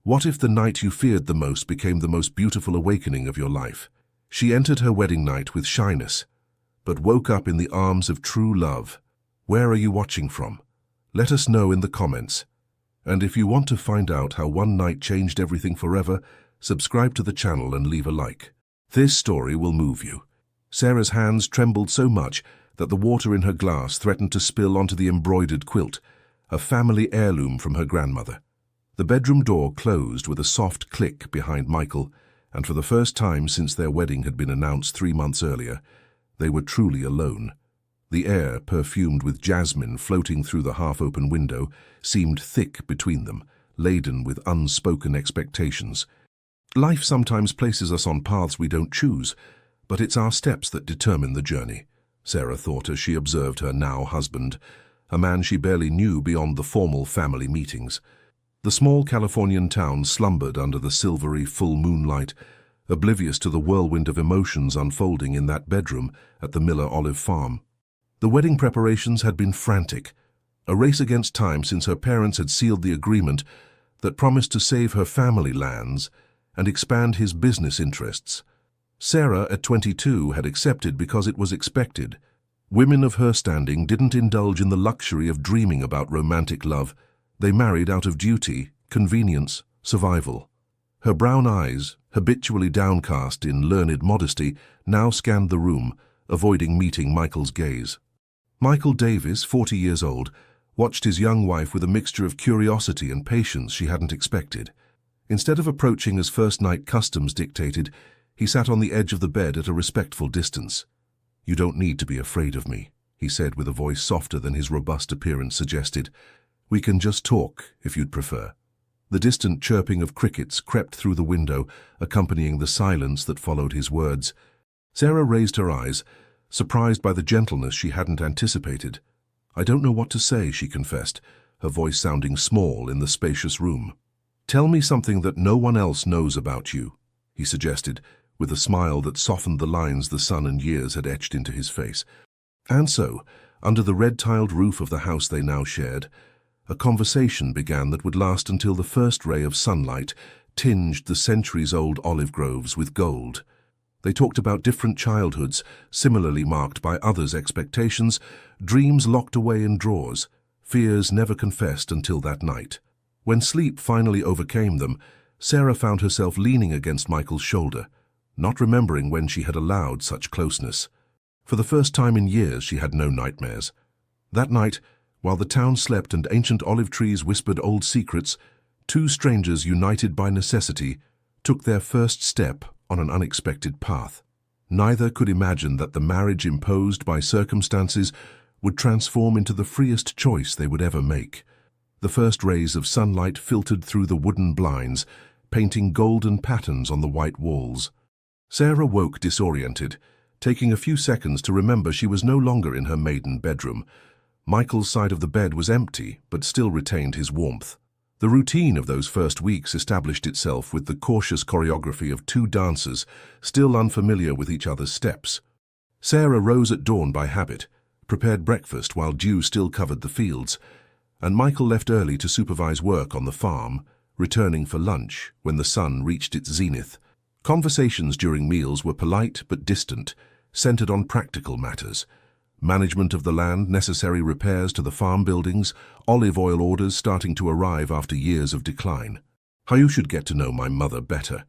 What if the night you feared the most became the most beautiful awakening of your life? She entered her wedding night with shyness, but woke up in the arms of true love. Where are you watching from? Let us know in the comments. And if you want to find out how one night changed everything forever, subscribe to the channel and leave a like. This story will move you. Sarah's hands trembled so much that the water in her glass threatened to spill onto the embroidered quilt, a family heirloom from her grandmother. The bedroom door closed with a soft click behind Michael, and for the first time since their wedding had been announced 3 months earlier, they were truly alone. The air, perfumed with jasmine floating through the half-open window, seemed thick between them, laden with unspoken expectations. Life sometimes places us on paths we don't choose, but it's our steps that determine the journey, Sarah thought as she observed her now husband, a man she barely knew beyond the formal family meetings. The small Californian town slumbered under the silvery full moonlight, oblivious to the whirlwind of emotions unfolding in that bedroom at the Miller Olive Farm. The wedding preparations had been frantic, a race against time since her parents had sealed the agreement that promised to save her family lands and expand his business interests. Sarah, at 22, had accepted because it was expected. Women of her standing didn't indulge in the luxury of dreaming about romantic love. They married out of duty, convenience, survival. Her brown eyes, habitually downcast in learned modesty, now scanned the room, avoiding meeting Michael's gaze. Michael Davis, 40 years old, watched his young wife with a mixture of curiosity and patience she hadn't expected. Instead of approaching as first-night customs dictated, he sat on the edge of the bed at a respectful distance. "You don't need to be afraid of me," he said with a voice softer than his robust appearance suggested. "We can just talk, if you'd prefer." The distant chirping of crickets crept through the window, accompanying the silence that followed his words. Sarah raised her eyes, surprised by the gentleness she hadn't anticipated. "I don't know what to say," she confessed, her voice sounding small in the spacious room. "Tell me something that no one else knows about you," he suggested, with a smile that softened the lines the sun and years had etched into his face. And so, under the red-tiled roof of the house they now shared, a conversation began that would last until the first ray of sunlight tinged the centuries-old olive groves with gold. They talked about different childhoods, similarly marked by others' expectations, dreams locked away in drawers, fears never confessed until that night. When sleep finally overcame them, Sarah found herself leaning against Michael's shoulder, not remembering when she had allowed such closeness. For the first time in years, she had no nightmares. That night, while the town slept and ancient olive trees whispered old secrets, two strangers united by necessity took their first step on an unexpected path. Neither could imagine that the marriage imposed by circumstances would transform into the freest choice they would ever make. The first rays of sunlight filtered through the wooden blinds, painting golden patterns on the white walls. Sarah woke disoriented, taking a few seconds to remember she was no longer in her maiden bedroom. Michael's side of the bed was empty, but still retained his warmth. The routine of those first weeks established itself with the cautious choreography of two dancers, still unfamiliar with each other's steps. Sarah rose at dawn by habit, prepared breakfast while dew still covered the fields, and Michael left early to supervise work on the farm, returning for lunch when the sun reached its zenith. Conversations during meals were polite but distant, centered on practical matters. Management of the land, necessary repairs to the farm buildings, olive oil orders starting to arrive after years of decline. "How you should get to know my mother better,"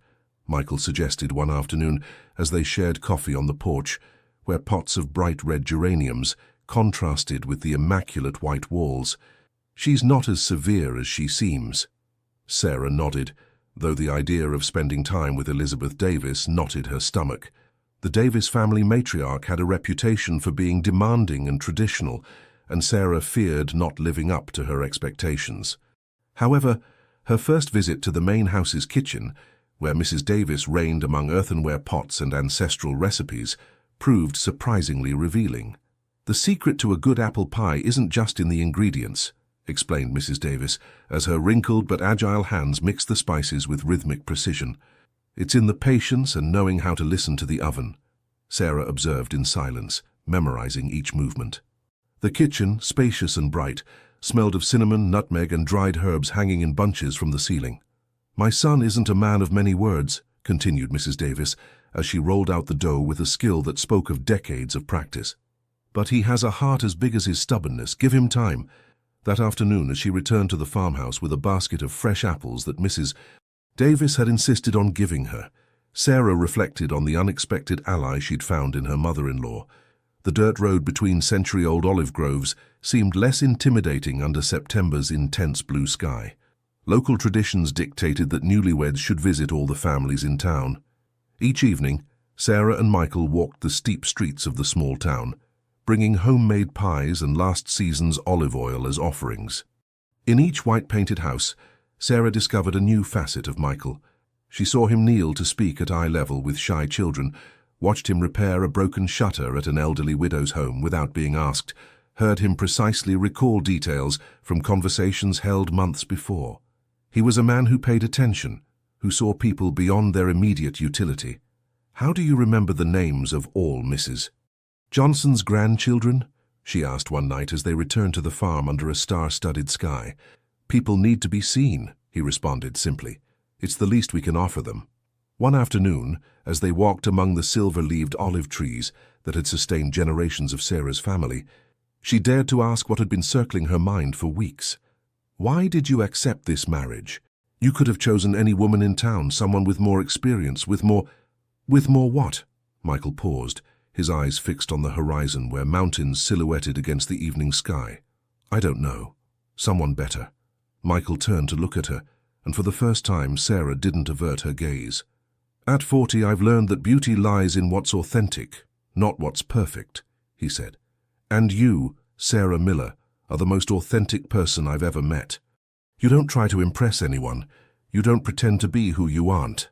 Michael suggested one afternoon as they shared coffee on the porch, where pots of bright red geraniums contrasted with the immaculate white walls. "She's not as severe as she seems." Sarah nodded, though the idea of spending time with Elizabeth Davis knotted her stomach. The Davis family matriarch had a reputation for being demanding and traditional, and Sarah feared not living up to her expectations. However, her first visit to the main house's kitchen, where Mrs. Davis reigned among earthenware pots and ancestral recipes, proved surprisingly revealing. "The secret to a good apple pie isn't just in the ingredients," explained Mrs. Davis, as her wrinkled but agile hands mixed the spices with rhythmic precision. "It's in the patience and knowing how to listen to the oven," Sarah observed in silence, memorizing each movement. The kitchen, spacious and bright, smelled of cinnamon, nutmeg, and dried herbs hanging in bunches from the ceiling. "My son isn't a man of many words," continued Mrs. Davis, as she rolled out the dough with a skill that spoke of decades of practice. "But he has a heart as big as his stubbornness. Give him time." That afternoon, as she returned to the farmhouse with a basket of fresh apples that Mrs. Davis had insisted on giving her, Sarah reflected on the unexpected ally she'd found in her mother-in-law. The dirt road between century-old olive groves seemed less intimidating under September's intense blue sky. Local traditions dictated that newlyweds should visit all the families in town. Each evening, Sarah and Michael walked the steep streets of the small town, bringing homemade pies and last season's olive oil as offerings. In each white-painted house, Sarah discovered a new facet of Michael. She saw him kneel to speak at eye level with shy children, watched him repair a broken shutter at an elderly widow's home without being asked, heard him precisely recall details from conversations held months before. He was a man who paid attention, who saw people beyond their immediate utility. "How do you remember the names of all Mrs. Johnson's grandchildren?" she asked one night as they returned to the farm under a star-studded sky. "People need to be seen," he responded simply. "It's the least we can offer them." One afternoon, as they walked among the silver-leaved olive trees that had sustained generations of Sarah's family, she dared to ask what had been circling her mind for weeks. "Why did you accept this marriage? You could have chosen any woman in town, someone with more experience, with more what?" Michael paused, his eyes fixed on the horizon where mountains silhouetted against the evening sky. "I don't know. Someone better." Michael turned to look at her, and for the first time Sarah didn't avert her gaze. "At 40, I've learned that beauty lies in what's authentic, not what's perfect," he said. "And you, Sarah Miller, are the most authentic person I've ever met. You don't try to impress anyone. You don't pretend to be who you aren't."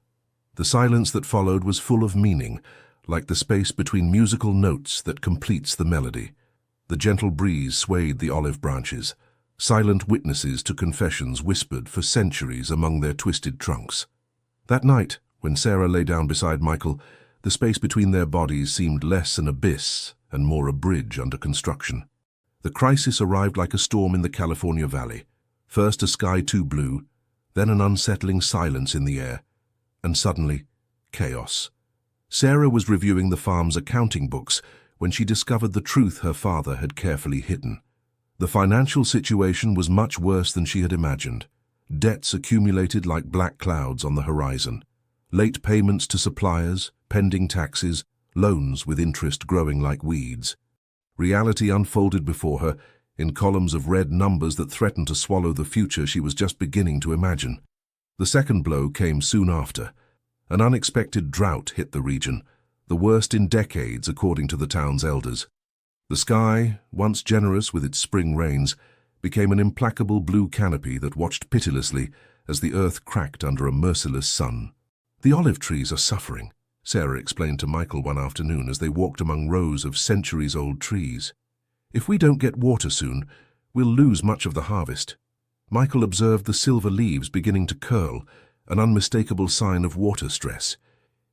The silence that followed was full of meaning, like the space between musical notes that completes the melody. The gentle breeze swayed the olive branches. Silent witnesses to confessions whispered for centuries among their twisted trunks. That night, when Sarah lay down beside Michael, the space between their bodies seemed less an abyss and more a bridge under construction. The crisis arrived like a storm in the California valley. First a sky too blue, then an unsettling silence in the air, and suddenly, chaos. Sarah was reviewing the farm's accounting books when she discovered the truth her father had carefully hidden. The financial situation was much worse than she had imagined. Debts accumulated like black clouds on the horizon. Late payments to suppliers, pending taxes, loans with interest growing like weeds. Reality unfolded before her in columns of red numbers that threatened to swallow the future she was just beginning to imagine. The second blow came soon after. An unexpected drought hit the region, the worst in decades according to the town's elders. The sky, once generous with its spring rains, became an implacable blue canopy that watched pitilessly as the earth cracked under a merciless sun. "The olive trees are suffering," Sarah explained to Michael one afternoon as they walked among rows of centuries-old trees. "If we don't get water soon, we'll lose much of the harvest." Michael observed the silver leaves beginning to curl, an unmistakable sign of water stress.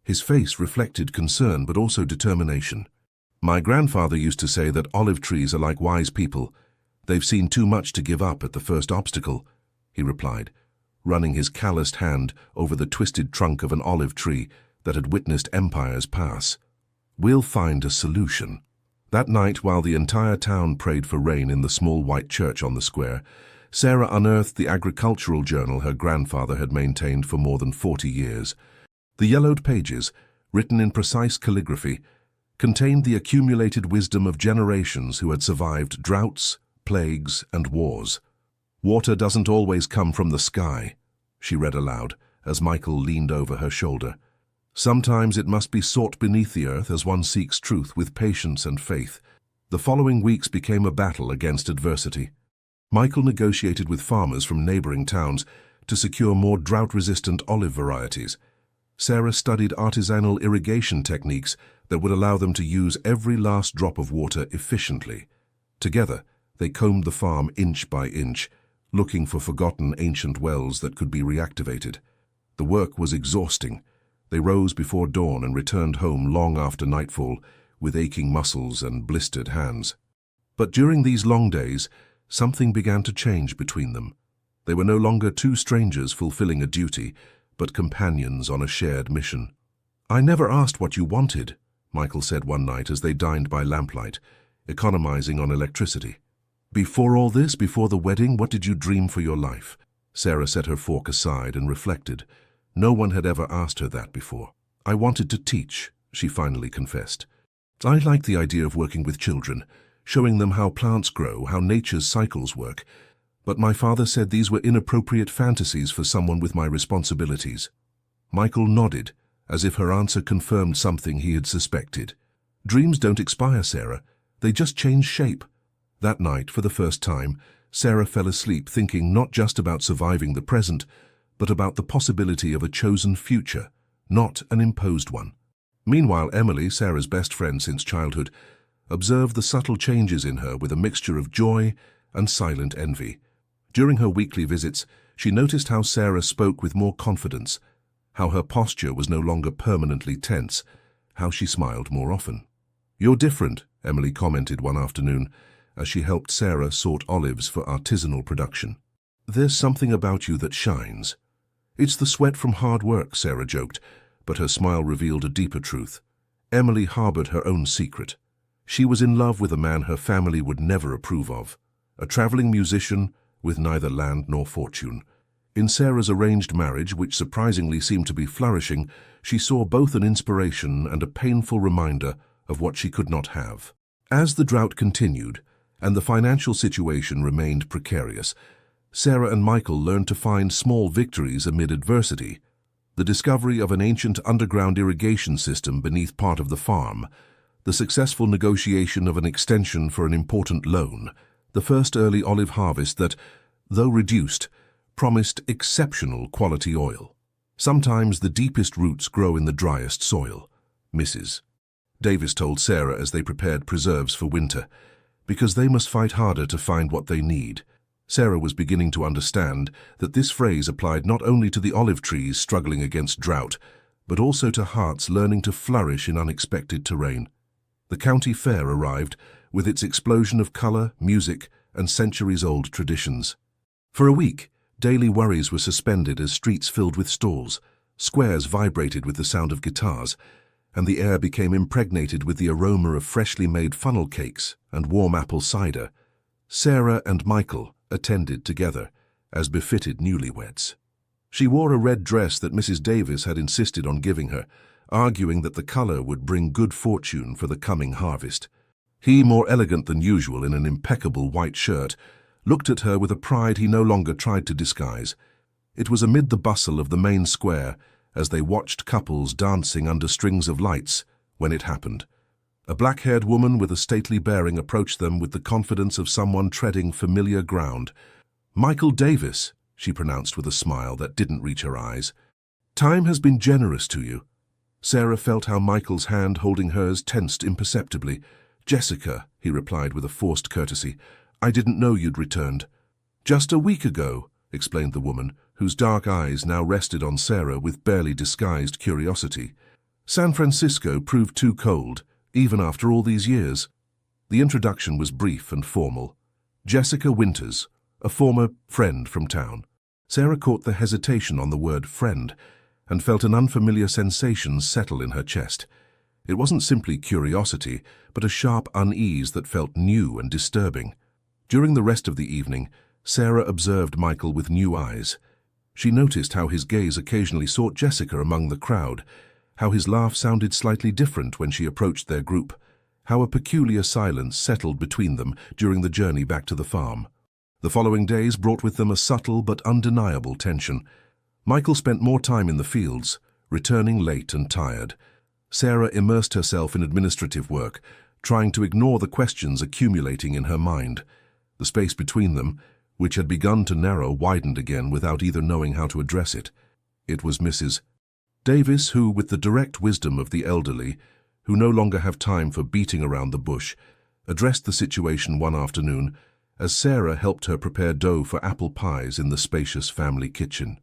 His face reflected concern but also determination. "My grandfather used to say that olive trees are like wise people. They've seen too much to give up at the first obstacle," he replied, running his calloused hand over the twisted trunk of an olive tree that had witnessed empires pass. "We'll find a solution." That night, while the entire town prayed for rain in the small white church on the square, Sarah unearthed the agricultural journal her grandfather had maintained for more than 40 years. The yellowed pages, written in precise calligraphy, contained the accumulated wisdom of generations who had survived droughts, plagues, and wars. "Water doesn't always come from the sky," she read aloud as Michael leaned over her shoulder. "Sometimes it must be sought beneath the earth as one seeks truth with patience and faith." The following weeks became a battle against adversity. Michael negotiated with farmers from neighboring towns to secure more drought-resistant olive varieties. Sarah studied artisanal irrigation techniques that would allow them to use every last drop of water efficiently. Together, they combed the farm inch by inch, looking for forgotten ancient wells that could be reactivated. The work was exhausting. They rose before dawn and returned home long after nightfall, with aching muscles and blistered hands. But during these long days, something began to change between them. They were no longer two strangers fulfilling a duty, but companions on a shared mission. "I never asked what you wanted," Michael said one night as they dined by lamplight, economizing on electricity. "Before all this, before the wedding, what did you dream for your life?" Sarah set her fork aside and reflected. No one had ever asked her that before. "I wanted to teach," she finally confessed. "I like the idea of working with children, showing them how plants grow, how nature's cycles work. But my father said these were inappropriate fantasies for someone with my responsibilities." Michael nodded, as if her answer confirmed something he had suspected. "Dreams don't expire, Sarah. They just change shape." That night, for the first time, Sarah fell asleep thinking not just about surviving the present, but about the possibility of a chosen future, not an imposed one. Meanwhile, Emily, Sarah's best friend since childhood, observed the subtle changes in her with a mixture of joy and silent envy. During her weekly visits, she noticed how Sarah spoke with more confidence, how her posture was no longer permanently tense, how she smiled more often. "You're different," Emily commented one afternoon, as she helped Sarah sort olives for artisanal production. "There's something about you that shines." "It's the sweat from hard work," Sarah joked, but her smile revealed a deeper truth. Emily harbored her own secret. She was in love with a man her family would never approve of, a traveling musician with neither land nor fortune. In Sarah's arranged marriage, which surprisingly seemed to be flourishing, she saw both an inspiration and a painful reminder of what she could not have. As the drought continued, and the financial situation remained precarious, Sarah and Michael learned to find small victories amid adversity. The discovery of an ancient underground irrigation system beneath part of the farm, the successful negotiation of an extension for an important loan, the first early olive harvest that, though reduced, promised exceptional quality oil. "Sometimes the deepest roots grow in the driest soil," Mrs. Davis told Sarah as they prepared preserves for winter, "because they must fight harder to find what they need." Sarah was beginning to understand that this phrase applied not only to the olive trees struggling against drought, but also to hearts learning to flourish in unexpected terrain. The county fair arrived, with its explosion of color, music, and centuries-old traditions. For a week, daily worries were suspended as streets filled with stalls, squares vibrated with the sound of guitars, and the air became impregnated with the aroma of freshly made funnel cakes and warm apple cider. Sarah and Michael attended together, as befitted newlyweds. She wore a red dress that Mrs. Davis had insisted on giving her, arguing that the color would bring good fortune for the coming harvest. He, more elegant than usual in an impeccable white shirt, looked at her with a pride he no longer tried to disguise. It was amid the bustle of the main square, as they watched couples dancing under strings of lights, when it happened. A black-haired woman with a stately bearing approached them with the confidence of someone treading familiar ground. "Michael Davis," she pronounced with a smile that didn't reach her eyes. "Time has been generous to you." Sarah felt how Michael's hand holding hers tensed imperceptibly. "Jessica," he replied with a forced courtesy, "I didn't know you'd returned." "Just a week ago," explained the woman, whose dark eyes now rested on Sarah with barely disguised curiosity. "San Francisco proved too cold, even after all these years." The introduction was brief and formal. Jessica Winters, a former friend from town. Sarah caught the hesitation on the word friend and felt an unfamiliar sensation settle in her chest. It wasn't simply curiosity, but a sharp unease that felt new and disturbing. During the rest of the evening, Sarah observed Michael with new eyes. She noticed how his gaze occasionally sought Jessica among the crowd, how his laugh sounded slightly different when she approached their group, how a peculiar silence settled between them during the journey back to the farm. The following days brought with them a subtle but undeniable tension. Michael spent more time in the fields, returning late and tired. Sarah immersed herself in administrative work, trying to ignore the questions accumulating in her mind. The space between them, which had begun to narrow, widened again without either knowing how to address it. It was Mrs. Davis who, with the direct wisdom of the elderly, who no longer have time for beating around the bush, addressed the situation one afternoon as Sarah helped her prepare dough for apple pies in the spacious family kitchen.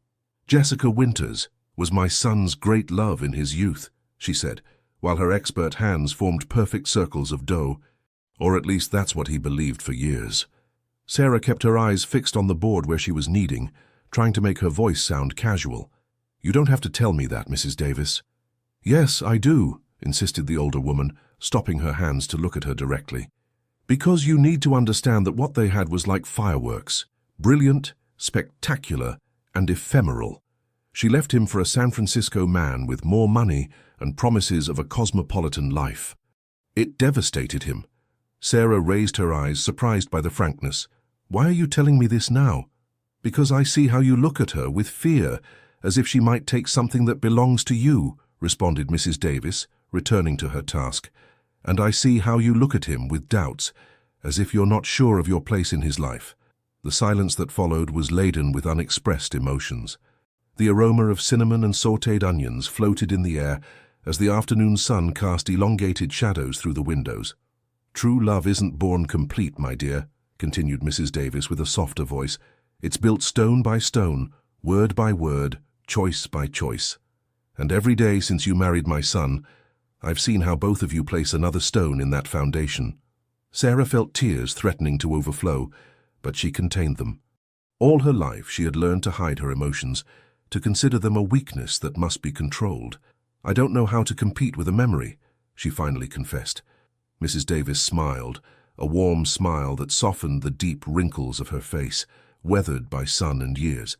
"Jessica Winters was my son's great love in his youth," she said, while her expert hands formed perfect circles of dough, or at least that's what he believed for years. Sarah kept her eyes fixed on the board where she was kneading, trying to make her voice sound casual. "You don't have to tell me that, Mrs. Davis." "Yes, I do," insisted the older woman, stopping her hands to look at her directly. "Because you need to understand that what they had was like fireworks. Brilliant, spectacular, and ephemeral. She left him for a San Francisco man with more money and promises of a cosmopolitan life. It devastated him." Sarah raised her eyes, surprised by the frankness. "Why are you telling me this now?" "Because I see how you look at her with fear, as if she might take something that belongs to you," responded Mrs. Davis, returning to her task. "And I see how you look at him with doubts, as if you're not sure of your place in his life." The silence that followed was laden with unexpressed emotions. The aroma of cinnamon and sautéed onions floated in the air as the afternoon sun cast elongated shadows through the windows. "True love isn't born complete, my dear," continued Mrs. Davis with a softer voice. "It's built stone by stone, word by word, choice by choice. And every day since you married my son, I've seen how both of you place another stone in that foundation." Sarah felt tears threatening to overflow, but she contained them. All her life she had learned to hide her emotions, to consider them a weakness that must be controlled. "I don't know how to compete with a memory," she finally confessed. Mrs. Davis smiled, a warm smile that softened the deep wrinkles of her face, weathered by sun and years.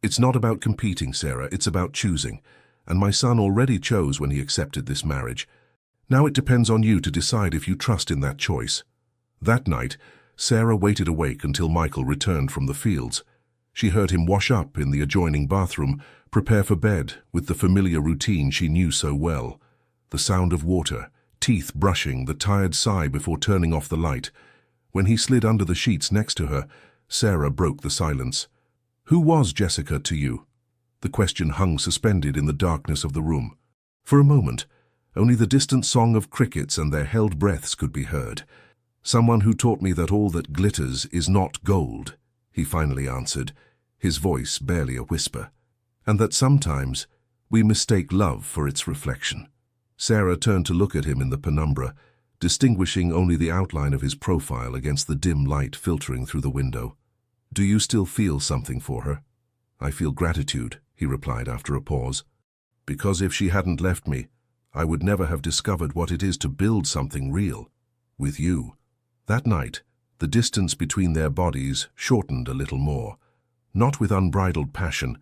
"It's not about competing, Sarah, it's about choosing. And my son already chose when he accepted this marriage. Now it depends on you to decide if you trust in that choice." That night, Sarah waited awake until Michael returned from the fields. She heard him wash up in the adjoining bathroom, prepare for bed with the familiar routine she knew so well. The sound of water, teeth brushing, the tired sigh before turning off the light. When he slid under the sheets next to her, Sarah broke the silence. "Who was Jessica to you?" The question hung suspended in the darkness of the room. For a moment, only the distant song of crickets and their held breaths could be heard. "Someone who taught me that all that glitters is not gold," he finally answered, his voice barely a whisper. "And that sometimes we mistake love for its reflection." Sarah turned to look at him in the penumbra, distinguishing only the outline of his profile against the dim light filtering through the window. "Do you still feel something for her?" "I feel gratitude," he replied after a pause. "Because if she hadn't left me, I would never have discovered what it is to build something real. With you." That night, the distance between their bodies shortened a little more, not with unbridled passion,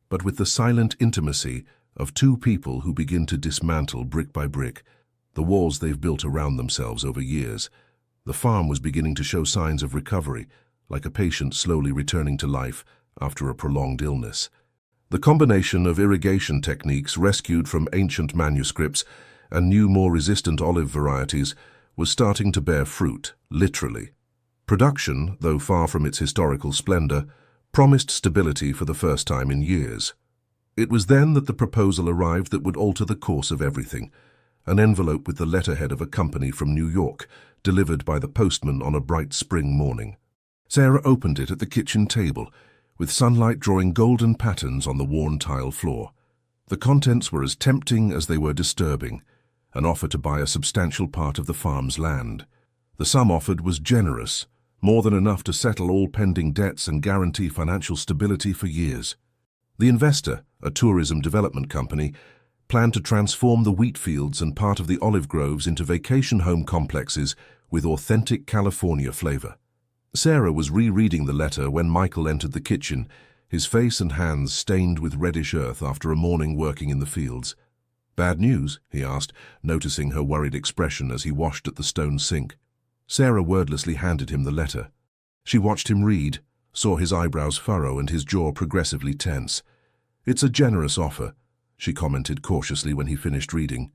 but with the silent intimacy of two people who begin to dismantle brick by brick the walls they've built around themselves over years. The farm was beginning to show signs of recovery, like a patient slowly returning to life after a prolonged illness. The combination of irrigation techniques rescued from ancient manuscripts and new, more resistant olive varieties was starting to bear fruit, literally. Production, though far from its historical splendor, promised stability for the first time in years. It was then that the proposal arrived that would alter the course of everything, an envelope with the letterhead of a company from New York, delivered by the postman on a bright spring morning. Sarah opened it at the kitchen table, with sunlight drawing golden patterns on the worn tile floor. The contents were as tempting as they were disturbing, an offer to buy a substantial part of the farm's land. The sum offered was generous, more than enough to settle all pending debts and guarantee financial stability for years. The investor, a tourism development company, planned to transform the wheat fields and part of the olive groves into vacation home complexes with authentic California flavor. Sarah was rereading the letter when Michael entered the kitchen, his face and hands stained with reddish earth after a morning working in the fields. "Bad news?" he asked, noticing her worried expression as he washed at the stone sink. Sarah wordlessly handed him the letter. She watched him read, saw his eyebrows furrow and his jaw progressively tense. "It's a generous offer," she commented cautiously when he finished reading.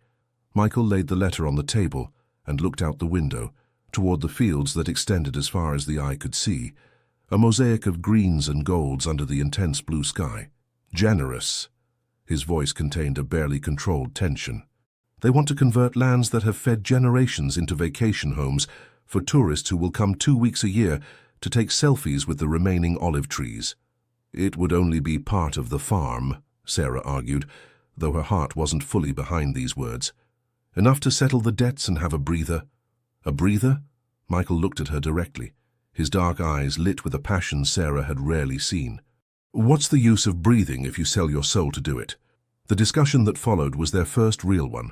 Michael laid the letter on the table and looked out the window, toward the fields that extended as far as the eye could see, a mosaic of greens and golds under the intense blue sky. "Generous." His voice contained a barely controlled tension. "They want to convert lands that have fed generations into vacation homes for tourists who will come 2 weeks a year to take selfies with the remaining olive trees." "It would only be part of the farm," Sarah argued, though her heart wasn't fully behind these words. "Enough to settle the debts and have a breather." "A breather?" Michael looked at her directly, his dark eyes lit with a passion Sarah had rarely seen. What's the use of breathing if you sell your soul to do it? The discussion that followed was their first real one.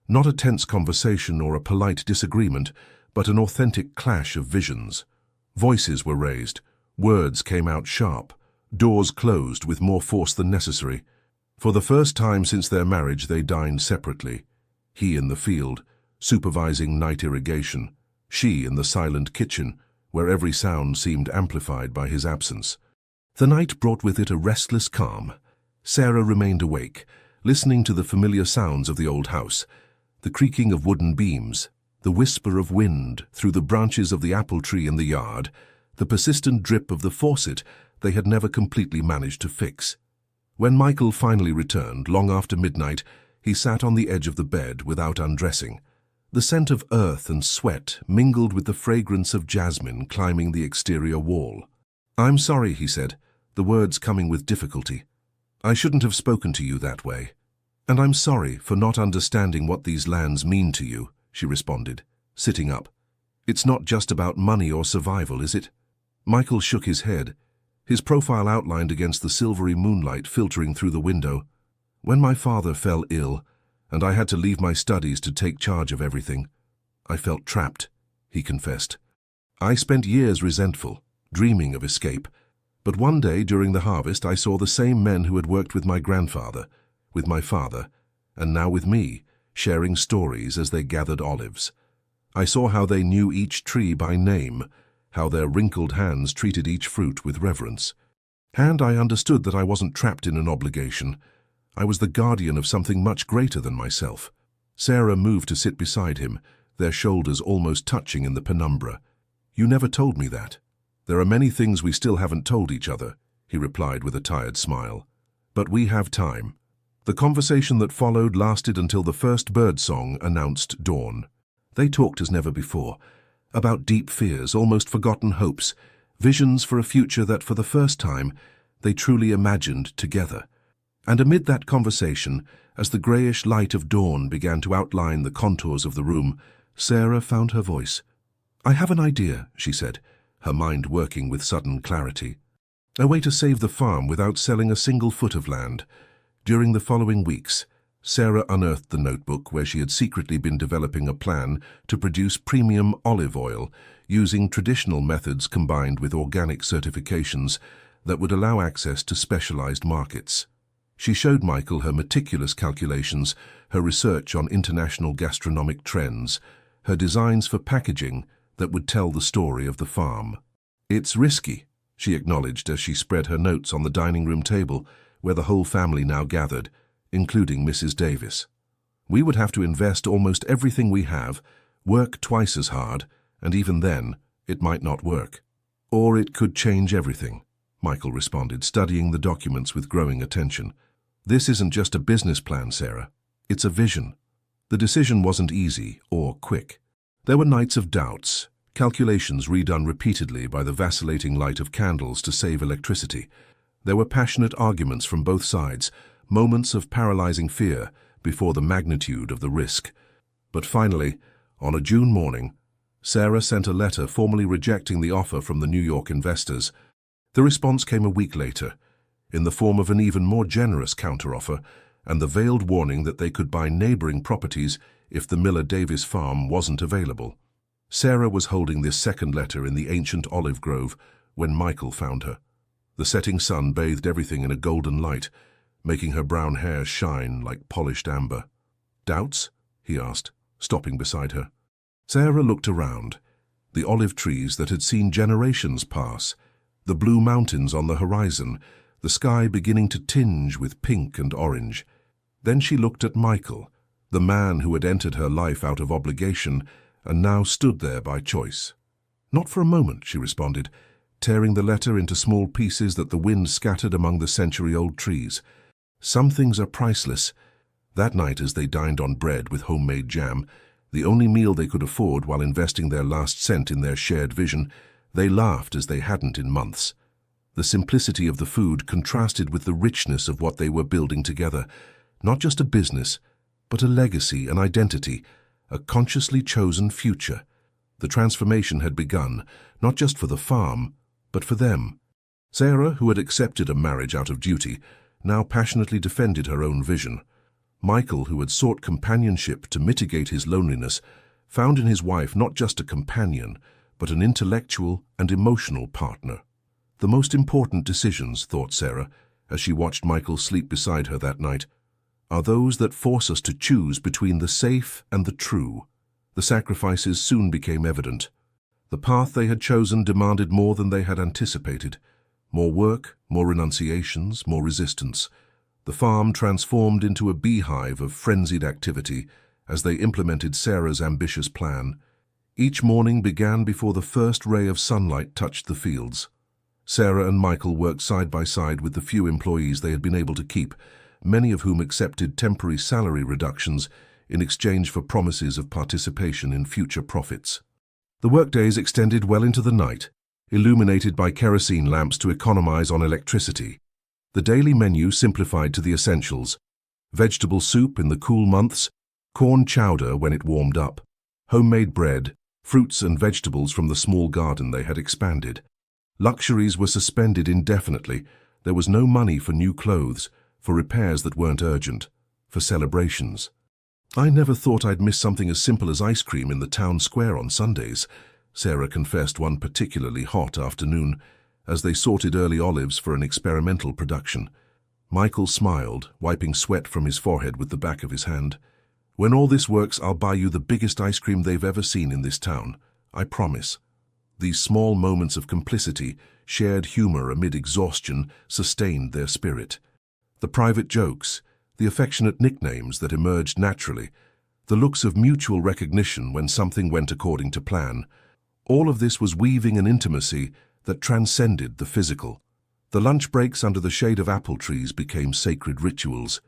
Not a tense conversation or a polite disagreement, but an authentic clash of visions. Voices were raised, words came out sharp, doors closed with more force than necessary. For the first time since their marriage, they dined separately. He in the field, supervising night irrigation, she in the silent kitchen, where every sound seemed amplified by his absence. The night brought with it a restless calm. Sarah remained awake, listening to the familiar sounds of the old house, the creaking of wooden beams, the whisper of wind through the branches of the apple tree in the yard, the persistent drip of the faucet they had never completely managed to fix. When Michael finally returned, long after midnight, he sat on the edge of the bed without undressing. The scent of earth and sweat mingled with the fragrance of jasmine climbing the exterior wall. "I'm sorry," he said, the words coming with difficulty. "I shouldn't have spoken to you that way. And I'm sorry for not understanding what these lands mean to you," she responded, sitting up. "It's not just about money or survival, is it?" Michael shook his head, his profile outlined against the silvery moonlight filtering through the window. "When my father fell ill, and I had to leave my studies to take charge of everything, I felt trapped," he confessed. "I spent years resentful, dreaming of escape. But one day during the harvest I saw the same men who had worked with my grandfather, with my father, and now with me, sharing stories as they gathered olives. I saw how they knew each tree by name, how their wrinkled hands treated each fruit with reverence. And I understood that I wasn't trapped in an obligation. I was the guardian of something much greater than myself." Sarah moved to sit beside him, their shoulders almost touching in the penumbra. "You never told me that." "There are many things we still haven't told each other," he replied with a tired smile. "But we have time." The conversation that followed lasted until the first bird song announced dawn. They talked as never before, about deep fears, almost forgotten hopes, visions for a future that for the first time they truly imagined together. And amid that conversation, as the greyish light of dawn began to outline the contours of the room, Sarah found her voice. "I have an idea," she said, her mind working with sudden clarity. "A way to save the farm without selling a single foot of land." During the following weeks, Sarah unearthed the notebook where she had secretly been developing a plan to produce premium olive oil using traditional methods combined with organic certifications that would allow access to specialized markets. She showed Michael her meticulous calculations, her research on international gastronomic trends, her designs for packaging that would tell the story of the farm. "It's risky," she acknowledged as she spread her notes on the dining room table, where the whole family now gathered, including Mrs. Davis. "We would have to invest almost everything we have, work twice as hard, and even then, it might not work. Or it could change everything," Michael responded, studying the documents with growing attention. "This isn't just a business plan, Sarah. It's a vision." The decision wasn't easy or quick. There were nights of doubts, calculations redone repeatedly by the vacillating light of candles to save electricity. There were passionate arguments from both sides, moments of paralyzing fear before the magnitude of the risk. But finally, on a June morning, Sarah sent a letter formally rejecting the offer from the New York investors. The response came a week later, in the form of an even more generous counteroffer and the veiled warning that they could buy neighboring properties if the Miller-Davis farm wasn't available. Sarah was holding this second letter in the ancient olive grove when Michael found her. The setting sun bathed everything in a golden light, making her brown hair shine like polished amber. "Doubts?" he asked, stopping beside her. Sarah looked around, the olive trees that had seen generations pass, the blue mountains on the horizon, the sky beginning to tinge with pink and orange. Then she looked at Michael, the man who had entered her life out of obligation and now stood there by choice. "Not for a moment," she responded, tearing the letter into small pieces that the wind scattered among the century-old trees. "Some things are priceless." That night, as they dined on bread with homemade jam, the only meal they could afford while investing their last cent in their shared vision, they laughed as they hadn't in months. The simplicity of the food contrasted with the richness of what they were building together. Not just a business, but a legacy, an identity, a consciously chosen future. The transformation had begun, not just for the farm, but for them. Sarah, who had accepted a marriage out of duty, now passionately defended her own vision. Michael, who had sought companionship to mitigate his loneliness, found in his wife not just a companion, but an intellectual and emotional partner. The most important decisions, thought Sarah, as she watched Michael sleep beside her that night, are those that force us to choose between the safe and the true. The sacrifices soon became evident. The path they had chosen demanded more than they had anticipated. More work, more renunciations, more resistance. The farm transformed into a beehive of frenzied activity as they implemented Sarah's ambitious plan. Each morning began before the first ray of sunlight touched the fields. Sarah and Michael worked side by side with the few employees they had been able to keep, many of whom accepted temporary salary reductions in exchange for promises of participation in future profits. The workdays extended well into the night, illuminated by kerosene lamps to economize on electricity. The daily menu simplified to the essentials: vegetable soup in the cool months, corn chowder when it warmed up, homemade bread, fruits and vegetables from the small garden they had expanded. Luxuries were suspended indefinitely. There was no money for new clothes, for repairs that weren't urgent, for celebrations. "I never thought I'd miss something as simple as ice cream in the town square on Sundays," Sarah confessed one particularly hot afternoon, as they sorted early olives for an experimental production. Michael smiled, wiping sweat from his forehead with the back of his hand. "When all this works, I'll buy you the biggest ice cream they've ever seen in this town. I promise." These small moments of complicity, shared humor amid exhaustion, sustained their spirit. The private jokes, the affectionate nicknames that emerged naturally, the looks of mutual recognition when something went according to plan, all of this was weaving an intimacy that transcended the physical. The lunch breaks under the shade of apple trees became sacred rituals.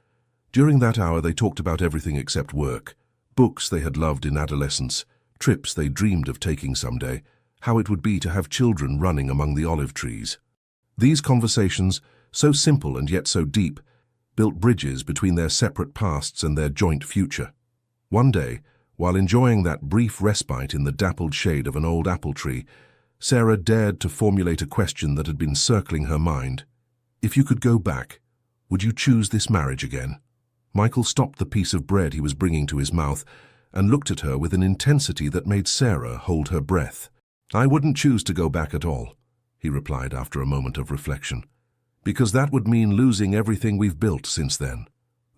During that hour they talked about everything except work, books they had loved in adolescence, trips they dreamed of taking someday, how it would be to have children running among the olive trees. These conversations, so simple and yet so deep, built bridges between their separate pasts and their joint future. One day, while enjoying that brief respite in the dappled shade of an old apple tree, Sarah dared to formulate a question that had been circling her mind. "If you could go back, would you choose this marriage again?" Michael stopped the piece of bread he was bringing to his mouth and looked at her with an intensity that made Sarah hold her breath. "I wouldn't choose to go back at all," he replied after a moment of reflection, "because that would mean losing everything we've built since then."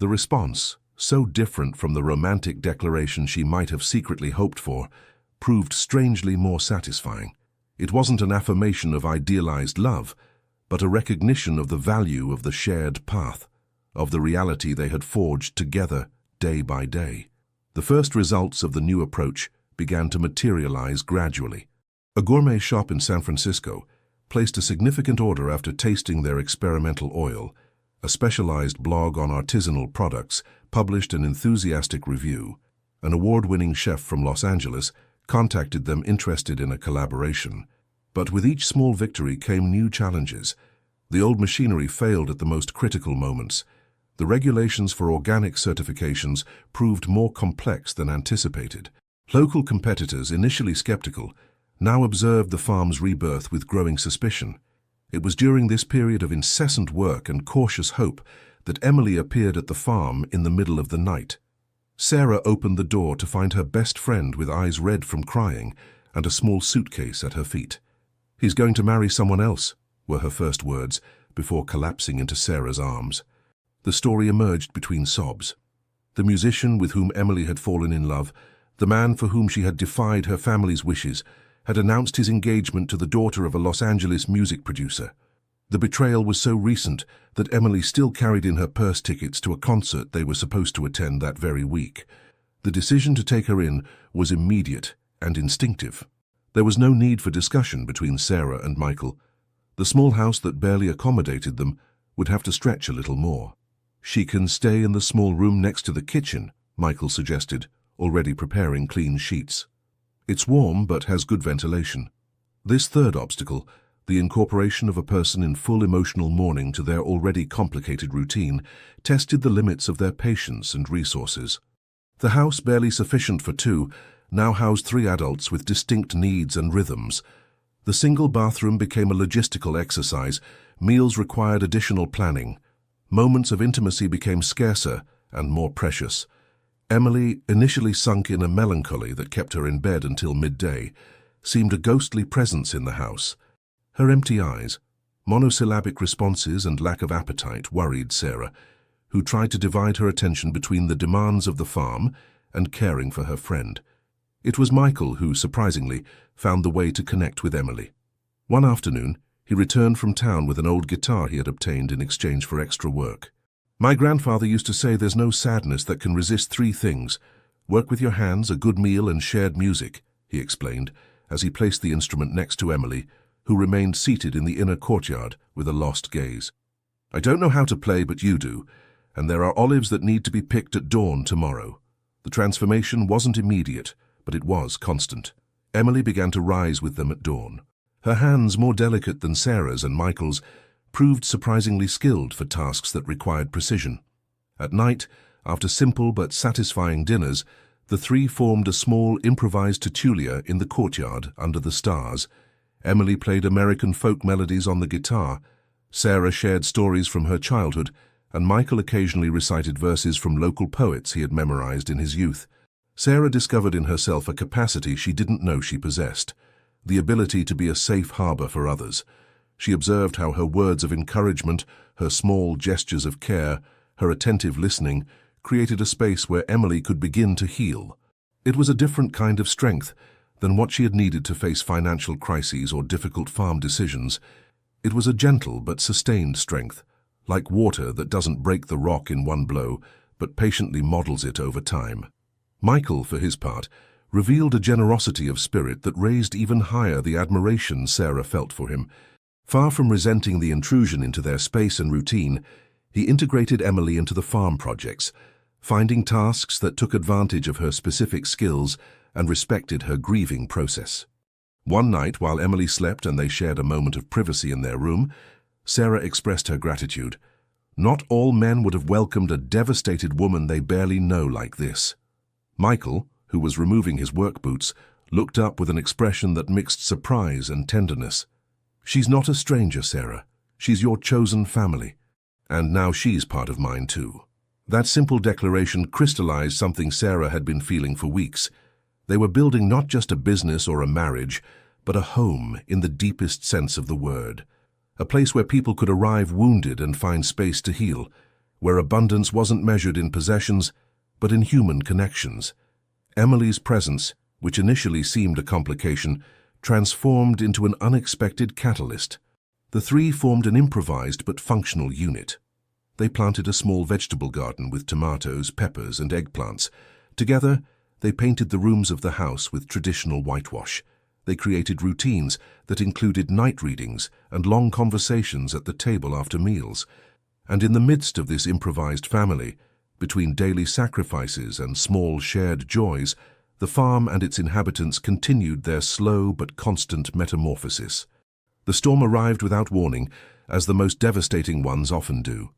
The response, so different from the romantic declaration she might have secretly hoped for, proved strangely more satisfying. It wasn't an affirmation of idealized love, but a recognition of the value of the shared path, of the reality they had forged together day by day. The first results of the new approach began to materialize gradually. A gourmet shop in San Francisco placed a significant order after tasting their experimental oil. A specialized blog on artisanal products published an enthusiastic review. An award-winning chef from Los Angeles contacted them interested in a collaboration. But with each small victory came new challenges. The old machinery failed at the most critical moments. The regulations for organic certifications proved more complex than anticipated. Local competitors, initially skeptical, now observed the farm's rebirth with growing suspicion. It was during this period of incessant work and cautious hope that Emily appeared at the farm in the middle of the night. Sarah opened the door to find her best friend with eyes red from crying and a small suitcase at her feet. "He's going to marry someone else," were her first words, before collapsing into Sarah's arms. The story emerged between sobs. The musician with whom Emily had fallen in love, the man for whom she had defied her family's wishes, had announced his engagement to the daughter of a Los Angeles music producer. The betrayal was so recent that Emily still carried in her purse tickets to a concert they were supposed to attend that very week. The decision to take her in was immediate and instinctive. There was no need for discussion between Sarah and Michael. The small house that barely accommodated them would have to stretch a little more. "She can stay in the small room next to the kitchen," Michael suggested, already preparing clean sheets. "It's warm but has good ventilation." This third obstacle, the incorporation of a person in full emotional mourning to their already complicated routine, tested the limits of their patience and resources. The house, barely sufficient for two, now housed 3 adults with distinct needs and rhythms. The single bathroom became a logistical exercise. Meals required additional planning. Moments of intimacy became scarcer and more precious. Emily, initially sunk in a melancholy that kept her in bed until midday, seemed a ghostly presence in the house. Her empty eyes, monosyllabic responses and lack of appetite worried Sarah, who tried to divide her attention between the demands of the farm and caring for her friend. It was Michael who, surprisingly, found the way to connect with Emily. One afternoon, he returned from town with an old guitar he had obtained in exchange for extra work. "My grandfather used to say there's no sadness that can resist 3 things: work with your hands, a good meal, and shared music," he explained, as he placed the instrument next to Emily, who remained seated in the inner courtyard with a lost gaze. "I don't know how to play, but you do, and there are olives that need to be picked at dawn tomorrow." The transformation wasn't immediate, but it was constant. Emily began to rise with them at dawn. Her hands, more delicate than Sarah's and Michael's, proved surprisingly skilled for tasks that required precision. At night, after simple but satisfying dinners, the 3 formed a small improvised tertulia in the courtyard under the stars. Emily played American folk melodies on the guitar, Sarah shared stories from her childhood, and Michael occasionally recited verses from local poets he had memorized in his youth. Sarah discovered in herself a capacity she didn't know she possessed, the ability to be a safe harbor for others. She observed how her words of encouragement, her small gestures of care, her attentive listening, created a space where Emily could begin to heal. It was a different kind of strength than what she had needed to face financial crises or difficult farm decisions. It was a gentle but sustained strength, like water that doesn't break the rock in one blow, but patiently models it over time. Michael, for his part, revealed a generosity of spirit that raised even higher the admiration Sarah felt for him. Far from resenting the intrusion into their space and routine, he integrated Emily into the farm projects, finding tasks that took advantage of her specific skills and respected her grieving process. One night, while Emily slept and they shared a moment of privacy in their room, Sarah expressed her gratitude. Not all men would have welcomed a devastated woman they barely know like this. Michael, who was removing his work boots, looked up with an expression that mixed surprise and tenderness. "She's not a stranger, Sarah. She's your chosen family. And now she's part of mine too." That simple declaration crystallized something Sarah had been feeling for weeks. They were building not just a business or a marriage, but a home in the deepest sense of the word. A place where people could arrive wounded and find space to heal, where abundance wasn't measured in possessions, but in human connections. Emily's presence, which initially seemed a complication, transformed into an unexpected catalyst. The 3 formed an improvised but functional unit. They planted a small vegetable garden with tomatoes, peppers, and eggplants. Together, they painted the rooms of the house with traditional whitewash. They created routines that included night readings and long conversations at the table after meals. And in the midst of this improvised family, between daily sacrifices and small shared joys, the farm and its inhabitants continued their slow but constant metamorphosis. The storm arrived without warning, as the most devastating ones often do.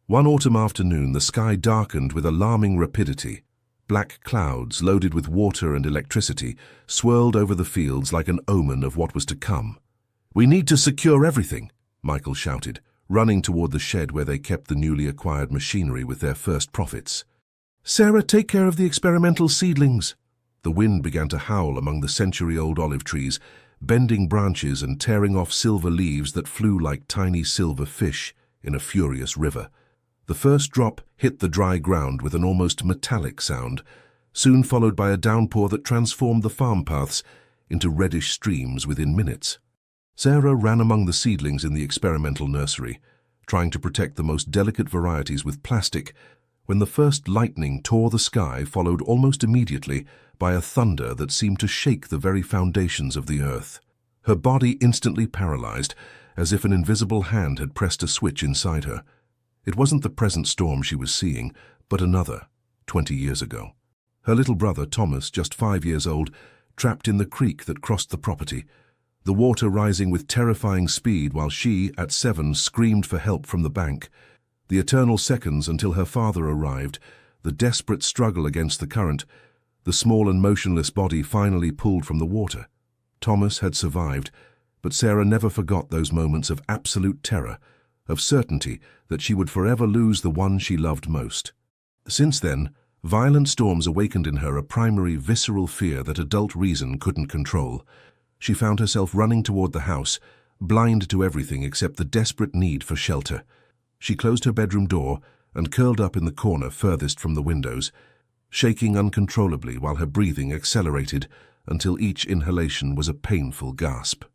One autumn afternoon, the sky darkened with alarming rapidity. Black clouds, loaded with water and electricity, swirled over the fields like an omen of what was to come. "We need to secure everything," Michael shouted, running toward the shed where they kept the newly acquired machinery with their first profits. "Sarah, take care of the experimental seedlings." The wind began to howl among the century-old olive trees, bending branches and tearing off silver leaves that flew like tiny silver fish in a furious river. The first drop hit the dry ground with an almost metallic sound, soon followed by a downpour that transformed the farm paths into reddish streams within minutes. Sarah ran among the seedlings in the experimental nursery, trying to protect the most delicate varieties with plastic, when the first lightning tore the sky, followed almost immediately by a thunder that seemed to shake the very foundations of the earth. Her body instantly paralyzed, as if an invisible hand had pressed a switch inside her. It wasn't the present storm she was seeing, but another, 20 years ago. Her little brother, Thomas, just 5 years old, trapped in the creek that crossed the property, the water rising with terrifying speed while she, at 7, screamed for help from the bank. The eternal seconds until her father arrived, the desperate struggle against the current, The small and motionless body finally pulled from the water. Thomas had survived, but Sarah never forgot those moments of absolute terror, of certainty that she would forever lose the one she loved most. Since then, violent storms awakened in her a primary visceral fear that adult reason couldn't control. She found herself running toward the house, blind to everything except the desperate need for shelter. She closed her bedroom door and curled up in the corner furthest from the windows, shaking uncontrollably while her breathing accelerated until each inhalation was a painful gasp.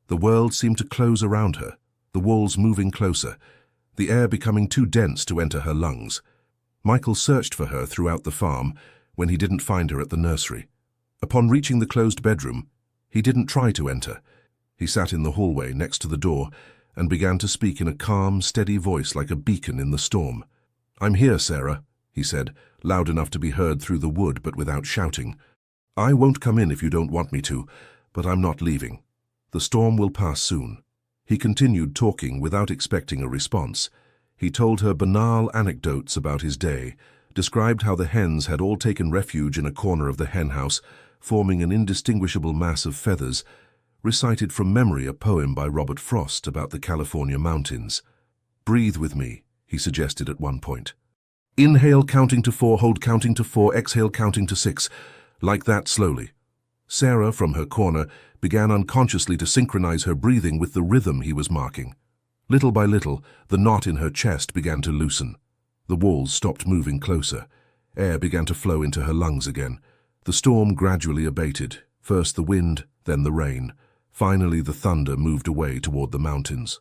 The world seemed to close around her, the walls moving closer, the air becoming too dense to enter her lungs. Michael searched for her throughout the farm when he didn't find her at the nursery. Upon reaching the closed bedroom, he didn't try to enter. He sat in the hallway next to the door and began to speak in a calm, steady voice like a beacon in the storm. "I'm here, Sarah," he said, loud enough to be heard through the wood but without shouting. "I won't come in if you don't want me to, but I'm not leaving. The storm will pass soon." He continued talking without expecting a response. He told her banal anecdotes about his day, described how the hens had all taken refuge in a corner of the henhouse, forming an indistinguishable mass of feathers, recited from memory a poem by Robert Frost about the California mountains. "Breathe with me," he suggested at one point. "Inhale counting to 4, hold counting to 4, exhale counting to 6, like that slowly." Sarah, from her corner, began unconsciously to synchronize her breathing with the rhythm he was marking. Little by little, the knot in her chest began to loosen. The walls stopped moving closer. Air began to flow into her lungs again. The storm gradually abated, first the wind, then the rain. Finally, the thunder moved away toward the mountains.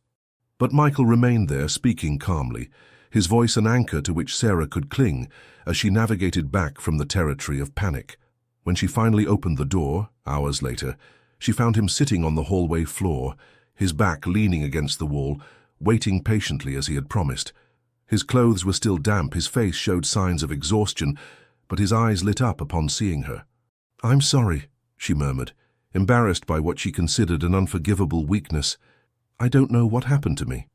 But Michael remained there, speaking calmly, his voice an anchor to which Sarah could cling as she navigated back from the territory of panic. When she finally opened the door, hours later, she found him sitting on the hallway floor, his back leaning against the wall, waiting patiently as he had promised. His clothes were still damp, his face showed signs of exhaustion, but his eyes lit up upon seeing her. "I'm sorry," she murmured, embarrassed by what she considered an unforgivable weakness. "I don't know what happened to me."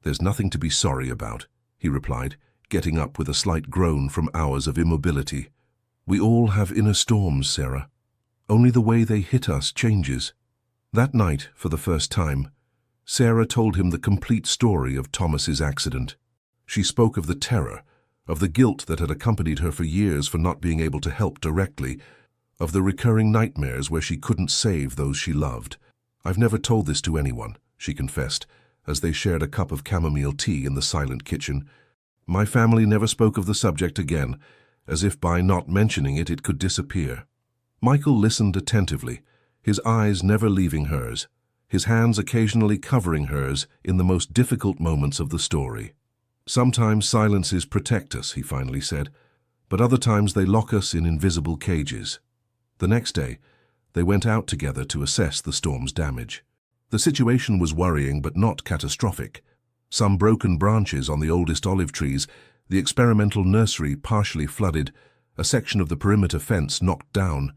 "There's nothing to be sorry about," he replied, getting up with a slight groan from hours of immobility. "We all have inner storms, Sarah. Only the way they hit us changes." That night, for the first time, Sarah told him the complete story of Thomas's accident. She spoke of the terror, of the guilt that had accompanied her for years for not being able to help directly, of the recurring nightmares where she couldn't save those she loved. "I've never told this to anyone," she confessed, as they shared a cup of chamomile tea in the silent kitchen. "My family never spoke of the subject again, as if by not mentioning it, it could disappear." Michael listened attentively, his eyes never leaving hers, his hands occasionally covering hers in the most difficult moments of the story. "Sometimes silences protect us," he finally said, "but other times they lock us in invisible cages." The next day, they went out together to assess the storm's damage. The situation was worrying but not catastrophic. Some broken branches on the oldest olive trees, the experimental nursery partially flooded, a section of the perimeter fence knocked down.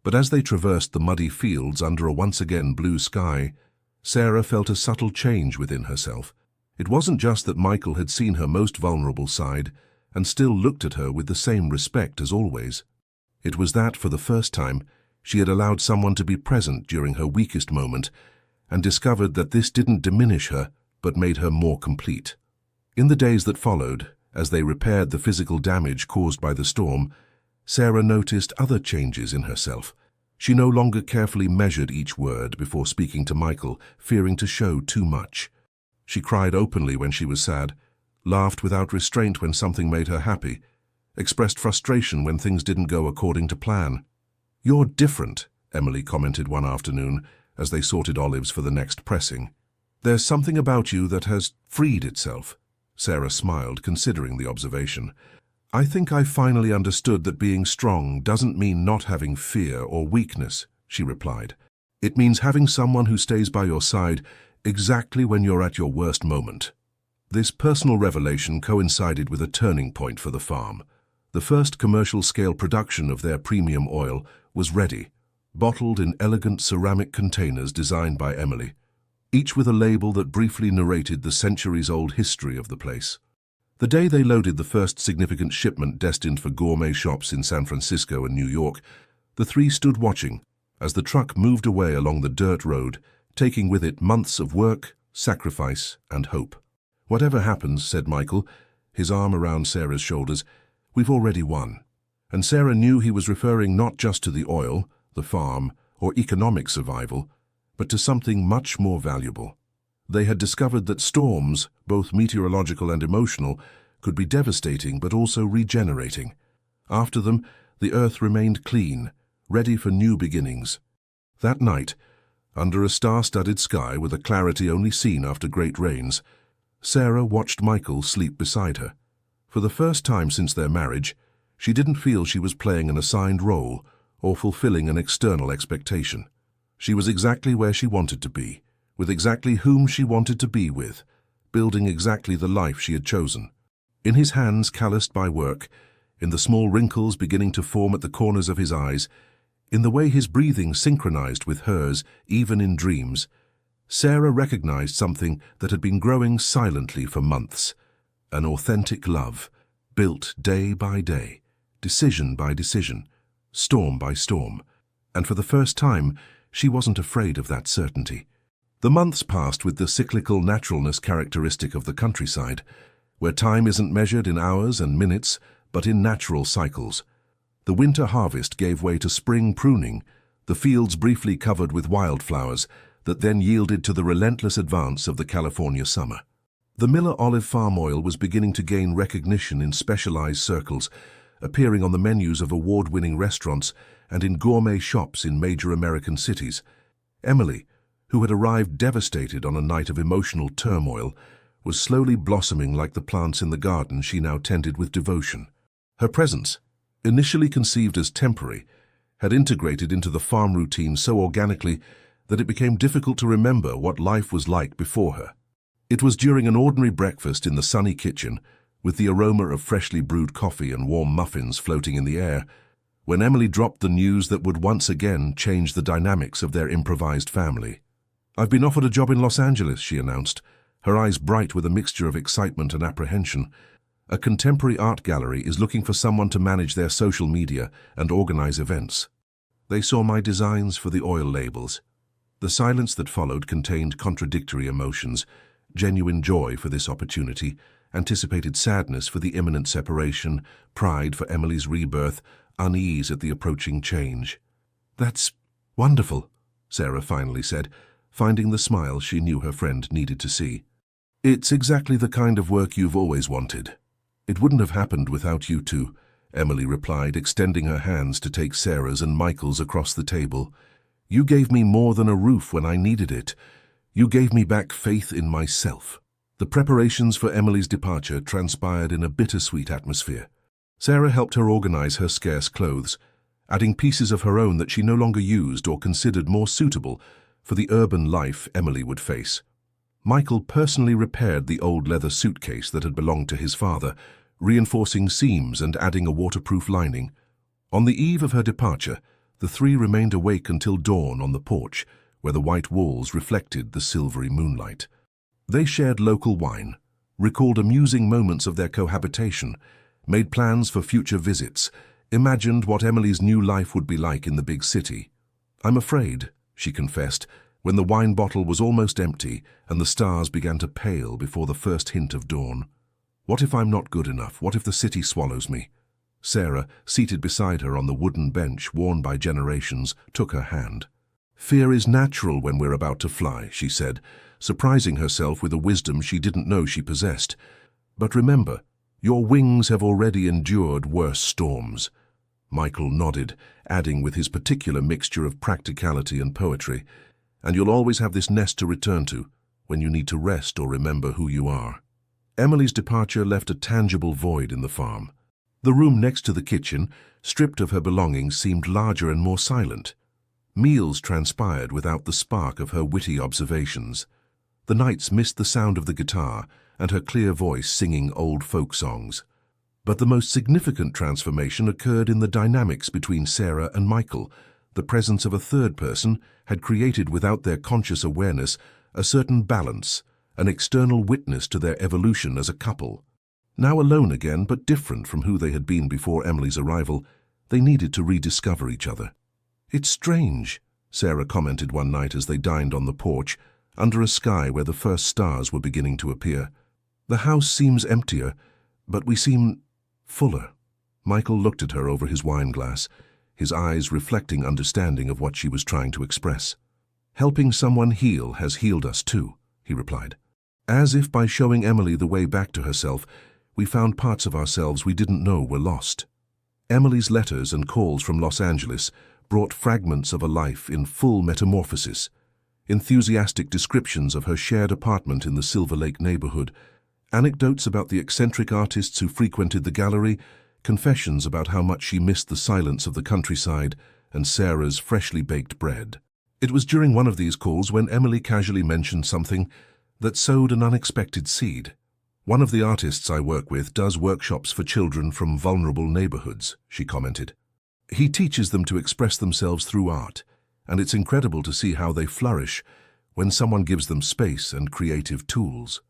But as they traversed the muddy fields under a once again blue sky, Sarah felt a subtle change within herself. It wasn't just that Michael had seen her most vulnerable side and still looked at her with the same respect as always. It was that, for the first time, she had allowed someone to be present during her weakest moment and discovered that this didn't diminish her, but made her more complete. In the days that followed, as they repaired the physical damage caused by the storm, Sarah noticed other changes in herself. She no longer carefully measured each word before speaking to Michael, fearing to show too much. She cried openly when she was sad, laughed without restraint when something made her happy, expressed frustration when things didn't go according to plan. "You're different," Emily commented one afternoon as they sorted olives for the next pressing. "There's something about you that has freed itself." Sarah smiled, considering the observation. "I think I finally understood that being strong doesn't mean not having fear or weakness," she replied. "It means having someone who stays by your side exactly when you're at your worst moment." This personal revelation coincided with a turning point for the farm. The first commercial-scale production of their premium oil was ready, bottled in elegant ceramic containers designed by Emily, each with a label that briefly narrated the centuries-old history of the place. The day they loaded the first significant shipment destined for gourmet shops in San Francisco and New York, the three stood watching as the truck moved away along the dirt road, taking with it months of work, sacrifice, and hope. "Whatever happens," said Michael, his arm around Sarah's shoulders, "we've already won." And Sarah knew he was referring not just to the oil, the farm, or economic survival, but to something much more valuable. They had discovered that storms, both meteorological and emotional, could be devastating but also regenerating. After them, the earth remained clean, ready for new beginnings. That night, under a star-studded sky with a clarity only seen after great rains, Sarah watched Michael sleep beside her. For the first time since their marriage, she didn't feel she was playing an assigned role or fulfilling an external expectation. She was exactly where she wanted to be, with exactly whom she wanted to be with, building exactly the life she had chosen. In his hands calloused by work, in the small wrinkles beginning to form at the corners of his eyes, in the way his breathing synchronized with hers, even in dreams, Sarah recognized something that had been growing silently for months, an authentic love, built day by day, decision by decision, storm by storm, and for the first time, she wasn't afraid of that certainty. The months passed with the cyclical naturalness characteristic of the countryside, where time isn't measured in hours and minutes, but in natural cycles. The winter harvest gave way to spring pruning, the fields briefly covered with wildflowers that then yielded to the relentless advance of the California summer. The Miller olive palm oil was beginning to gain recognition in specialized circles, appearing on the menus of award-winning restaurants and in gourmet shops in major American cities. Emily, who had arrived devastated on a night of emotional turmoil, was slowly blossoming like the plants in the garden she now tended with devotion. Her presence, initially conceived as temporary, had integrated into the farm routine so organically that it became difficult to remember what life was like before her. It was during an ordinary breakfast in the sunny kitchen, with the aroma of freshly brewed coffee and warm muffins floating in the air, when Emily dropped the news that would once again change the dynamics of their improvised family. "I've been offered a job in Los Angeles," she announced, her eyes bright with a mixture of excitement and apprehension. "A contemporary art gallery is looking for someone to manage their social media and organize events." They saw my designs for the oil labels. The silence that followed contained contradictory emotions: genuine joy for this opportunity, anticipated sadness for the imminent separation, pride for Emily's rebirth, unease at the approaching change. "That's wonderful," Sarah finally said, finding the smile she knew her friend needed to see. "It's exactly the kind of work you've always wanted. It wouldn't have happened without you two," Emily replied, extending her hands to take Sarah's and Michael's across the table. "You gave me more than a roof when I needed it. You gave me back faith in myself." The preparations for Emily's departure transpired in a bittersweet atmosphere. Sarah helped her organize her scarce clothes, adding pieces of her own that she no longer used or considered more suitable for the urban life Emily would face. Michael personally repaired the old leather suitcase that had belonged to his father, reinforcing seams and adding a waterproof lining. On the eve of her departure, the three remained awake until dawn on the porch, where the white walls reflected the silvery moonlight. They shared local wine, recalled amusing moments of their cohabitation, made plans for future visits, imagined what Emily's new life would be like in the big city. "I'm afraid," she confessed, when the wine bottle was almost empty and the stars began to pale before the first hint of dawn. "What if I'm not good enough? What if the city swallows me?" Sarah, seated beside her on the wooden bench worn by generations, took her hand. "Fear is natural when we're about to fly," she said, surprising herself with a wisdom she didn't know she possessed. "But remember, your wings have already endured worse storms." Michael nodded, adding with his particular mixture of practicality and poetry, "And you'll always have this nest to return to when you need to rest or remember who you are." Emily's departure left a tangible void in the farm. The room next to the kitchen, stripped of her belongings, seemed larger and more silent. Meals transpired without the spark of her witty observations. The nights missed the sound of the guitar and her clear voice singing old folk songs. But the most significant transformation occurred in the dynamics between Sarah and Michael. The presence of a third person had created, without their conscious awareness, a certain balance, an external witness to their evolution as a couple. Now alone again, but different from who they had been before Emily's arrival, they needed to rediscover each other. "It's strange," Sarah commented one night as they dined on the porch, under a sky where the first stars were beginning to appear. "The house seems emptier, but we seem fuller." Michael looked at her over his wine glass, his eyes reflecting understanding of what she was trying to express. "Helping someone heal has healed us too," he replied. "As if by showing Emily the way back to herself, we found parts of ourselves we didn't know were lost." Emily's letters and calls from Los Angeles brought fragments of a life in full metamorphosis, enthusiastic descriptions of her shared apartment in the Silver Lake neighborhood, anecdotes about the eccentric artists who frequented the gallery, confessions about how much she missed the silence of the countryside and Sarah's freshly baked bread. It was during one of these calls when Emily casually mentioned something that sowed an unexpected seed. "One of the artists I work with does workshops for children from vulnerable neighborhoods," she commented. "He teaches them to express themselves through art, and it's incredible to see how they flourish when someone gives them space and creative tools."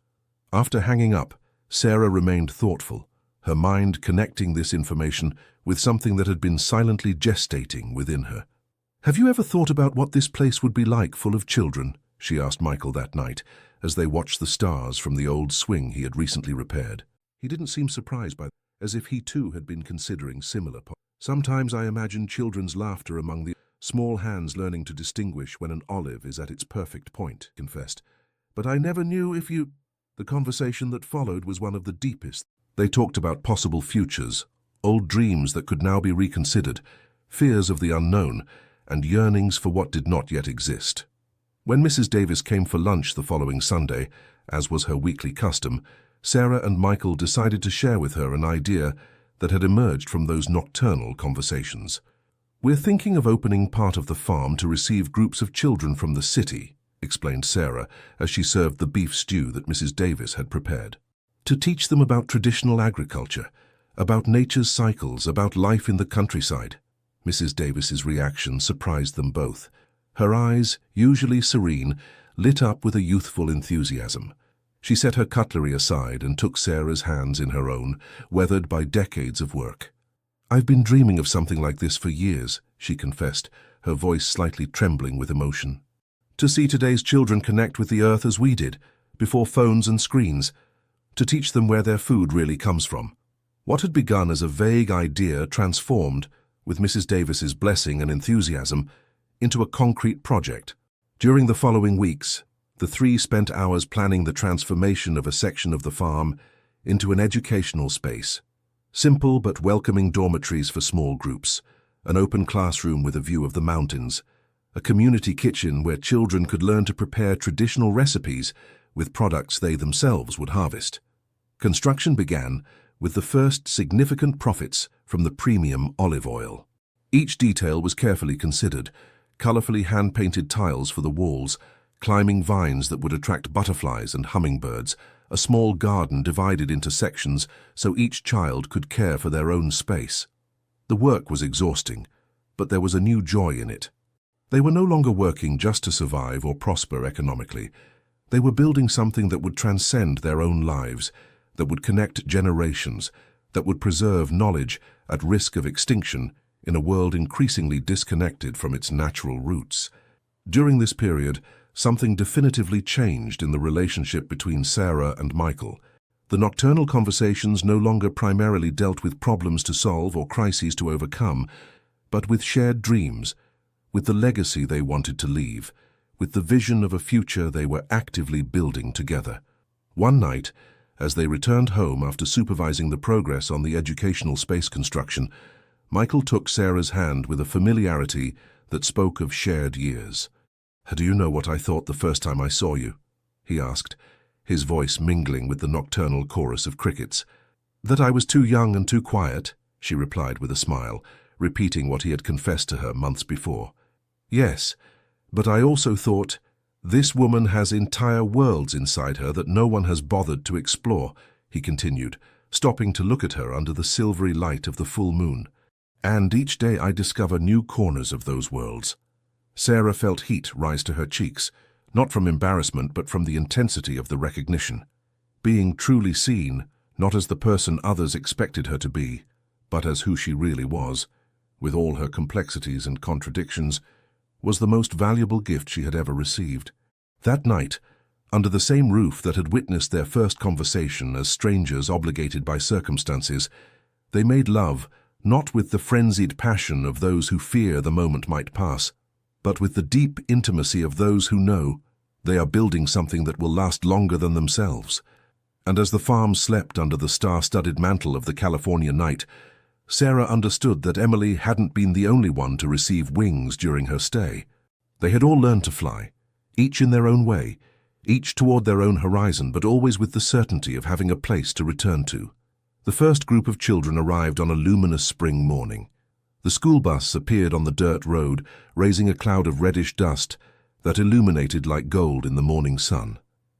After hanging up, Sarah remained thoughtful, her mind connecting this information with something that had been silently gestating within her. "Have you ever thought about what this place would be like full of children?" she asked Michael that night, as they watched the stars from the old swing he had recently repaired. He didn't seem surprised by that, as if he too had been considering similar. "Sometimes I imagine children's laughter among the small hands learning to distinguish when an olive is at its perfect point," he confessed. "But I never knew if you—" The conversation that followed was one of the deepest. They talked about possible futures, old dreams that could now be reconsidered, fears of the unknown, and yearnings for what did not yet exist. When Mrs. Davis came for lunch the following Sunday, as was her weekly custom, Sarah and Michael decided to share with her an idea that had emerged from those nocturnal conversations. "We're thinking of opening part of the farm to receive groups of children from the city," explained Sarah as she served the beef stew that Mrs. Davis had prepared. "To teach them about traditional agriculture, about nature's cycles, about life in the countryside." Mrs. Davis's reaction surprised them both. Her eyes, usually serene, lit up with a youthful enthusiasm. She set her cutlery aside and took Sarah's hands in her own, weathered by decades of work. "I've been dreaming of something like this for years," she confessed, her voice slightly trembling with emotion. "To see today's children connect with the earth as we did, before phones and screens, to teach them where their food really comes from." What had begun as a vague idea transformed, with Mrs. Davis's blessing and enthusiasm, into a concrete project. During the following weeks, the three spent hours planning the transformation of a section of the farm into an educational space. Simple but welcoming dormitories for small groups, an open classroom with a view of the mountains, a community kitchen where children could learn to prepare traditional recipes with products they themselves would harvest. Construction began with the first significant profits from the premium olive oil. Each detail was carefully considered: colorfully hand-painted tiles for the walls, climbing vines that would attract butterflies and hummingbirds, a small garden divided into sections so each child could care for their own space. The work was exhausting, but there was a new joy in it. They were no longer working just to survive or prosper economically. They were building something that would transcend their own lives, that would connect generations, that would preserve knowledge at risk of extinction in a world increasingly disconnected from its natural roots. During this period, something definitively changed in the relationship between Sarah and Michael. The nocturnal conversations no longer primarily dealt with problems to solve or crises to overcome, but with shared dreams, with the legacy they wanted to leave, with the vision of a future they were actively building together. One night, as they returned home after supervising the progress on the educational space construction, Michael took Sarah's hand with a familiarity that spoke of shared years. "Do you know what I thought the first time I saw you?" he asked, his voice mingling with the nocturnal chorus of crickets. "That I was too young and too quiet," she replied with a smile, repeating what he had confessed to her months before. "Yes, but I also thought, this woman has entire worlds inside her that no one has bothered to explore," he continued, stopping to look at her under the silvery light of the full moon. "And each day I discover new corners of those worlds." Sarah felt heat rise to her cheeks, not from embarrassment but from the intensity of the recognition. Being truly seen, not as the person others expected her to be, but as who she really was, with all her complexities and contradictions, was the most valuable gift she had ever received. That night, under the same roof that had witnessed their first conversation as strangers obligated by circumstances, they made love, not with the frenzied passion of those who fear the moment might pass, but with the deep intimacy of those who know they are building something that will last longer than themselves. And as the farm slept under the star-studded mantle of the California night, Sarah understood that Emily hadn't been the only one to receive wings during her stay. They had all learned to fly, each in their own way, each toward their own horizon, but always with the certainty of having a place to return to. The first group of children arrived on a luminous spring morning. The school bus appeared on the dirt road, raising a cloud of reddish dust that illuminated like gold in the morning sun.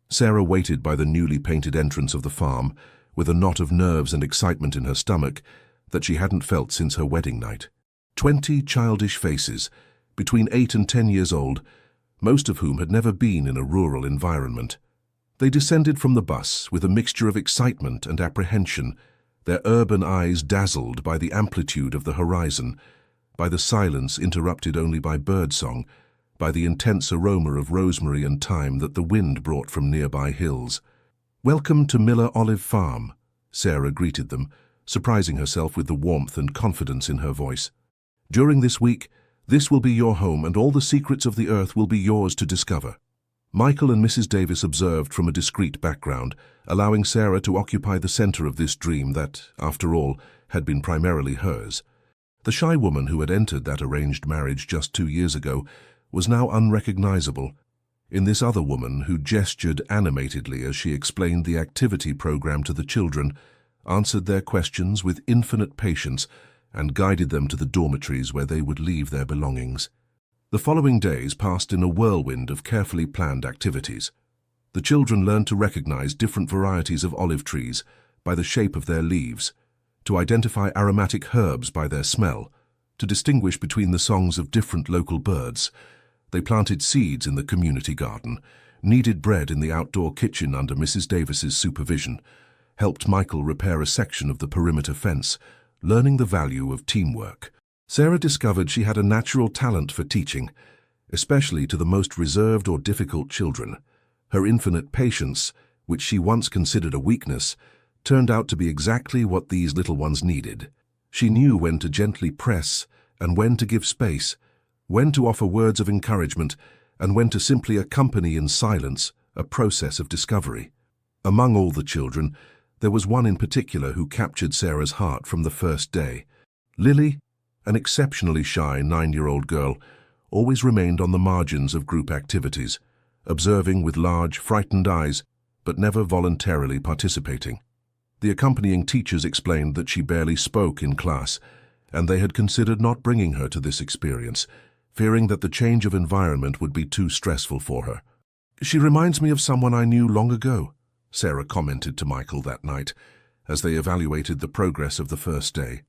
Sarah waited by the newly painted entrance of the farm, with a knot of nerves and excitement in her stomach that she hadn't felt since her wedding night. 20 childish faces, between 8 and 10 years old, most of whom had never been in a rural environment. They descended from the bus with a mixture of excitement and apprehension, their urban eyes dazzled by the amplitude of the horizon, by the silence interrupted only by birdsong, by the intense aroma of rosemary and thyme that the wind brought from nearby hills. "Welcome to Miller Olive Farm," Sarah greeted them, surprising herself with the warmth and confidence in her voice. "During this week, this will be your home, and all the secrets of the earth will be yours to discover." Michael and Mrs. Davis observed from a discreet background, allowing Sarah to occupy the center of this dream that, after all, had been primarily hers. The shy woman who had entered that arranged marriage just 2 years ago was now unrecognizable in this other woman who gestured animatedly as she explained the activity program to the children, answered their questions with infinite patience, and guided them to the dormitories where they would leave their belongings. The following days passed in a whirlwind of carefully planned activities. The children learned to recognize different varieties of olive trees by the shape of their leaves, to identify aromatic herbs by their smell, to distinguish between the songs of different local birds. They planted seeds in the community garden, kneaded bread in the outdoor kitchen under Mrs. Davis's supervision, helped Michael repair a section of the perimeter fence, learning the value of teamwork. Sarah discovered she had a natural talent for teaching, especially to the most reserved or difficult children. Her infinite patience, which she once considered a weakness, turned out to be exactly what these little ones needed. She knew when to gently press and when to give space, when to offer words of encouragement, and when to simply accompany in silence a process of discovery. Among all the children, there was one in particular who captured Sarah's heart from the first day. Lily, an exceptionally shy 9-year-old girl, always remained on the margins of group activities, observing with large, frightened eyes, but never voluntarily participating. The accompanying teachers explained that she barely spoke in class, and they had considered not bringing her to this experience, fearing that the change of environment would be too stressful for her. "She reminds me of someone I knew long ago," Sarah commented to Michael that night, as they evaluated the progress of the first day.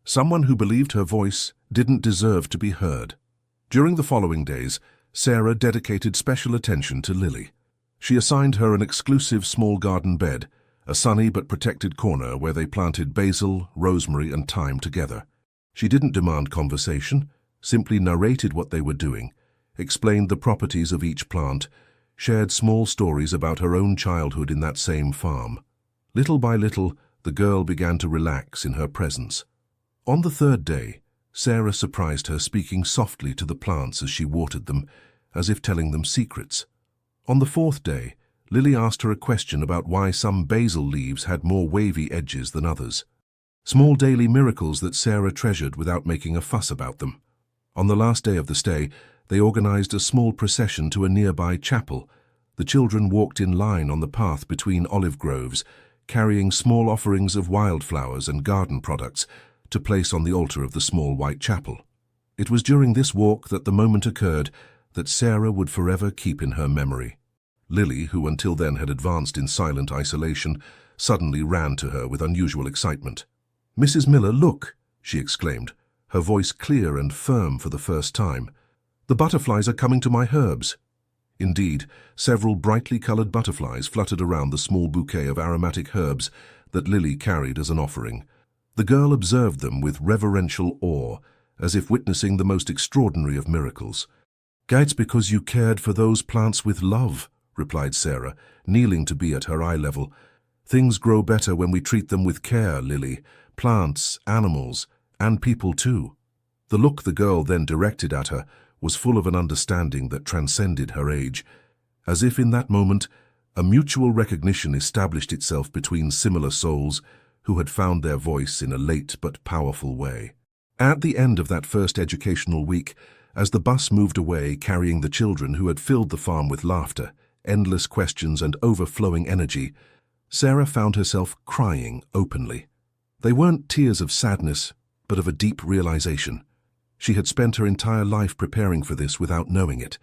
Someone who believed her voice didn't deserve to be heard. During the following days, Sarah dedicated special attention to Lily. She assigned her an exclusive small garden bed, a sunny but protected corner where they planted basil, rosemary, and thyme together. She didn't demand conversation, simply narrated what they were doing, explained the properties of each plant, shared small stories about her own childhood in that same farm. Little by little, the girl began to relax in her presence. On the third day, Sarah surprised her speaking softly to the plants as she watered them, as if telling them secrets. On the fourth day, Lily asked her a question about why some basil leaves had more wavy edges than others. Small daily miracles that Sarah treasured without making a fuss about them. On the last day of the stay, they organized a small procession to a nearby chapel. The children walked in line on the path between olive groves, carrying small offerings of wildflowers and garden products to place on the altar of the small white chapel. It was during this walk that the moment occurred that Sarah would forever keep in her memory. Lily, who until then had advanced in silent isolation, suddenly ran to her with unusual excitement. "Mrs. Miller, look!" she exclaimed, her voice clear and firm for the first time. "The butterflies are coming to my herbs." Indeed, several brightly colored butterflies fluttered around the small bouquet of aromatic herbs that Lily carried as an offering. The girl observed them with reverential awe, as if witnessing the most extraordinary of miracles. "It's because you cared for those plants with love," replied Sarah, kneeling to be at her eye level. "Things grow better when we treat them with care, Lily. Plants, animals, and people too." The look the girl then directed at her was full of an understanding that transcended her age, as if in that moment a mutual recognition established itself between similar souls who had found their voice in a late but powerful way. At the end of that first educational week, as the bus moved away carrying the children who had filled the farm with laughter, endless questions and overflowing energy, Sarah found herself crying openly. They weren't tears of sadness, but of a deep realization. She had spent her entire life preparing for this without knowing it.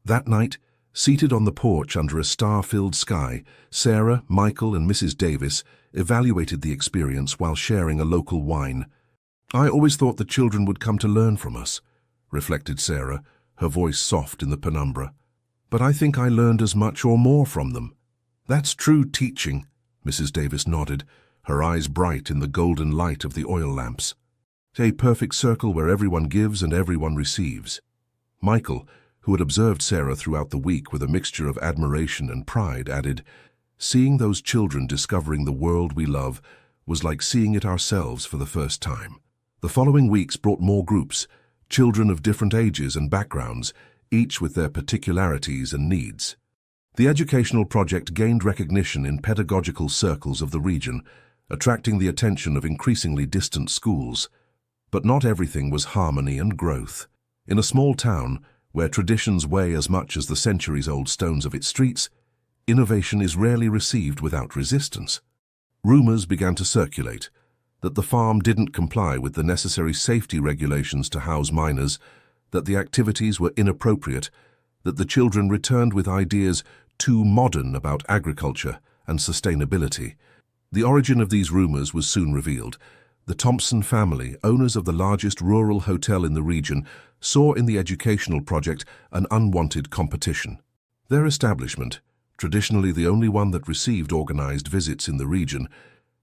That night, seated on the porch under a star-filled sky, Sarah, Michael, and Mrs. Davis evaluated the experience while sharing a local wine. "I always thought the children would come to learn from us," reflected Sarah, her voice soft in the penumbra. "But I think I learned as much or more from them." "That's true teaching," Mrs. Davis nodded, her eyes bright in the golden light of the oil lamps. "A perfect circle where everyone gives and everyone receives." Michael, who had observed Sarah throughout the week with a mixture of admiration and pride, added, "Seeing those children discovering the world we love was like seeing it ourselves for the first time." The following weeks brought more groups, children of different ages and backgrounds, each with their particularities and needs. The educational project gained recognition in pedagogical circles of the region, attracting the attention of increasingly distant schools. But not everything was harmony and growth. In a small town, where traditions weigh as much as the centuries-old stones of its streets, innovation is rarely received without resistance. Rumors began to circulate that the farm didn't comply with the necessary safety regulations to house minors, that the activities were inappropriate, that the children returned with ideas too modern about agriculture and sustainability. The origin of these rumors was soon revealed. The Thompson family, owners of the largest rural hotel in the region, saw in the educational project an unwanted competition. Their establishment, traditionally the only one that received organized visits in the region,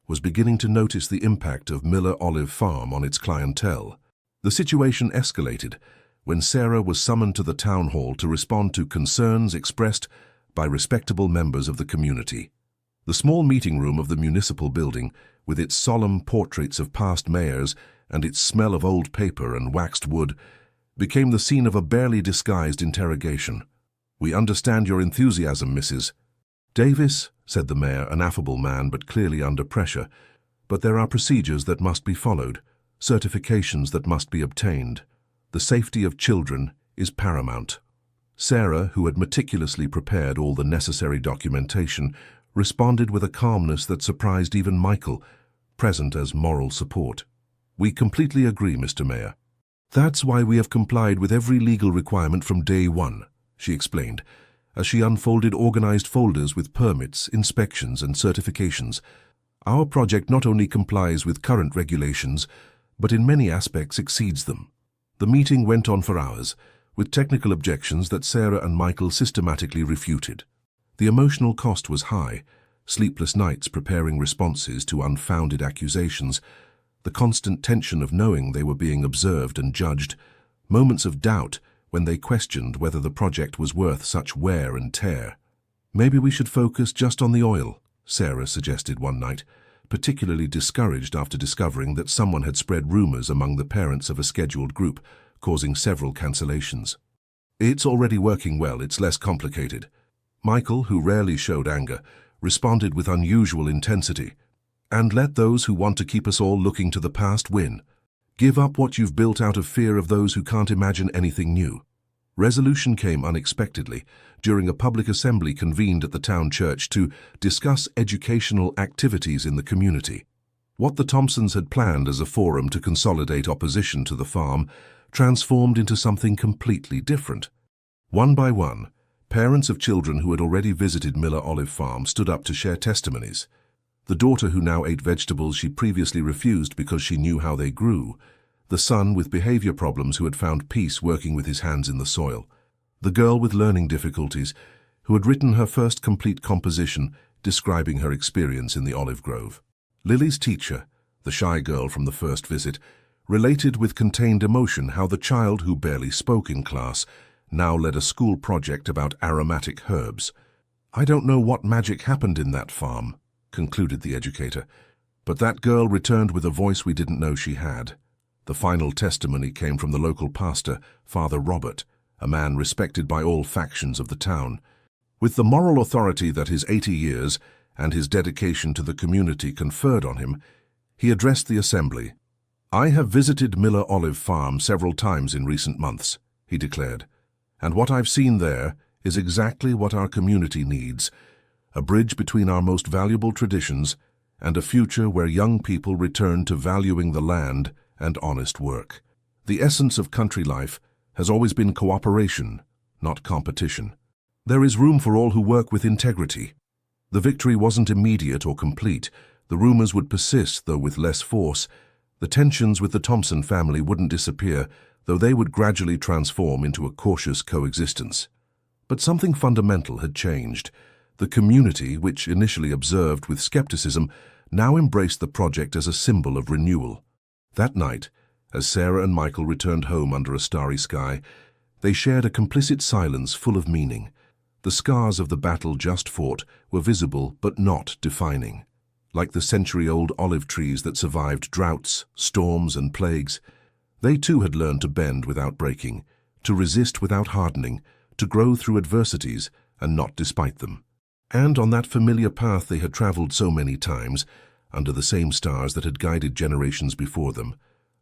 was beginning to notice the impact of Miller Olive Farm on its clientele. The situation escalated when Sarah was summoned to the town hall to respond to concerns expressed by respectable members of the community. The small meeting room of the municipal building, with its solemn portraits of past mayors and its smell of old paper and waxed wood, became the scene of a barely disguised interrogation. "We understand your enthusiasm, Mrs. Davis," said the mayor, an affable man but clearly under pressure, "but there are procedures that must be followed, certifications that must be obtained. The safety of children is paramount." Sarah, who had meticulously prepared all the necessary documentation, responded with a calmness that surprised even Michael, present as moral support. "We completely agree, Mr. Mayor. That's why we have complied with every legal requirement from day one," she explained, as she unfolded organized folders with permits, inspections, and certifications. "Our project not only complies with current regulations, but in many aspects exceeds them." The meeting went on for hours, with technical objections that Sarah and Michael systematically refuted. The emotional cost was high, sleepless nights preparing responses to unfounded accusations, the constant tension of knowing they were being observed and judged, moments of doubt when they questioned whether the project was worth such wear and tear. "Maybe we should focus just on the oil," Sarah suggested one night, particularly discouraged after discovering that someone had spread rumors among the parents of a scheduled group, causing several cancellations. "It's already working well, it's less complicated." Michael, who rarely showed anger, responded with unusual intensity. "And let those who want to keep us all looking to the past win. Give up what you've built out of fear of those who can't imagine anything new." Resolution came unexpectedly during a public assembly convened at the town church to discuss educational activities in the community. What the Thompsons had planned as a forum to consolidate opposition to the farm transformed into something completely different. One by one, parents of children who had already visited Miller Olive Farm stood up to share testimonies. The daughter who now ate vegetables she previously refused because she knew how they grew. The son with behavior problems who had found peace working with his hands in the soil. The girl with learning difficulties who had written her first complete composition describing her experience in the olive grove. Lily's teacher, the shy girl from the first visit, related with contained emotion how the child who barely spoke in class now led a school project about aromatic herbs. "I don't know what magic happened in that farm," concluded the educator, "but that girl returned with a voice we didn't know she had." The final testimony came from the local pastor, Father Robert, a man respected by all factions of the town. With the moral authority that his 80 years and his dedication to the community conferred on him, he addressed the assembly. "I have visited Miller Olive Farm several times in recent months," he declared, "and what I've seen there is exactly what our community needs, a bridge between our most valuable traditions and a future where young people return to valuing the land and honest work. The essence of country life has always been cooperation, not competition. There is room for all who work with integrity." The victory wasn't immediate or complete. The rumors would persist, though with less force. The tensions with the Thompson family wouldn't disappear, though they would gradually transform into a cautious coexistence. But something fundamental had changed. The community, which initially observed with skepticism, now embraced the project as a symbol of renewal. That night, as Sarah and Michael returned home under a starry sky, they shared a complicit silence full of meaning. The scars of the battle just fought were visible but not defining. Like the century-old olive trees that survived droughts, storms, and plagues, they too had learned to bend without breaking, to resist without hardening, to grow through adversities and not despite them. And on that familiar path they had traveled so many times, under the same stars that had guided generations before them,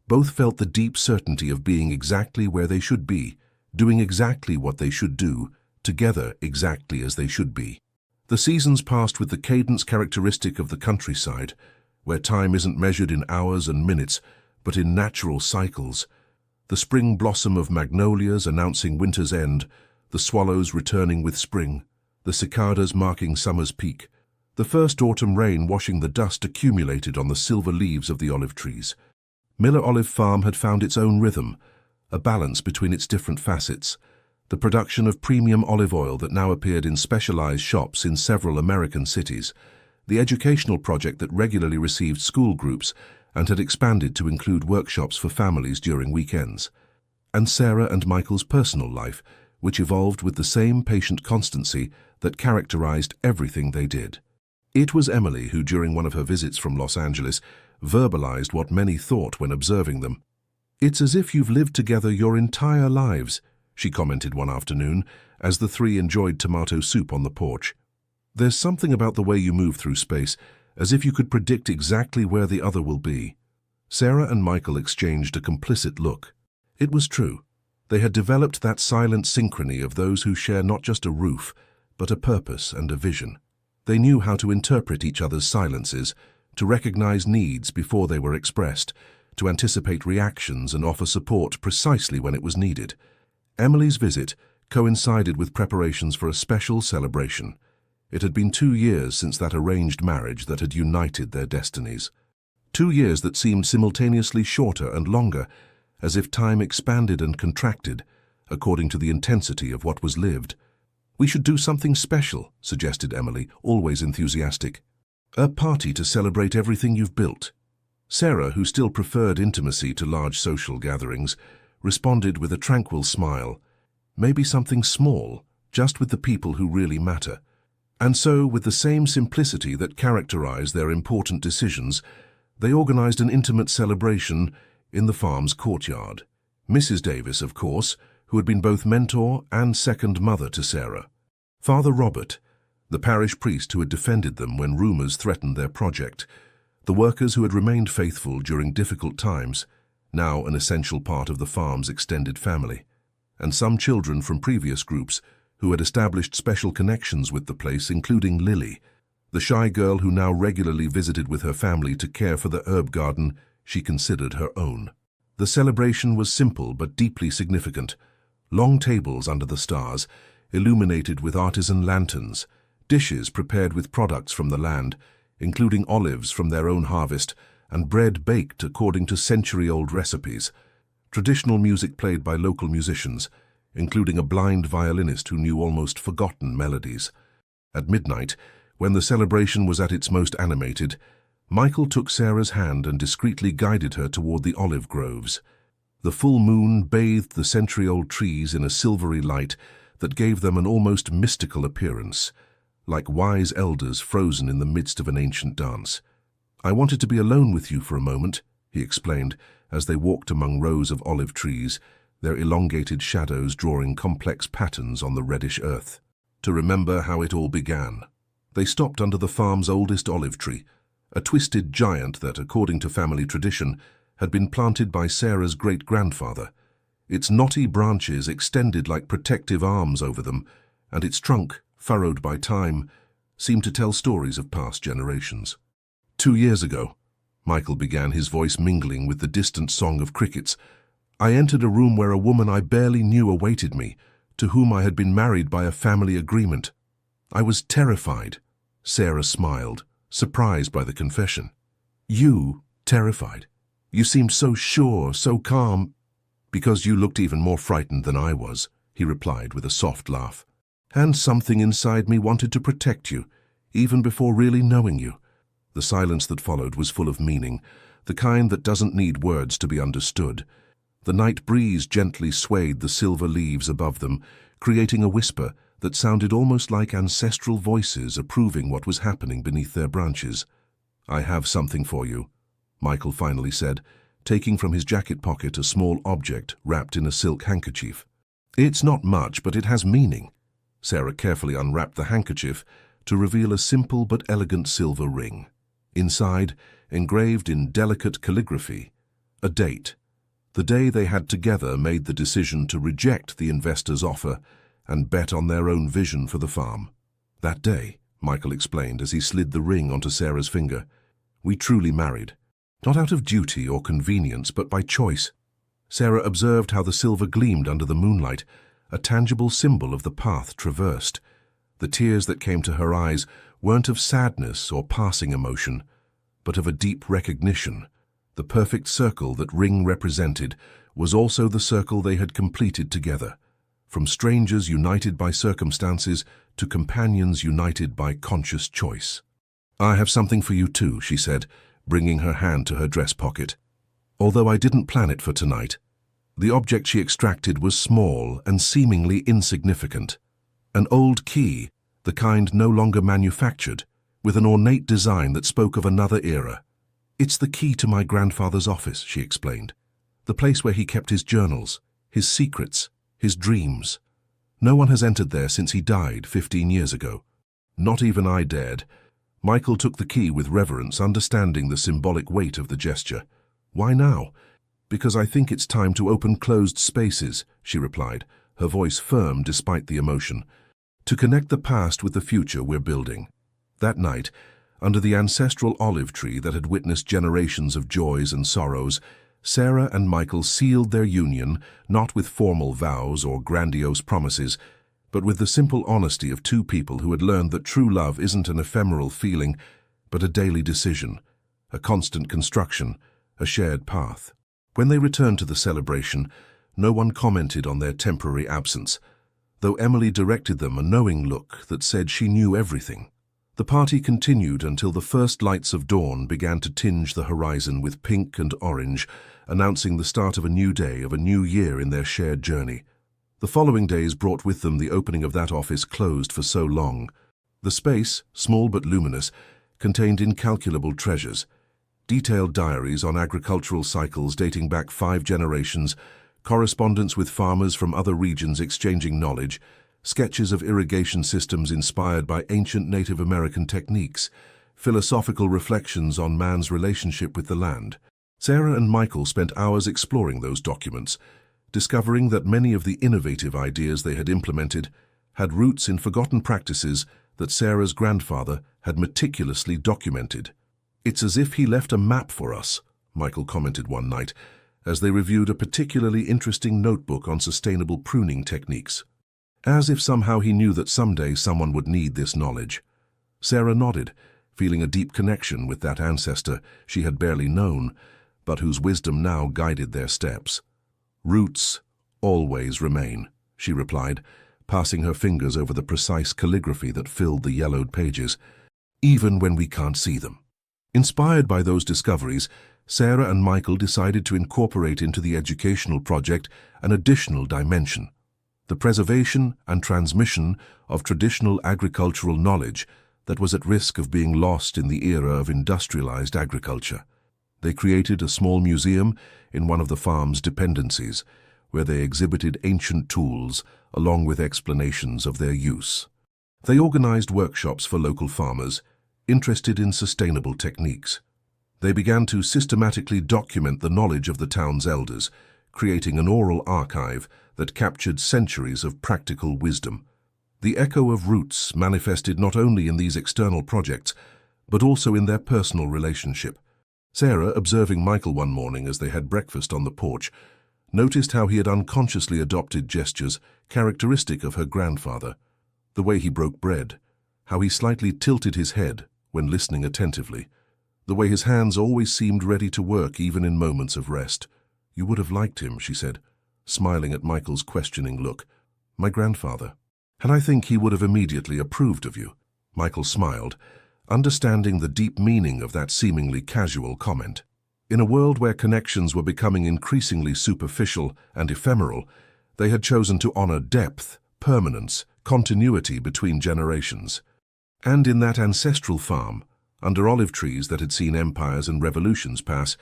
both felt the deep certainty of being exactly where they should be, doing exactly what they should do, together exactly as they should be. The seasons passed with the cadence characteristic of the countryside, where time isn't measured in hours and minutes, but in natural cycles. The spring blossom of magnolias announcing winter's end, the swallows returning with spring, the cicadas marking summer's peak, the first autumn rain washing the dust accumulated on the silver leaves of the olive trees. Miller Olive Farm had found its own rhythm, a balance between its different facets. The production of premium olive oil that now appeared in specialized shops in several American cities, the educational project that regularly received school groups and had expanded to include workshops for families during weekends, and Sarah and Michael's personal life, which evolved with the same patient constancy that characterized everything they did. It was Emily who, during one of her visits from Los Angeles, verbalized what many thought when observing them. "It's as if you've lived together your entire lives," she commented one afternoon as the three enjoyed tomato soup on the porch. "There's something about the way you move through space, as if you could predict exactly where the other will be." Sarah and Michael exchanged a complicit look. It was true. They had developed that silent synchrony of those who share not just a roof, but a purpose and a vision. They knew how to interpret each other's silences, to recognize needs before they were expressed, to anticipate reactions and offer support precisely when it was needed. Emily's visit coincided with preparations for a special celebration. It had been 2 years since that arranged marriage that had united their destinies. 2 years that seemed simultaneously shorter and longer, as if time expanded and contracted, according to the intensity of what was lived. "We should do something special," suggested Emily, always enthusiastic. "A party to celebrate everything you've built." Sarah, who still preferred intimacy to large social gatherings, responded with a tranquil smile. "Maybe something small, just with the people who really matter." And so, with the same simplicity that characterized their important decisions, they organized an intimate celebration in the farm's courtyard. Mrs. Davis, of course, who had been both mentor and second mother to Sarah. Father Robert, the parish priest who had defended them when rumors threatened their project. The workers who had remained faithful during difficult times, now an essential part of the farm's extended family. And some children from previous groups who had established special connections with the place, including Lily, the shy girl who now regularly visited with her family to care for the herb garden she considered her own. The celebration was simple but deeply significant. Long tables under the stars, illuminated with artisan lanterns, dishes prepared with products from the land, including olives from their own harvest, and bread baked according to century-old recipes. Traditional music played by local musicians, including a blind violinist who knew almost forgotten melodies. At midnight, when the celebration was at its most animated, Michael took Sarah's hand and discreetly guided her toward the olive groves. The full moon bathed the century-old trees in a silvery light that gave them an almost mystical appearance, like wise elders frozen in the midst of an ancient dance. "I wanted to be alone with you for a moment," he explained, as they walked among rows of olive trees, their elongated shadows drawing complex patterns on the reddish earth. "To remember how it all began." They stopped under the farm's oldest olive tree, a twisted giant that, according to family tradition, had been planted by Sarah's great-grandfather. Its knotty branches extended like protective arms over them, and its trunk, furrowed by time, seemed to tell stories of past generations. 2 years ago," Michael began, his voice mingling with the distant song of crickets, "I entered a room where a woman I barely knew awaited me, to whom I had been married by a family agreement. I was terrified." Sarah smiled, surprised by the confession. "You terrified? You seemed so sure, so calm." "Because you looked even more frightened than I was," he replied with a soft laugh. "And something inside me wanted to protect you, even before really knowing you." The silence that followed was full of meaning, the kind that doesn't need words to be understood. The night breeze gently swayed the silver leaves above them, creating a whisper that sounded almost like ancestral voices approving what was happening beneath their branches. "I have something for you," Michael finally said, taking from his jacket pocket a small object wrapped in a silk handkerchief. "It's not much, but it has meaning." Sarah carefully unwrapped the handkerchief to reveal a simple but elegant silver ring. Inside, engraved in delicate calligraphy, a date. The day they had together made the decision to reject the investor's offer and bet on their own vision for the farm. "That day," Michael explained as he slid the ring onto Sarah's finger, "we truly married. Not out of duty or convenience, but by choice." Sarah observed how the silver gleamed under the moonlight, a tangible symbol of the path traversed. The tears that came to her eyes weren't of sadness or passing emotion, but of a deep recognition. The perfect circle that ring represented was also the circle they had completed together, from strangers united by circumstances to companions united by conscious choice. "I have something for you too," she said, bringing her hand to her dress pocket. "Although I didn't plan it for tonight." The object she extracted was small and seemingly insignificant. An old key, the kind no longer manufactured, with an ornate design that spoke of another era. "It's the key to my grandfather's office," she explained. "The place where he kept his journals, his secrets, his dreams. No one has entered there since he died 15 years ago. Not even I dared." Michael took the key with reverence, understanding the symbolic weight of the gesture. "Why now?" "Because I think it's time to open closed spaces," she replied, her voice firm despite the emotion. "To connect the past with the future we're building." That night, under the ancestral olive tree that had witnessed generations of joys and sorrows, Sarah and Michael sealed their union not with formal vows or grandiose promises, but with the simple honesty of two people who had learned that true love isn't an ephemeral feeling, but a daily decision, a constant construction, a shared path. When they returned to the celebration, no one commented on their temporary absence, though Emily directed them a knowing look that said she knew everything. The party continued until the first lights of dawn began to tinge the horizon with pink and orange, announcing the start of a new day, of a new year in their shared journey. The following days brought with them the opening of that office closed for so long. The space, small but luminous, contained incalculable treasures. Detailed diaries on agricultural cycles dating back 5 generations, correspondence with farmers from other regions exchanging knowledge, sketches of irrigation systems inspired by ancient Native American techniques, philosophical reflections on man's relationship with the land. Sarah and Michael spent hours exploring those documents, discovering that many of the innovative ideas they had implemented had roots in forgotten practices that Sarah's grandfather had meticulously documented. "It's as if he left a map for us," Michael commented one night, as they reviewed a particularly interesting notebook on sustainable pruning techniques. As if somehow he knew that someday someone would need this knowledge. Sarah nodded, feeling a deep connection with that ancestor she had barely known, but whose wisdom now guided their steps. "Roots always remain," she replied, passing her fingers over the precise calligraphy that filled the yellowed pages, "even when we can't see them." Inspired by those discoveries, Sarah and Michael decided to incorporate into the educational project an additional dimension: the preservation and transmission of traditional agricultural knowledge that was at risk of being lost in the era of industrialized agriculture. They created a small museum in one of the farm's dependencies, where they exhibited ancient tools along with explanations of their use. They organized workshops for local farmers interested in sustainable techniques. They began to systematically document the knowledge of the town's elders, creating an oral archive that captured centuries of practical wisdom. The echo of roots manifested not only in these external projects, but also in their personal relationship. Sarah, observing Michael one morning as they had breakfast on the porch, noticed how he had unconsciously adopted gestures characteristic of her grandfather. The way he broke bread, how he slightly tilted his head when listening attentively, the way his hands always seemed ready to work even in moments of rest. "You would have liked him," she said, smiling at Michael's questioning look. "My grandfather. And I think he would have immediately approved of you." Michael smiled, understanding the deep meaning of that seemingly casual comment. In a world where connections were becoming increasingly superficial and ephemeral, they had chosen to honor depth, permanence, continuity between generations. And in that ancestral farm, under olive trees that had seen empires and revolutions pass,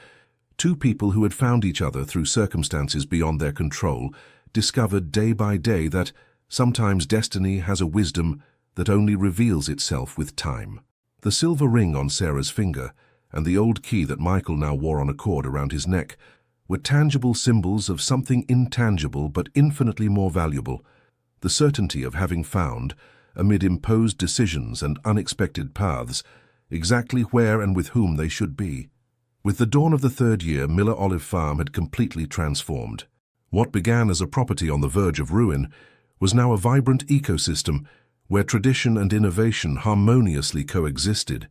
two people who had found each other through circumstances beyond their control discovered day by day that sometimes destiny has a wisdom that only reveals itself with time. The silver ring on Sarah's finger and the old key that Michael now wore on a cord around his neck were tangible symbols of something intangible but infinitely more valuable: the certainty of having found, amid imposed decisions and unexpected paths, exactly where and with whom they should be. With the dawn of the third year, Miller Olive Farm had completely transformed. What began as a property on the verge of ruin was now a vibrant ecosystem where tradition and innovation harmoniously coexisted.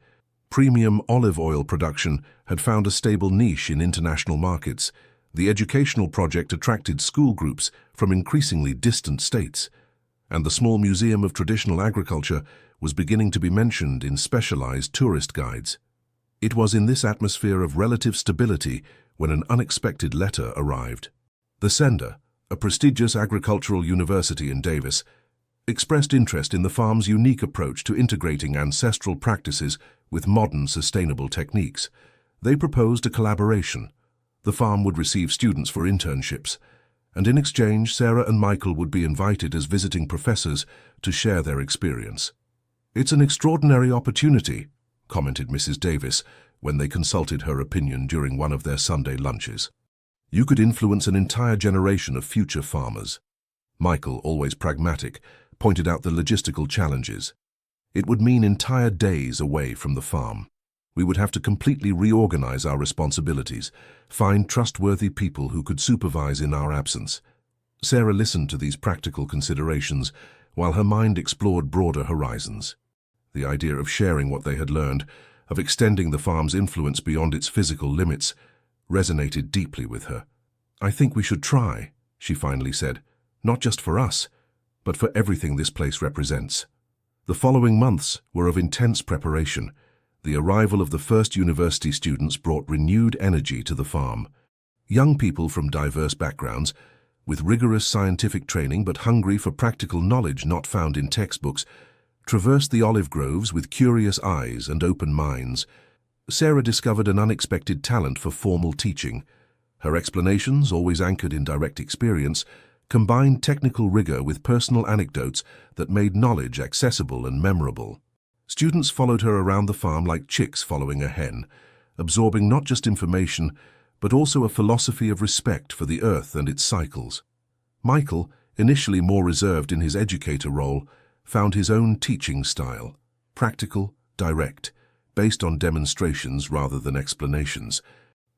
Premium olive oil production had found a stable niche in international markets. The educational project attracted school groups from increasingly distant states, and the small museum of traditional agriculture was beginning to be mentioned in specialized tourist guides. It was in this atmosphere of relative stability when an unexpected letter arrived. The sender, a prestigious agricultural university in Davis, expressed interest in the farm's unique approach to integrating ancestral practices with modern sustainable techniques. They proposed a collaboration. The farm would receive students for internships, and in exchange, Sarah and Michael would be invited as visiting professors to share their experience. "It's an extraordinary opportunity," commented Mrs. Davis when they consulted her opinion during one of their Sunday lunches. "You could influence an entire generation of future farmers." Michael, always pragmatic, pointed out the logistical challenges. "It would mean entire days away from the farm. We would have to completely reorganize our responsibilities, find trustworthy people who could supervise in our absence." Sarah listened to these practical considerations while her mind explored broader horizons. The idea of sharing what they had learned, of extending the farm's influence beyond its physical limits, resonated deeply with her. "I think we should try," she finally said, "not just for us, but for everything this place represents." The following months were of intense preparation. The arrival of the first university students brought renewed energy to the farm. Young people from diverse backgrounds, with rigorous scientific training but hungry for practical knowledge not found in textbooks, traversed the olive groves with curious eyes and open minds. Sarah discovered an unexpected talent for formal teaching. Her explanations, always anchored in direct experience, combined technical rigor with personal anecdotes that made knowledge accessible and memorable. Students followed her around the farm like chicks following a hen, absorbing not just information, but also a philosophy of respect for the earth and its cycles. Michael, initially more reserved in his educator role, found his own teaching style: practical, direct, based on demonstrations rather than explanations.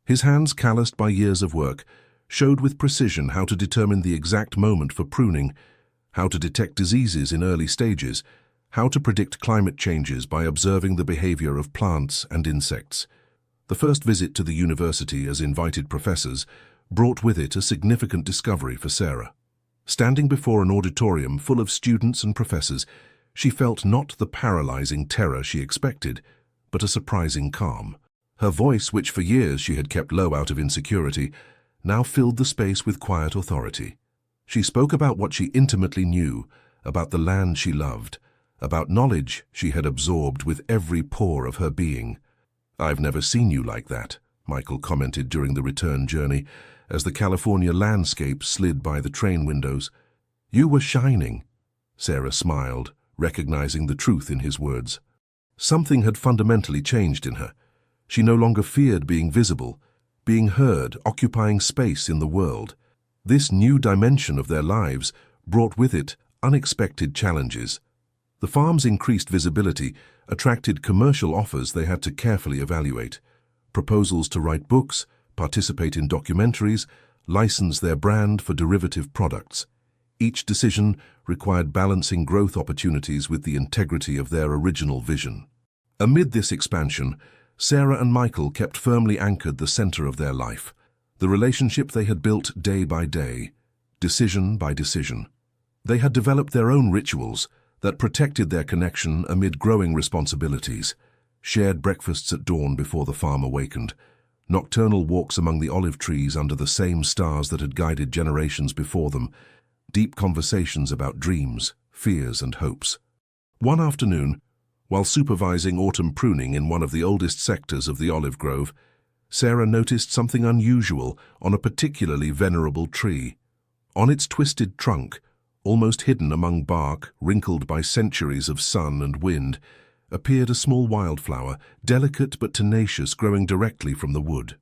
His hands, calloused by years of work, showed with precision how to determine the exact moment for pruning, how to detect diseases in early stages, how to predict climate changes by observing the behavior of plants and insects. The first visit to the university as invited professors brought with it a significant discovery for Sarah. Standing before an auditorium full of students and professors, she felt not the paralyzing terror she expected, but a surprising calm. Her voice, which for years she had kept low out of insecurity, now filled the space with quiet authority. She spoke about what she intimately knew, about the land she loved, about knowledge she had absorbed with every pore of her being. "I've never seen you like that," Michael commented during the return journey, as the California landscape slid by the train windows. "You were shining." Sarah smiled, recognizing the truth in his words. Something had fundamentally changed in her. She no longer feared being visible, being heard, occupying space in the world. This new dimension of their lives brought with it unexpected challenges. The farm's increased visibility attracted commercial offers they had to carefully evaluate. Proposals to write books, participate in documentaries, license their brand for derivative products. Each decision required balancing growth opportunities with the integrity of their original vision. Amid this expansion, Sarah and Michael kept firmly anchored the center of their life, the relationship they had built day by day, decision by decision. They had developed their own rituals that protected their connection amid growing responsibilities: shared breakfasts at dawn before the farm awakened, nocturnal walks among the olive trees under the same stars that had guided generations before them, deep conversations about dreams, fears, and hopes. One afternoon, while supervising autumn pruning in one of the oldest sectors of the olive grove, Sarah noticed something unusual on a particularly venerable tree. On its twisted trunk, almost hidden among bark wrinkled by centuries of sun and wind, appeared a small wildflower, delicate but tenacious, growing directly from the wood.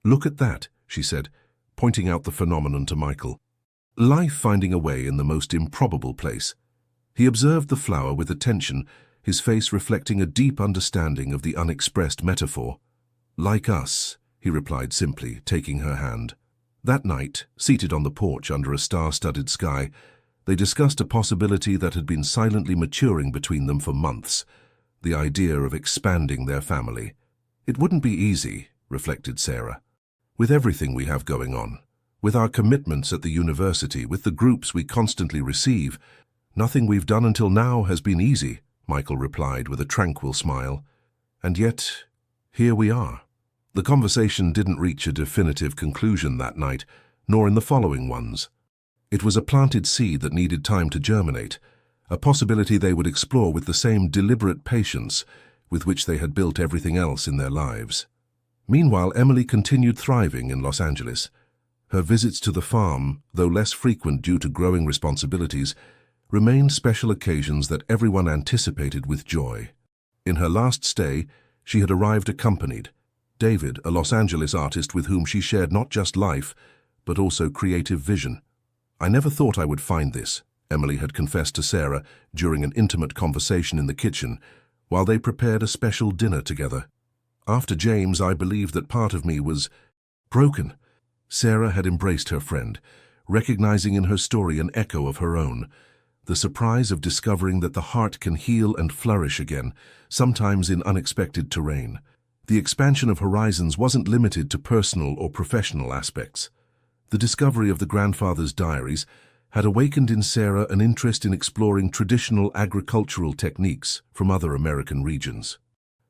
"Look at that," she said, pointing out the phenomenon to Michael. Life finding a way in the most improbable place. He observed the flower with attention, his face reflecting a deep understanding of the unexpressed metaphor. "Like us," he replied simply, taking her hand. That night, seated on the porch under a star-studded sky, they discussed a possibility that had been silently maturing between them for months: the idea of expanding their family. "It wouldn't be easy," reflected Sarah. "With everything we have going on, with our commitments at the university, with the groups we constantly receive, nothing we've done until now has been easy," Michael replied with a tranquil smile. "And yet, here we are." The conversation didn't reach a definitive conclusion that night, nor in the following ones. It was a planted seed that needed time to germinate, a possibility they would explore with the same deliberate patience with which they had built everything else in their lives. Meanwhile, Emily continued thriving in Los Angeles. Her visits to the farm, though less frequent due to growing responsibilities, remained special occasions that everyone anticipated with joy. In her last stay, she had arrived accompanied David, a Los Angeles artist with whom she shared not just life, but also creative vision. "I never thought I would find this," Emily had confessed to Sarah during an intimate conversation in the kitchen, while they prepared a special dinner together. "After James, I believed that part of me was broken." Sarah had embraced her friend, recognizing in her story an echo of her own, the surprise of discovering that the heart can heal and flourish again, sometimes in unexpected terrain. The expansion of horizons wasn't limited to personal or professional aspects. The discovery of the grandfather's diaries had awakened in Sarah an interest in exploring traditional agricultural techniques from other American regions.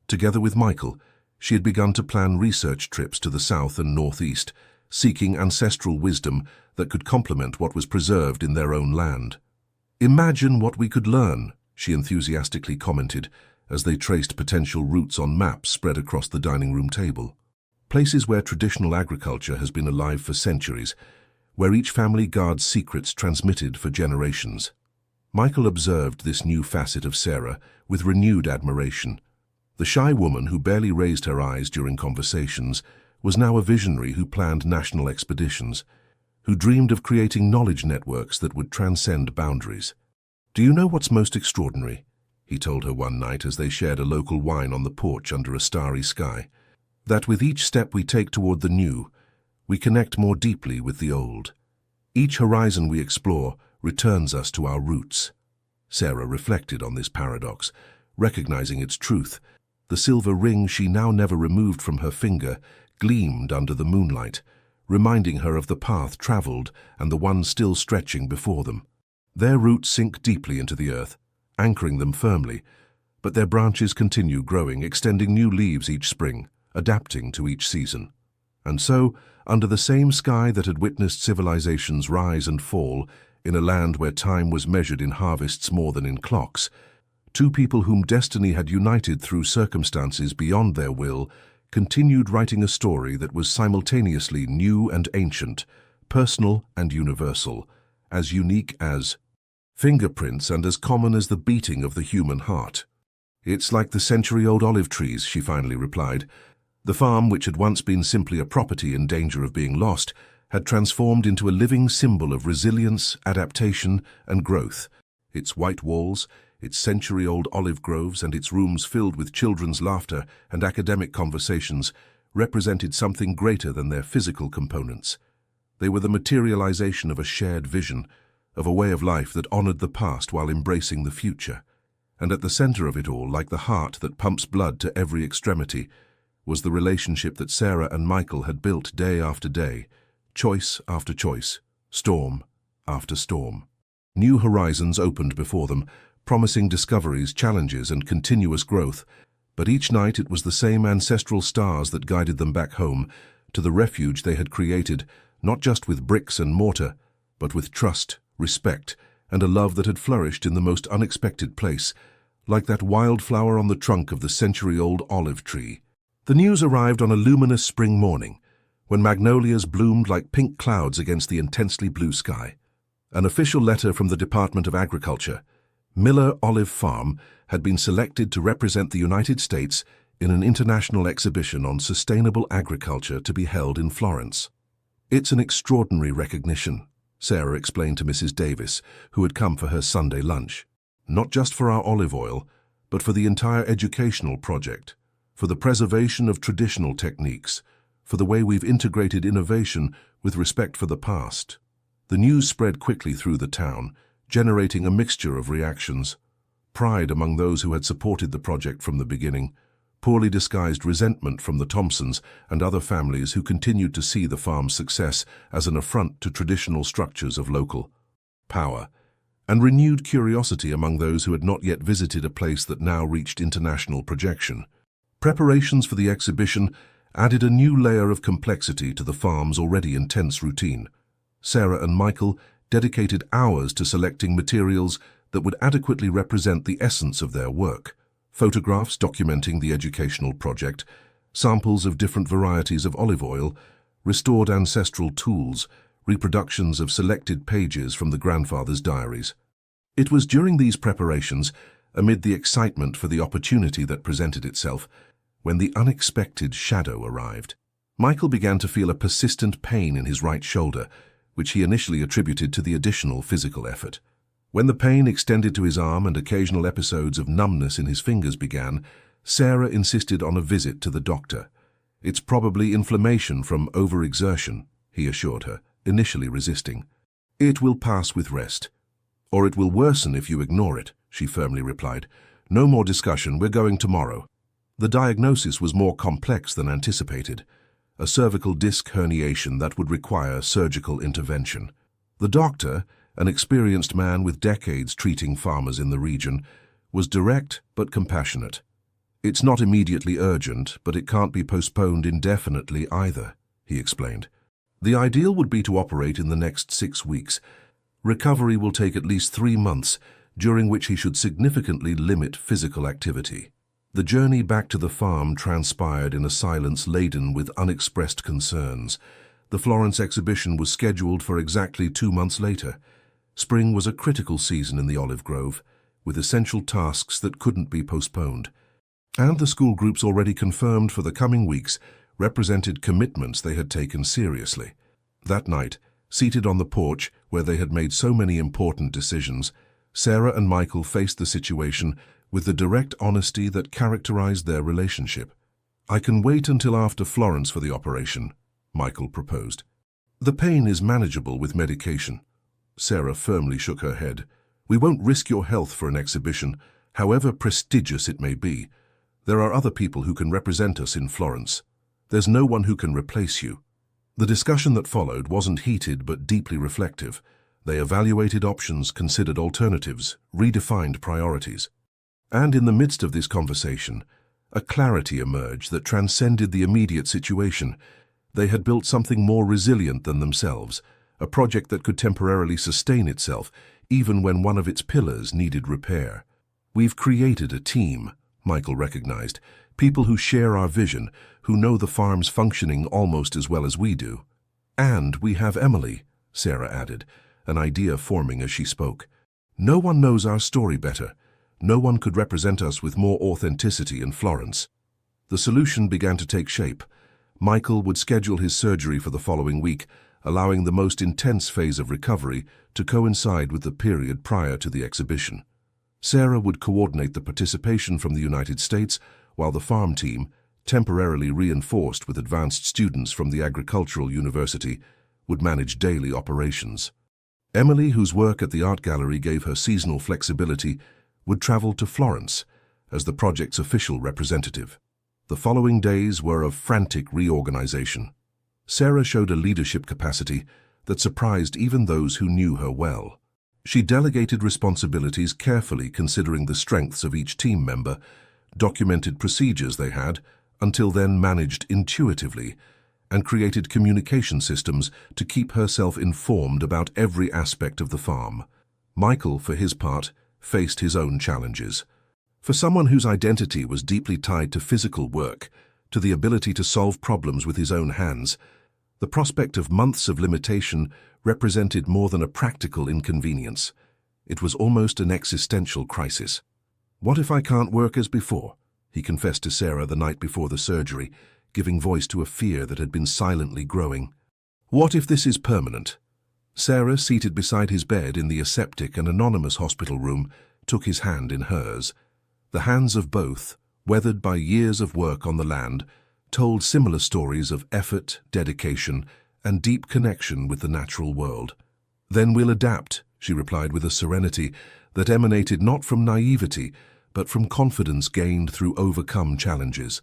Together with Michael, she had begun to plan research trips to the south and northeast, seeking ancestral wisdom that could complement what was preserved in their own land. "Imagine what we could learn," she enthusiastically commented, as they traced potential routes on maps spread across the dining room table. Places where traditional agriculture has been alive for centuries, where each family guards secrets transmitted for generations. Michael observed this new facet of Sarah with renewed admiration. The shy woman who barely raised her eyes during conversations was now a visionary who planned national expeditions, who dreamed of creating knowledge networks that would transcend boundaries. "Do you know what's most extraordinary?" he told her one night as they shared a local wine on the porch under a starry sky. "That with each step we take toward the new, we connect more deeply with the old. Each horizon we explore returns us to our roots." Sarah reflected on this paradox, recognizing its truth. The silver ring she now never removed from her finger gleamed under the moonlight, reminding her of the path traveled and the one still stretching before them. Their roots sink deeply into the earth, anchoring them firmly, but their branches continue growing, extending new leaves each spring, adapting to each season. And so, under the same sky that had witnessed civilizations rise and fall, in a land where time was measured in harvests more than in clocks, two people whom destiny had united through circumstances beyond their will continued writing a story that was simultaneously new and ancient, personal and universal, as unique as fingerprints and as common as the beating of the human heart. "It's like the century-old olive trees," she finally replied. The farm, which had once been simply a property in danger of being lost, had transformed into a living symbol of resilience, adaptation, and growth. Its white walls, its century-old olive groves, and its rooms filled with children's laughter and academic conversations represented something greater than their physical components. They were the materialization of a shared vision, of a way of life that honored the past while embracing the future. And at the center of it all, like the heart that pumps blood to every extremity, was the relationship that Sarah and Michael had built day after day, choice after choice, storm after storm. New horizons opened before them, promising discoveries, challenges, and continuous growth, but each night it was the same ancestral stars that guided them back home, to the refuge they had created, not just with bricks and mortar, but with trust, respect, and a love that had flourished in the most unexpected place, like that wildflower on the trunk of the century-old olive tree. The news arrived on a luminous spring morning, when magnolias bloomed like pink clouds against the intensely blue sky. An official letter from the Department of Agriculture, Miller Olive Farm, had been selected to represent the United States in an international exhibition on sustainable agriculture to be held in Florence. "It's an extraordinary recognition," Sarah explained to Mrs. Davis, who had come for her Sunday lunch. "Not just for our olive oil, but for the entire educational project, for the preservation of traditional techniques, for the way we've integrated innovation with respect for the past." The news spread quickly through the town, generating a mixture of reactions: pride among those who had supported the project from the beginning, poorly disguised resentment from the Thompsons and other families who continued to see the farm's success as an affront to traditional structures of local power, and renewed curiosity among those who had not yet visited a place that now reached international projection. Preparations for the exhibition added a new layer of complexity to the farm's already intense routine. Sarah and Michael dedicated hours to selecting materials that would adequately represent the essence of their work: photographs documenting the educational project, samples of different varieties of olive oil, restored ancestral tools, reproductions of selected pages from the grandfather's diaries. It was during these preparations, amid the excitement for the opportunity that presented itself, when the unexpected shadow arrived. Michael began to feel a persistent pain in his right shoulder, which he initially attributed to the additional physical effort. When the pain extended to his arm and occasional episodes of numbness in his fingers began, Sarah insisted on a visit to the doctor. "It's probably inflammation from overexertion," he assured her, initially resisting. "It will pass with rest. Or it will worsen if you ignore it," she firmly replied. "No more discussion, we're going tomorrow." The diagnosis was more complex than anticipated: a cervical disc herniation that would require surgical intervention. The doctor, an experienced man with decades treating farmers in the region, was direct but compassionate. "It's not immediately urgent, but it can't be postponed indefinitely either," he explained. "The ideal would be to operate in the next 6 weeks. Recovery will take at least 3 months, during which he should significantly limit physical activity." The journey back to the farm transpired in a silence laden with unexpressed concerns. The Florence exhibition was scheduled for exactly 2 months later. Spring was a critical season in the olive grove, with essential tasks that couldn't be postponed. And the school groups already confirmed for the coming weeks represented commitments they had taken seriously. That night, seated on the porch where they had made so many important decisions, Sarah and Michael faced the situation with the direct honesty that characterized their relationship. "I can wait until after Florence for the operation," Michael proposed. "The pain is manageable with medication." Sarah firmly shook her head. "We won't risk your health for an exhibition, however prestigious it may be. There are other people who can represent us in Florence. There's no one who can replace you." The discussion that followed wasn't heated but deeply reflective. They evaluated options, considered alternatives, redefined priorities. And in the midst of this conversation, A clarity emerged that transcended the immediate situation. They had built something more resilient than themselves, a project that could temporarily sustain itself, even when one of its pillars needed repair. "We've created a team," Michael recognized, "people who share our vision, who know the farm's functioning almost as well as we do." "And we have Emily," Sarah added, an idea forming as she spoke. "No one knows our story better. No one could represent us with more authenticity in Florence." The solution began to take shape. Michael would schedule his surgery for the following week, allowing the most intense phase of recovery to coincide with the period prior to the exhibition. Sarah would coordinate the participation from the United States, while the farm team, temporarily reinforced with advanced students from the Agricultural University, would manage daily operations. Emily, whose work at the art gallery gave her seasonal flexibility, would travel to Florence as the project's official representative. The following days were of frantic reorganization. Sarah showed a leadership capacity that surprised even those who knew her well. She delegated responsibilities carefully, considering the strengths of each team member, documented procedures they had, until then managed intuitively, and created communication systems to keep herself informed about every aspect of the farm. Michael, for his part, faced his own challenges. For someone whose identity was deeply tied to physical work, to the ability to solve problems with his own hands, the prospect of months of limitation represented more than a practical inconvenience. It was almost an existential crisis. "What if I can't work as before?" he confessed to Sarah the night before the surgery, giving voice to a fear that had been silently growing. "What if this is permanent?" Sarah, seated beside his bed in the aseptic and anonymous hospital room, took his hand in hers. The hands of both, weathered by years of work on the land, told similar stories of effort, dedication, and deep connection with the natural world. "Then we'll adapt," she replied with a serenity that emanated not from naivety, but from confidence gained through overcome challenges.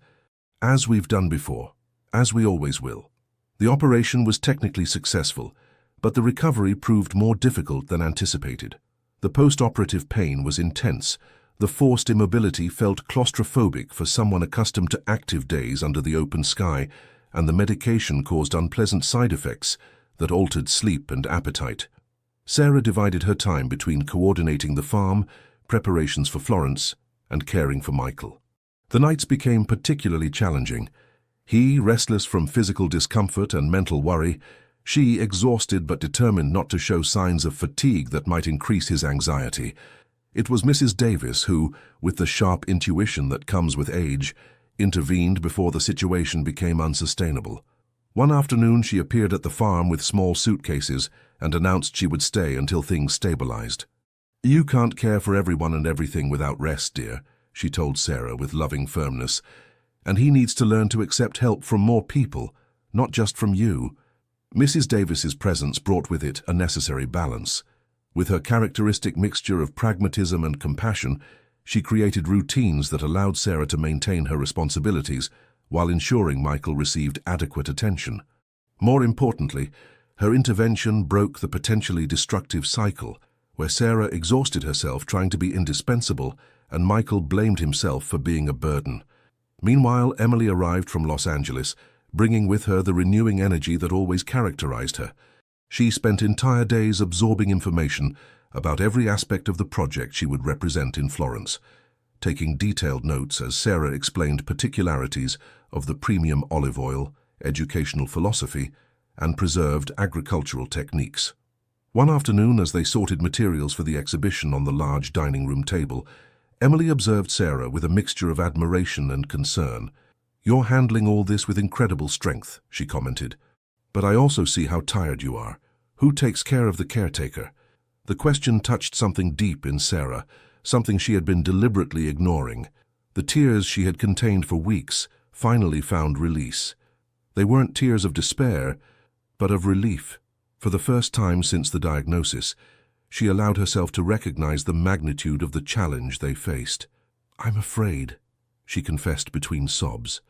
"As we've done before, as we always will." The operation was technically successful, but the recovery proved more difficult than anticipated. The post-operative pain was intense. The forced immobility felt claustrophobic for someone accustomed to active days under the open sky, and the medication caused unpleasant side effects that altered sleep and appetite. Sarah divided her time between coordinating the farm, preparations for Florence, and caring for Michael. The nights became particularly challenging. He, restless from physical discomfort and mental worry, she, exhausted but determined not to show signs of fatigue that might increase his anxiety. It was Mrs. Davis who, with the sharp intuition that comes with age, intervened before the situation became unsustainable. One afternoon she appeared at the farm with small suitcases and announced she would stay until things stabilized. "You can't care for everyone and everything without rest, dear," she told Sarah with loving firmness, "and he needs to learn to accept help from more people, not just from you." Mrs. Davis's presence brought with it a necessary balance. With her characteristic mixture of pragmatism and compassion, she created routines that allowed Sarah to maintain her responsibilities while ensuring Michael received adequate attention. More importantly, her intervention broke the potentially destructive cycle, where Sarah exhausted herself trying to be indispensable and Michael blamed himself for being a burden. Meanwhile, Emily arrived from Los Angeles, bringing with her the renewing energy that always characterized her. She spent entire days absorbing information about every aspect of the project she would represent in Florence, taking detailed notes as Sarah explained particularities of the premium olive oil, educational philosophy, and preserved agricultural techniques. One afternoon, as they sorted materials for the exhibition on the large dining room table, Emily observed Sarah with a mixture of admiration and concern. "You're handling all this with incredible strength," she commented. "But I also see how tired you are. Who takes care of the caretaker?" The question touched something deep in Sarah, something she had been deliberately ignoring. The tears she had contained for weeks finally found release. They weren't tears of despair, but of relief. For the first time since the diagnosis, she allowed herself to recognize the magnitude of the challenge they faced. "I'm afraid," she confessed between sobs.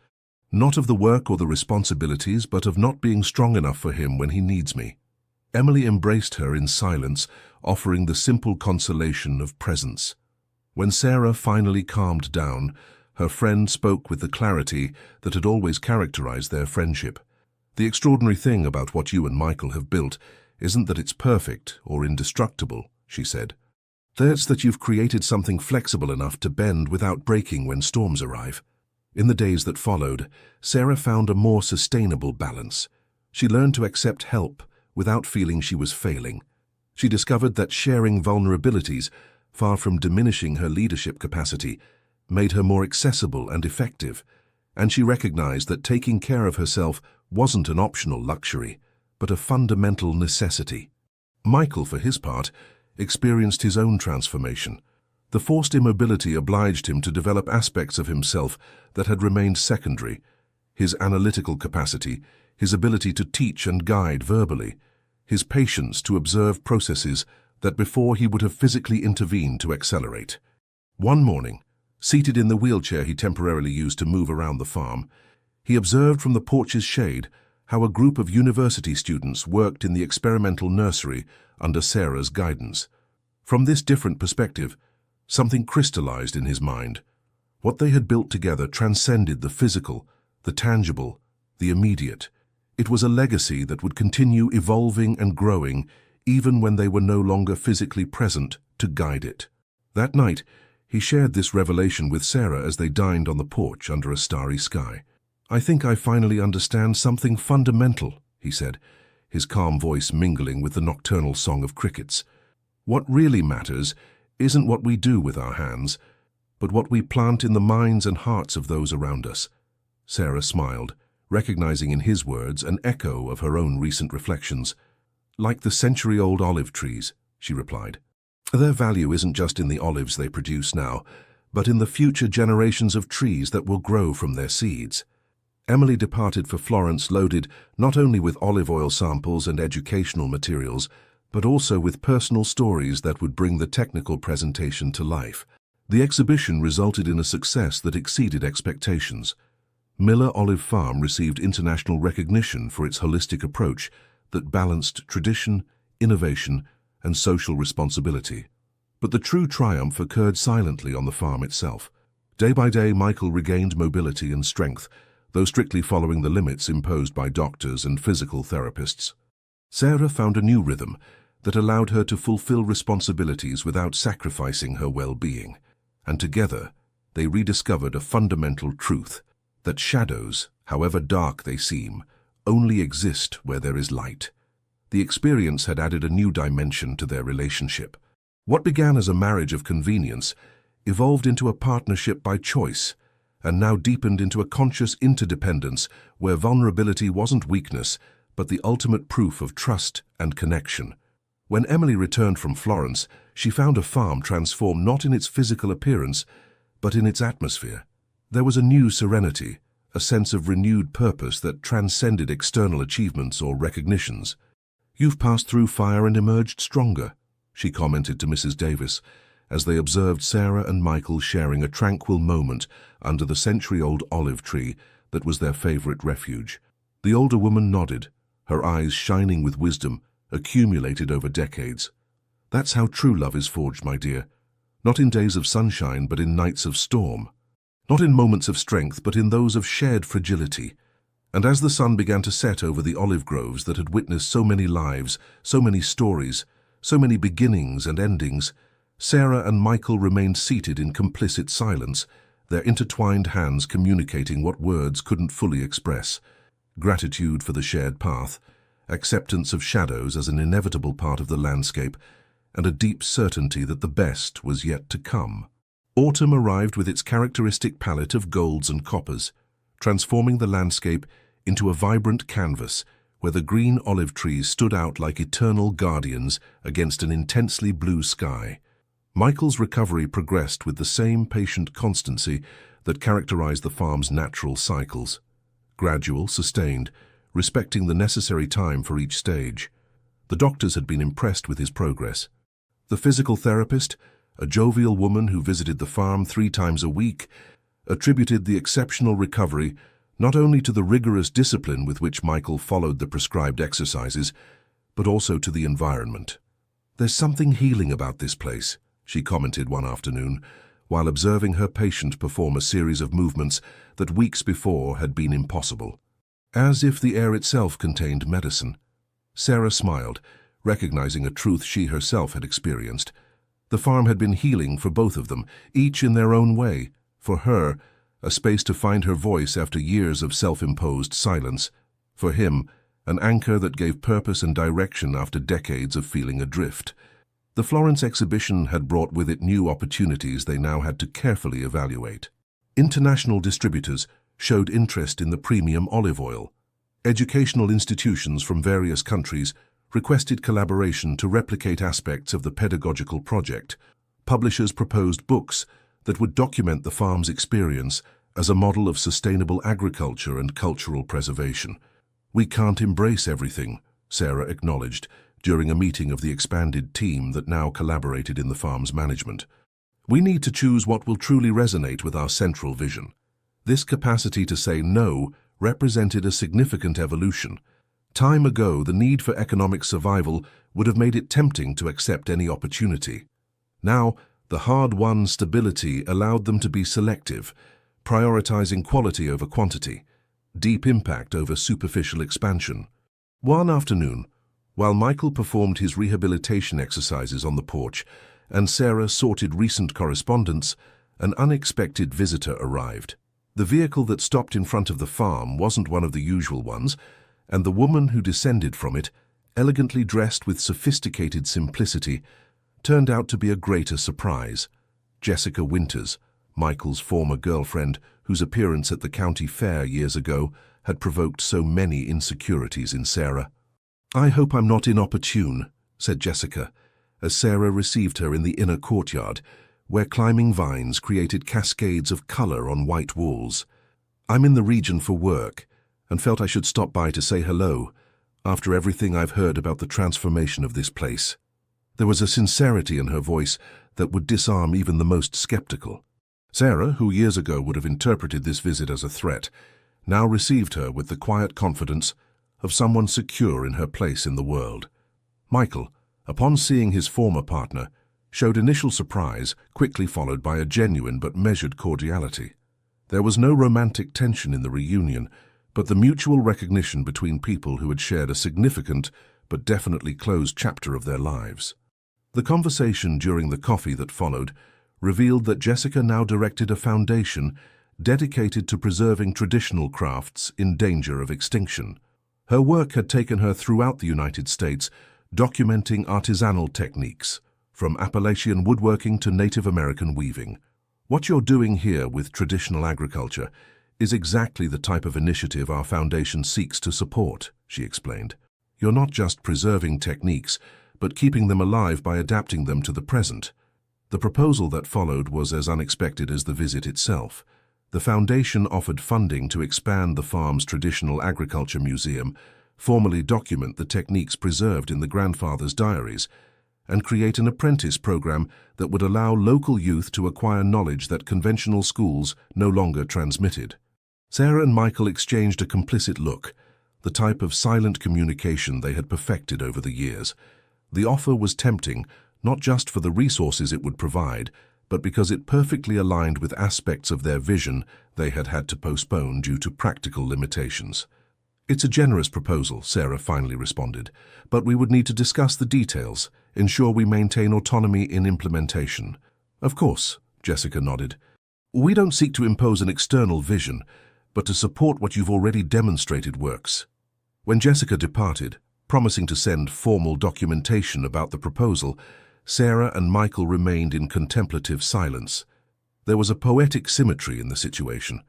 "Not of the work or the responsibilities, but of not being strong enough for him when he needs me." Emily embraced her in silence, offering the simple consolation of presence. When Sarah finally calmed down, Her friend spoke with the clarity that had always characterized their friendship. "The extraordinary thing about what you and Michael have built isn't that it's perfect or indestructible," she said. "It's that you've created something flexible enough to bend without breaking when storms arrive." In the days that followed, Sarah found a more sustainable balance. She learned to accept help without feeling she was failing. She discovered that sharing vulnerabilities, far from diminishing her leadership capacity, made her more accessible and effective, and she recognized that taking care of herself wasn't an optional luxury, but a fundamental necessity. Michael, for his part, experienced his own transformation. The forced immobility obliged him to develop aspects of himself that had remained secondary: his analytical capacity, his ability to teach and guide verbally, his patience to observe processes that before he would have physically intervened to accelerate. One morning, seated in the wheelchair he temporarily used to move around the farm, he observed from the porch's shade how a group of university students worked in the experimental nursery under Sarah's guidance. From this different perspective, something crystallized in his mind. What they had built together transcended the physical, the tangible, the immediate. It was a legacy that would continue evolving and growing even when they were no longer physically present to guide it. That night, he shared this revelation with Sarah as they dined on the porch under a starry sky. "I think I finally understand something fundamental," he said, his calm voice mingling with the nocturnal song of crickets. "What really matters isn't what we do with our hands, but what we plant in the minds and hearts of those around us." Sarah smiled, recognizing in his words an echo of her own recent reflections. "Like the century-old olive trees," she replied. "Their value isn't just in the olives they produce now, but in the future generations of trees that will grow from their seeds." Emily departed for Florence loaded not only with olive oil samples and educational materials, but also with personal stories that would bring the technical presentation to life. The exhibition resulted in a success that exceeded expectations. Miller Olive Farm received international recognition for its holistic approach that balanced tradition, innovation, and social responsibility. But the true triumph occurred silently on the farm itself. Day by day, Michael regained mobility and strength, though strictly following the limits imposed by doctors and physical therapists. Sarah found a new rhythm that allowed her to fulfill responsibilities without sacrificing her well-being, and together they rediscovered a fundamental truth: that shadows, however dark they seem, only exist where there is light. The experience had added a new dimension to their relationship. What began as a marriage of convenience evolved into a partnership by choice, and now deepened into a conscious interdependence where vulnerability wasn't weakness, but the ultimate proof of trust and connection. When Emily returned from Florence, she found a farm transformed not in its physical appearance, but in its atmosphere. There was a new serenity, a sense of renewed purpose that transcended external achievements or recognitions. "You've passed through fire and emerged stronger," she commented to Mrs. Davis, as they observed Sarah and Michael sharing a tranquil moment under the century-old olive tree that was their favorite refuge. The older woman nodded, her eyes shining with wisdom accumulated over decades. "That's how true love is forged, my dear. Not in days of sunshine, but in nights of storm. Not in moments of strength, but in those of shared fragility." And as the sun began to set over the olive groves that had witnessed so many lives, so many stories, so many beginnings and endings, Sarah and Michael remained seated in complicit silence, their intertwined hands communicating what words couldn't fully express: gratitude for the shared path, acceptance of shadows as an inevitable part of the landscape, and a deep certainty that the best was yet to come. Autumn arrived with its characteristic palette of golds and coppers, transforming the landscape into a vibrant canvas where the green olive trees stood out like eternal guardians against an intensely blue sky. Michael's recovery progressed with the same patient constancy that characterized the farm's natural cycles: gradual, sustained, respecting the necessary time for each stage. The doctors had been impressed with his progress. The physical therapist, a jovial woman who visited the farm 3 times a week, attributed the exceptional recovery not only to the rigorous discipline with which Michael followed the prescribed exercises, but also to the environment. "There's something healing about this place," she commented one afternoon, while observing her patient perform a series of movements that weeks before had been impossible. As if the air itself contained medicine. Sarah smiled, recognizing a truth she herself had experienced. The farm had been healing for both of them, each in their own way. For her, a space to find her voice after years of self-imposed silence. For him, an anchor that gave purpose and direction after decades of feeling adrift. The Florence exhibition had brought with it new opportunities they now had to carefully evaluate. International distributors showed interest in the premium olive oil. Educational institutions from various countries requested collaboration to replicate aspects of the pedagogical project. Publishers proposed books that would document the farm's experience as a model of sustainable agriculture and cultural preservation. "We can't embrace everything," Sarah acknowledged during a meeting of the expanded team that now collaborated in the farm's management. "We need to choose what will truly resonate with our central vision." This capacity to say no represented a significant evolution. Time ago, the need for economic survival would have made it tempting to accept any opportunity. Now, the hard-won stability allowed them to be selective, prioritizing quality over quantity, deep impact over superficial expansion. One afternoon, while Michael performed his rehabilitation exercises on the porch and Sarah sorted recent correspondence, an unexpected visitor arrived. The vehicle that stopped in front of the farm wasn't one of the usual ones, and the woman who descended from it, elegantly dressed with sophisticated simplicity, turned out to be a greater surprise. Jessica Winters, Michael's former girlfriend, whose appearance at the county fair years ago had provoked so many insecurities in Sarah. "I hope I'm not inopportune," said Jessica, as Sarah received her in the inner courtyard, where climbing vines created cascades of color on white walls. "I'm in the region for work, and felt I should stop by to say hello, after everything I've heard about the transformation of this place." There was a sincerity in her voice that would disarm even the most skeptical. Sarah, who years ago would have interpreted this visit as a threat, now received her with the quiet confidence of someone secure in her place in the world. Michael, upon seeing his former partner, showed initial surprise, quickly followed by a genuine but measured cordiality. There was no romantic tension in the reunion, but the mutual recognition between people who had shared a significant but definitely closed chapter of their lives. The conversation during the coffee that followed revealed that Jessica now directed a foundation dedicated to preserving traditional crafts in danger of extinction. Her work had taken her throughout the United States, documenting artisanal techniques, from Appalachian woodworking to Native American weaving. "What you're doing here with traditional agriculture is exactly the type of initiative our foundation seeks to support," she explained. "You're not just preserving techniques, but keeping them alive by adapting them to the present." The proposal that followed was as unexpected as the visit itself. The foundation offered funding to expand the farm's traditional agriculture museum, formally document the techniques preserved in the grandfather's diaries, and create an apprentice program that would allow local youth to acquire knowledge that conventional schools no longer transmitted. Sarah and Michael exchanged a complicit look, the type of silent communication they had perfected over the years. The offer was tempting, not just for the resources it would provide, but because it perfectly aligned with aspects of their vision they had had to postpone due to practical limitations. "It's a generous proposal," Sarah finally responded, "but we would need to discuss the details, ensure we maintain autonomy in implementation." "Of course," Jessica nodded. "We don't seek to impose an external vision, but to support what you've already demonstrated works." When Jessica departed, promising to send formal documentation about the proposal, Sarah and Michael remained in contemplative silence. There was a poetic symmetry in the situation.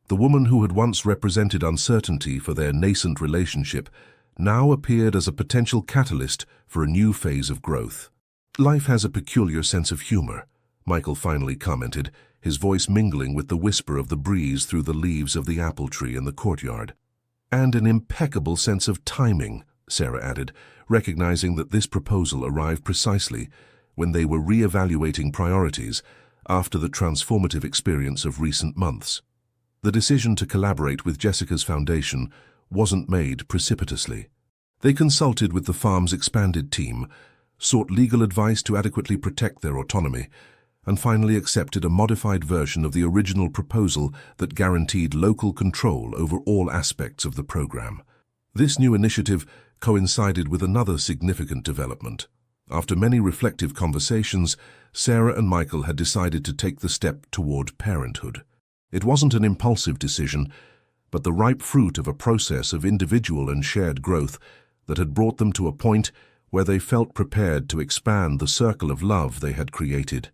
The woman who had once represented uncertainty for their nascent relationship now appeared as a potential catalyst for a new phase of growth. "Life has a peculiar sense of humor," Michael finally commented, his voice mingling with the whisper of the breeze through the leaves of the apple tree in the courtyard. "And an impeccable sense of timing," Sarah added, recognizing that this proposal arrived precisely when they were re-evaluating priorities after the transformative experience of recent months. The decision to collaborate with Jessica's foundation wasn't made precipitously. They consulted with the farm's expanded team, sought legal advice to adequately protect their autonomy, and finally accepted a modified version of the original proposal that guaranteed local control over all aspects of the program. This new initiative coincided with another significant development. After many reflective conversations, Sarah and Michael had decided to take the step toward parenthood. It wasn't an impulsive decision, but the ripe fruit of a process of individual and shared growth that had brought them to a point where they felt prepared to expand the circle of love they had created.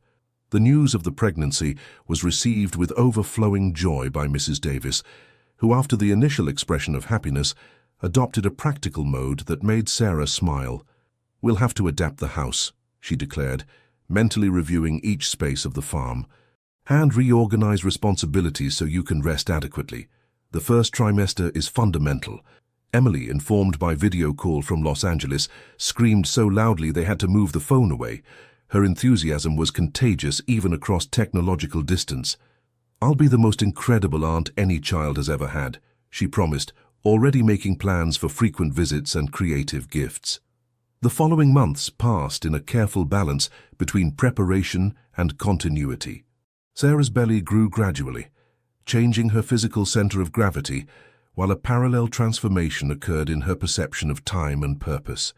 The news of the pregnancy was received with overflowing joy by Mrs. Davis, who, after the initial expression of happiness, adopted a practical mode that made Sarah smile. "We'll have to adapt the house," she declared, mentally reviewing each space of the farm. "And reorganize responsibilities so you can rest adequately. The first trimester is fundamental." Emily, informed by video call from Los Angeles, screamed so loudly they had to move the phone away. Her enthusiasm was contagious even across technological distance. "I'll be the most incredible aunt any child has ever had," she promised, already making plans for frequent visits and creative gifts. The following months passed in a careful balance between preparation and continuity. Sarah's belly grew gradually, changing her physical center of gravity, while a parallel transformation occurred in her perception of time and purpose.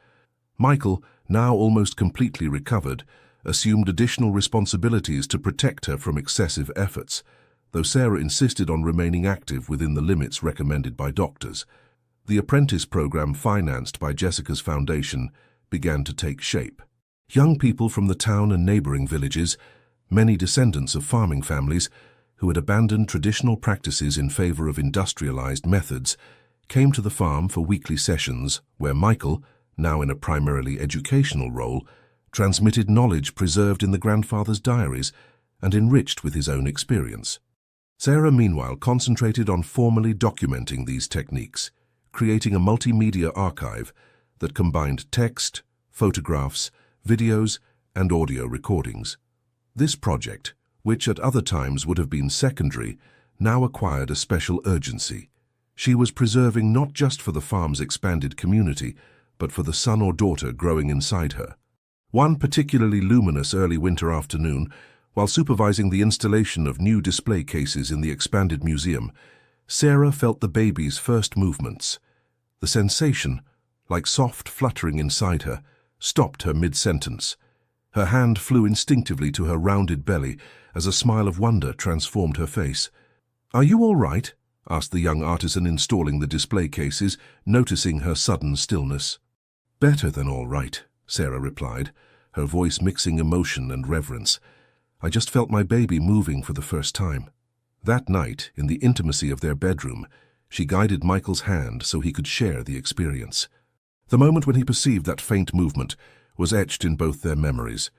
Michael, now almost completely recovered, assumed additional responsibilities to protect her from excessive efforts, though Sarah insisted on remaining active within the limits recommended by doctors. The apprentice program financed by Jessica's foundation began to take shape. Young people from the town and neighboring villages, many descendants of farming families who had abandoned traditional practices in favor of industrialized methods, came to the farm for weekly sessions where Michael, now in a primarily educational role, transmitted knowledge preserved in the grandfather's diaries and enriched with his own experience. Sarah, meanwhile, concentrated on formally documenting these techniques, creating a multimedia archive that combined text, photographs, videos, and audio recordings. This project, which at other times would have been secondary, now acquired a special urgency. She was preserving not just for the farm's expanded community, but for the son or daughter growing inside her. One particularly luminous early winter afternoon, while supervising the installation of new display cases in the expanded museum, Sarah felt the baby's first movements. The sensation, like soft fluttering inside her, stopped her mid-sentence. Her hand flew instinctively to her rounded belly as a smile of wonder transformed her face. "Are you all right?" asked the young artisan installing the display cases, noticing her sudden stillness. "Better than all right," Sarah replied, her voice mixing emotion and reverence. "I just felt my baby moving for the first time." That night, in the intimacy of their bedroom, she guided Michael's hand so he could share the experience. The moment when he perceived that faint movement was etched in both their memories.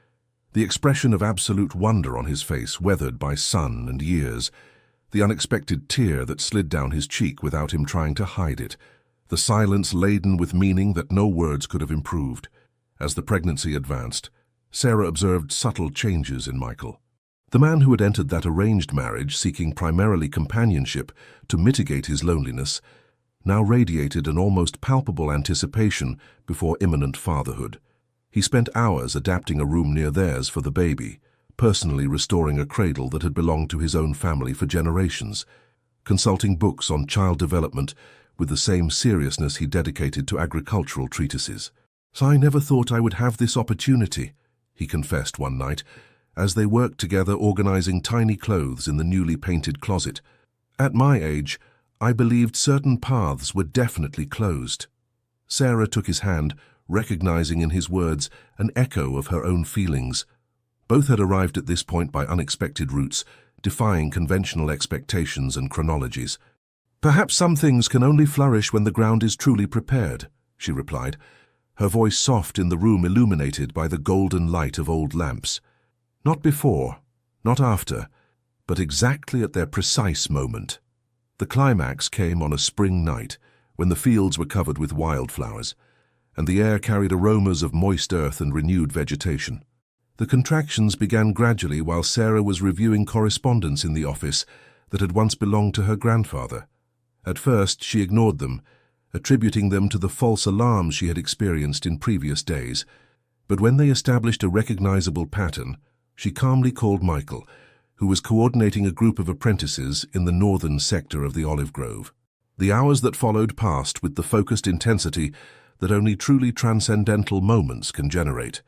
The expression of absolute wonder on his face, weathered by sun and years, the unexpected tear that slid down his cheek without him trying to hide it, the silence laden with meaning that no words could have improved. As the pregnancy advanced, Sarah observed subtle changes in Michael. The man who had entered that arranged marriage seeking primarily companionship to mitigate his loneliness now radiated an almost palpable anticipation before imminent fatherhood. He spent hours adapting a room near theirs for the baby, personally restoring a cradle that had belonged to his own family for generations, consulting books on child development with the same seriousness he dedicated to agricultural treatises. "So I never thought I would have this opportunity," he confessed one night, as they worked together organizing tiny clothes in the newly painted closet. "At my age, I believed certain paths were definitely closed." Sarah took his hand, recognizing in his words an echo of her own feelings. Both had arrived at this point by unexpected routes, defying conventional expectations and chronologies. "Perhaps some things can only flourish when the ground is truly prepared," she replied, her voice soft in the room illuminated by the golden light of old lamps. Not before, not after, but exactly at their precise moment. The climax came on a spring night, when the fields were covered with wildflowers, and the air carried aromas of moist earth and renewed vegetation. The contractions began gradually while Sarah was reviewing correspondence in the office that had once belonged to her grandfather. At first, she ignored them, attributing them to the false alarms she had experienced in previous days. But when they established a recognizable pattern, She calmly called Michael, who was coordinating a group of apprentices in the northern sector of the olive grove. The hours that followed passed with the focused intensity that only truly transcendental moments can generate.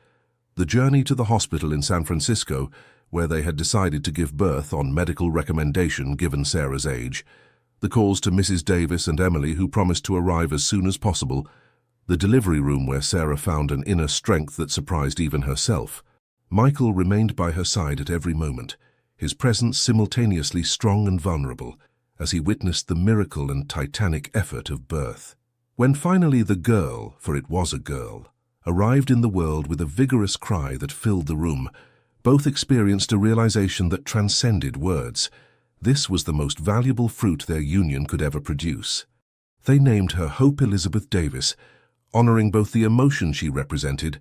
The journey to the hospital in San Francisco, where they had decided to give birth on medical recommendation given Sarah's age, the calls to Mrs. Davis and Emily, who promised to arrive as soon as possible, the delivery room where Sarah found an inner strength that surprised even herself. Michael remained by her side at every moment, his presence simultaneously strong and vulnerable, as he witnessed the miracle and titanic effort of birth. When finally the girl, for it was a girl, arrived in the world with a vigorous cry that filled the room, both experienced a realization that transcended words. This was the most valuable fruit their union could ever produce. They named her Hope Elizabeth Davis, honoring both the emotion she represented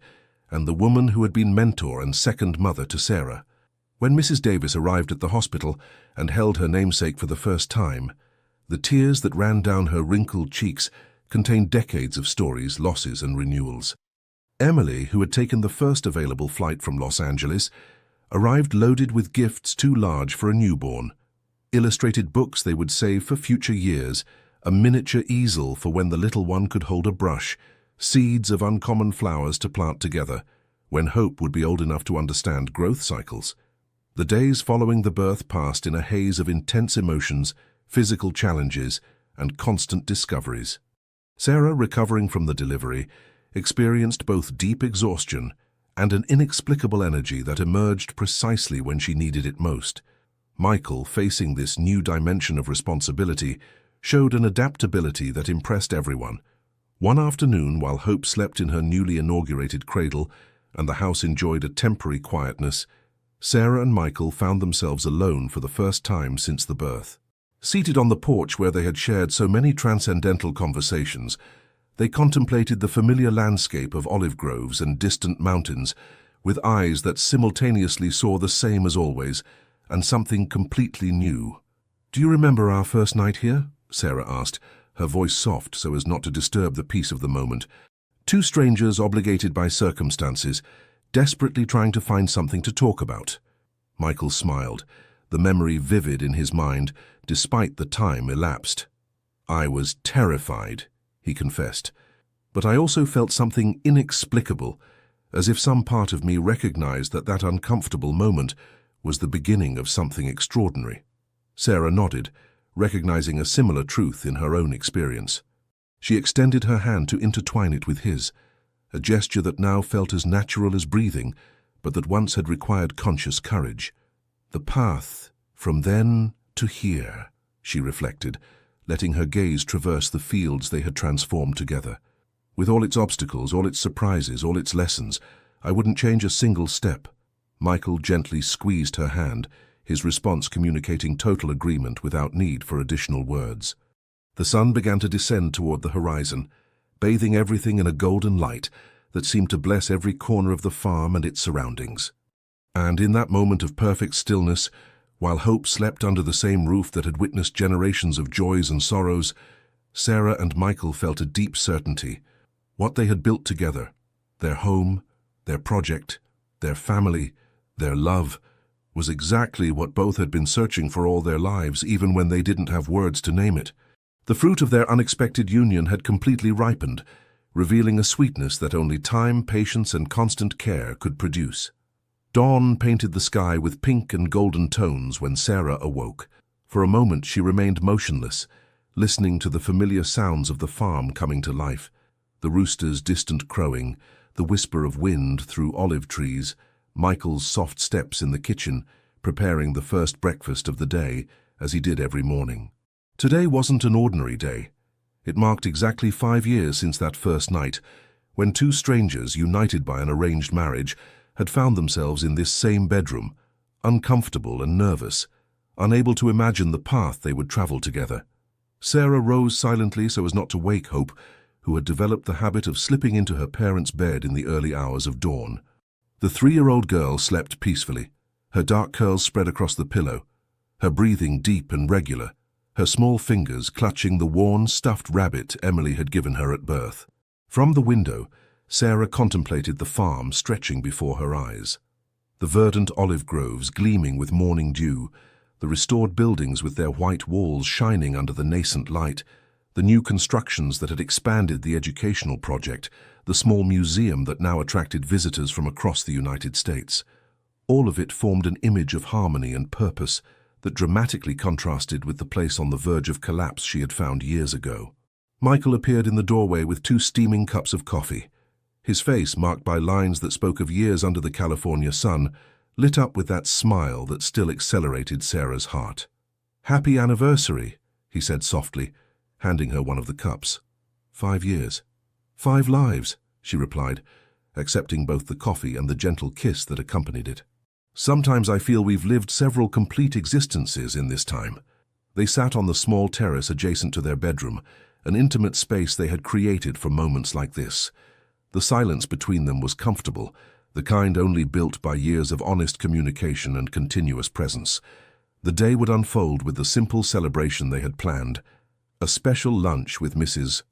and the woman who had been mentor and second mother to Sarah. When Mrs. Davis arrived at the hospital and held her namesake for the first time, the tears that ran down her wrinkled cheeks contained decades of stories, losses, and renewals. Emily, who had taken the first available flight from Los Angeles, arrived loaded with gifts too large for a newborn. Illustrated books they would save for future years, a miniature easel for when the little one could hold a brush, seeds of uncommon flowers to plant together, when Hope would be old enough to understand growth cycles. The days following the birth passed in a haze of intense emotions, physical challenges, and constant discoveries. Sarah, recovering from the delivery, experienced both deep exhaustion and an inexplicable energy that emerged precisely when she needed it most. Michael, facing this new dimension of responsibility, showed an adaptability that impressed everyone. One afternoon, while Hope slept in her newly inaugurated cradle and the house enjoyed a temporary quietness, Sarah and Michael found themselves alone for the first time since the birth. Seated on the porch where they had shared so many transcendental conversations, they contemplated the familiar landscape of olive groves and distant mountains with eyes that simultaneously saw the same as always and something completely new. "Do you remember our first night here?" Sarah asked, her voice soft so as not to disturb the peace of the moment. Two strangers obligated by circumstances, desperately trying to find something to talk about. Michael smiled, the memory vivid in his mind, despite the time elapsed. "I was terrified," he confessed, "but I also felt something inexplicable, as if some part of me recognized that that uncomfortable moment was the beginning of something extraordinary." Sarah nodded, recognizing a similar truth in her own experience. She extended her hand to intertwine it with his, a gesture that now felt as natural as breathing, but that once had required conscious courage. "The path from then to here," she reflected, letting her gaze traverse the fields they had transformed together. "With all its obstacles, all its surprises, all its lessons, I wouldn't change a single step." Michael gently squeezed her hand, his response communicating total agreement without need for additional words. The sun began to descend toward the horizon, bathing everything in a golden light that seemed to bless every corner of the farm and its surroundings. And in that moment of perfect stillness, while Hope slept under the same roof that had witnessed generations of joys and sorrows, Sarah and Michael felt a deep certainty. What they had built together, their home, their project, their family, their love, was exactly what both had been searching for all their lives, even when they didn't have words to name it. The fruit of their unexpected union had completely ripened, revealing a sweetness that only time, patience, and constant care could produce. Dawn painted the sky with pink and golden tones when Sarah awoke. For a moment she remained motionless, listening to the familiar sounds of the farm coming to life, the rooster's distant crowing, the whisper of wind through olive trees, Michael's soft steps in the kitchen, preparing the first breakfast of the day, as he did every morning. Today wasn't an ordinary day. It marked exactly 5 years since that first night, when two strangers, united by an arranged marriage, had found themselves in this same bedroom, uncomfortable and nervous, unable to imagine the path they would travel together. Sarah rose silently so as not to wake Hope, who had developed the habit of slipping into her parents' bed in the early hours of dawn. The 3-year-old girl slept peacefully, her dark curls spread across the pillow, her breathing deep and regular, her small fingers clutching the worn, stuffed rabbit Emily had given her at birth. From the window, Sarah contemplated the farm stretching before her eyes. The verdant olive groves gleaming with morning dew, the restored buildings with their white walls shining under the nascent light, the new constructions that had expanded the educational project, the small museum that now attracted visitors from across the United States. All of it formed an image of harmony and purpose that dramatically contrasted with the place on the verge of collapse she had found years ago. Michael appeared in the doorway with 2 steaming cups of coffee. His face, marked by lines that spoke of years under the California sun, lit up with that smile that still accelerated Sarah's heart. "Happy anniversary," he said softly, handing her one of the cups. 5 years. 5 lives, she replied, accepting both the coffee and the gentle kiss that accompanied it. "Sometimes I feel we've lived several complete existences in this time." They sat on the small terrace adjacent to their bedroom, an intimate space they had created for moments like this. The silence between them was comfortable, the kind only built by years of honest communication and continuous presence. The day would unfold with the simple celebration they had planned, a special lunch with Mrs.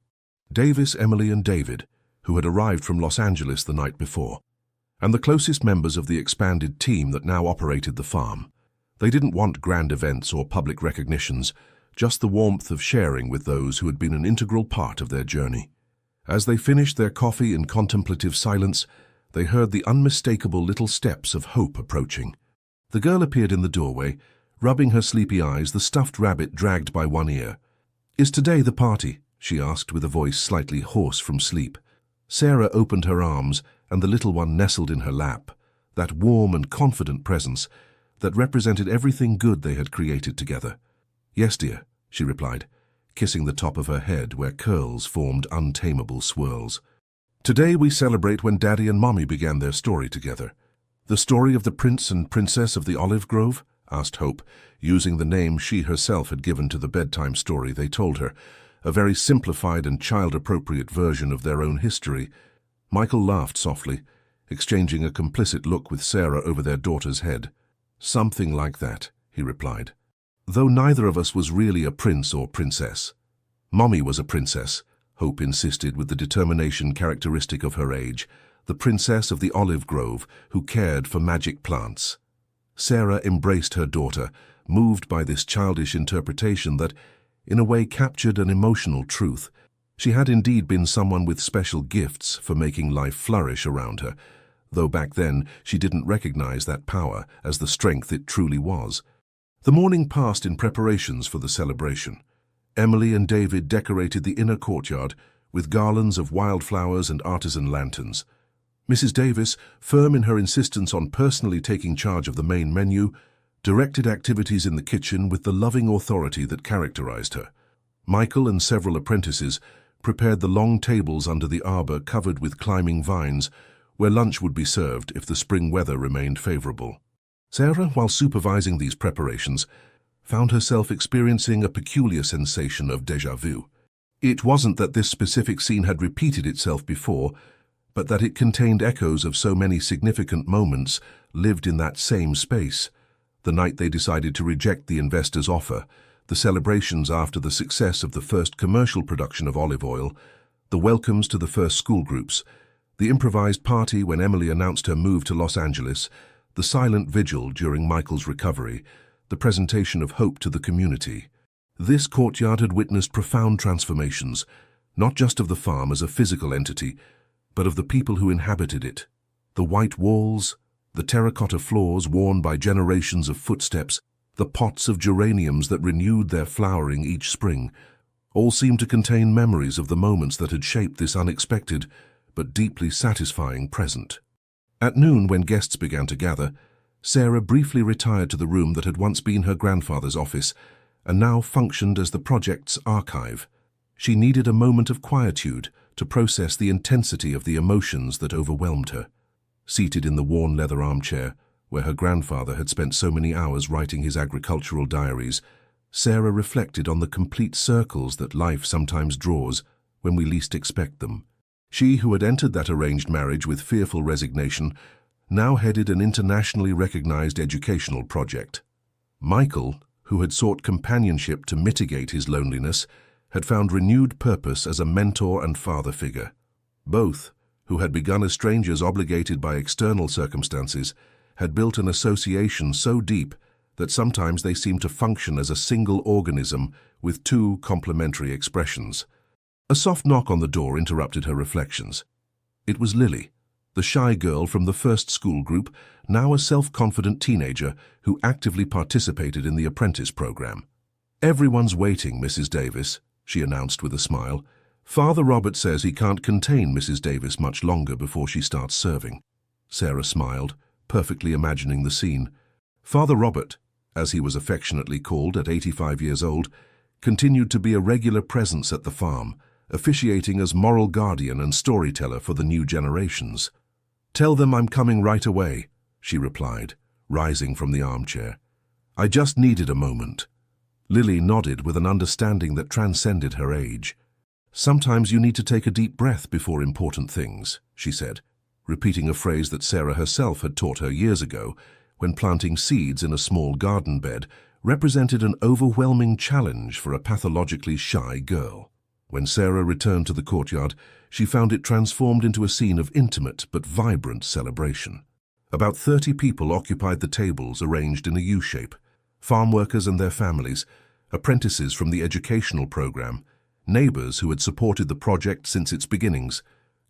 Davis, Emily, and David, who had arrived from Los Angeles the night before, and the closest members of the expanded team that now operated the farm. They didn't want grand events or public recognitions, just the warmth of sharing with those who had been an integral part of their journey. As they finished their coffee in contemplative silence, they heard the unmistakable little steps of Hope approaching. The girl appeared in the doorway, rubbing her sleepy eyes, the stuffed rabbit dragged by one ear. "Is today the party?" she asked with a voice slightly hoarse from sleep. Sarah opened her arms, and the little one nestled in her lap, that warm and confident presence that represented everything good they had created together. "Yes, dear," she replied, kissing the top of her head where curls formed untamable swirls. "Today we celebrate when Daddy and Mommy began their story together." "The story of the prince and princess of the olive grove?" asked Hope, using the name she herself had given to the bedtime story they told her, a very simplified and child-appropriate version of their own history. Michael laughed softly, exchanging a complicit look with Sarah over their daughter's head. "Something like that," he replied. "Though neither of us was really a prince or princess." "Mommy was a princess," Hope insisted with the determination characteristic of her age, the princess of the olive grove who cared for magic plants. Sarah embraced her daughter, moved by this childish interpretation that, in a way, captured an emotional truth. She had indeed been someone with special gifts for making life flourish around her, though back then she didn't recognize that power as the strength it truly was. The morning passed in preparations for the celebration. Emily and David decorated the inner courtyard with garlands of wildflowers and artisan lanterns. Mrs. Davis, firm in her insistence on personally taking charge of the main menu, directed activities in the kitchen with the loving authority that characterized her. Michael and several apprentices prepared the long tables under the arbor covered with climbing vines, where lunch would be served if the spring weather remained favorable. Sarah, while supervising these preparations, found herself experiencing a peculiar sensation of déjà vu. It wasn't that this specific scene had repeated itself before, but that it contained echoes of so many significant moments lived in that same space. The night they decided to reject the investor's offer, the celebrations after the success of the first commercial production of olive oil, the welcomes to the first school groups, the improvised party when Emily announced her move to Los Angeles, the silent vigil during Michael's recovery, the presentation of hope to the community. This courtyard had witnessed profound transformations, not just of the farm as a physical entity, but of the people who inhabited it. The white walls, the terracotta floors worn by generations of footsteps, the pots of geraniums that renewed their flowering each spring, all seemed to contain memories of the moments that had shaped this unexpected but deeply satisfying present. At noon, when guests began to gather, Sarah briefly retired to the room that had once been her grandfather's office and now functioned as the project's archive. She needed a moment of quietude to process the intensity of the emotions that overwhelmed her. Seated in the worn leather armchair, where her grandfather had spent so many hours writing his agricultural diaries, Sarah reflected on the complete circles that life sometimes draws when we least expect them. She, who had entered that arranged marriage with fearful resignation, now headed an internationally recognized educational project. Michael, who had sought companionship to mitigate his loneliness, had found renewed purpose as a mentor and father figure. Both, who had begun as strangers obligated by external circumstances, had built an association so deep that sometimes they seemed to function as a single organism with two complementary expressions. A soft knock on the door interrupted her reflections. It was Lily, the shy girl from the first school group, now a self-confident teenager who actively participated in the apprentice program. "Everyone's waiting, Mrs. Davis," she announced with a smile. "Father Robert says he can't contain Mrs. Davis much longer before she starts serving." Sarah smiled, perfectly imagining the scene. Father Robert, as he was affectionately called at 85 years old, continued to be a regular presence at the farm, officiating as moral guardian and storyteller for the new generations. "Tell them I'm coming right away," she replied, rising from the armchair. "I just needed a moment." Lily nodded with an understanding that transcended her age. "Sometimes you need to take a deep breath before important things," she said, repeating a phrase that Sarah herself had taught her years ago, when planting seeds in a small garden bed represented an overwhelming challenge for a pathologically shy girl. When Sarah returned to the courtyard, she found it transformed into a scene of intimate but vibrant celebration. About 30 people occupied the tables arranged in a U-shape. Farm workers and their families, apprentices from the educational program, neighbors who had supported the project since its beginnings,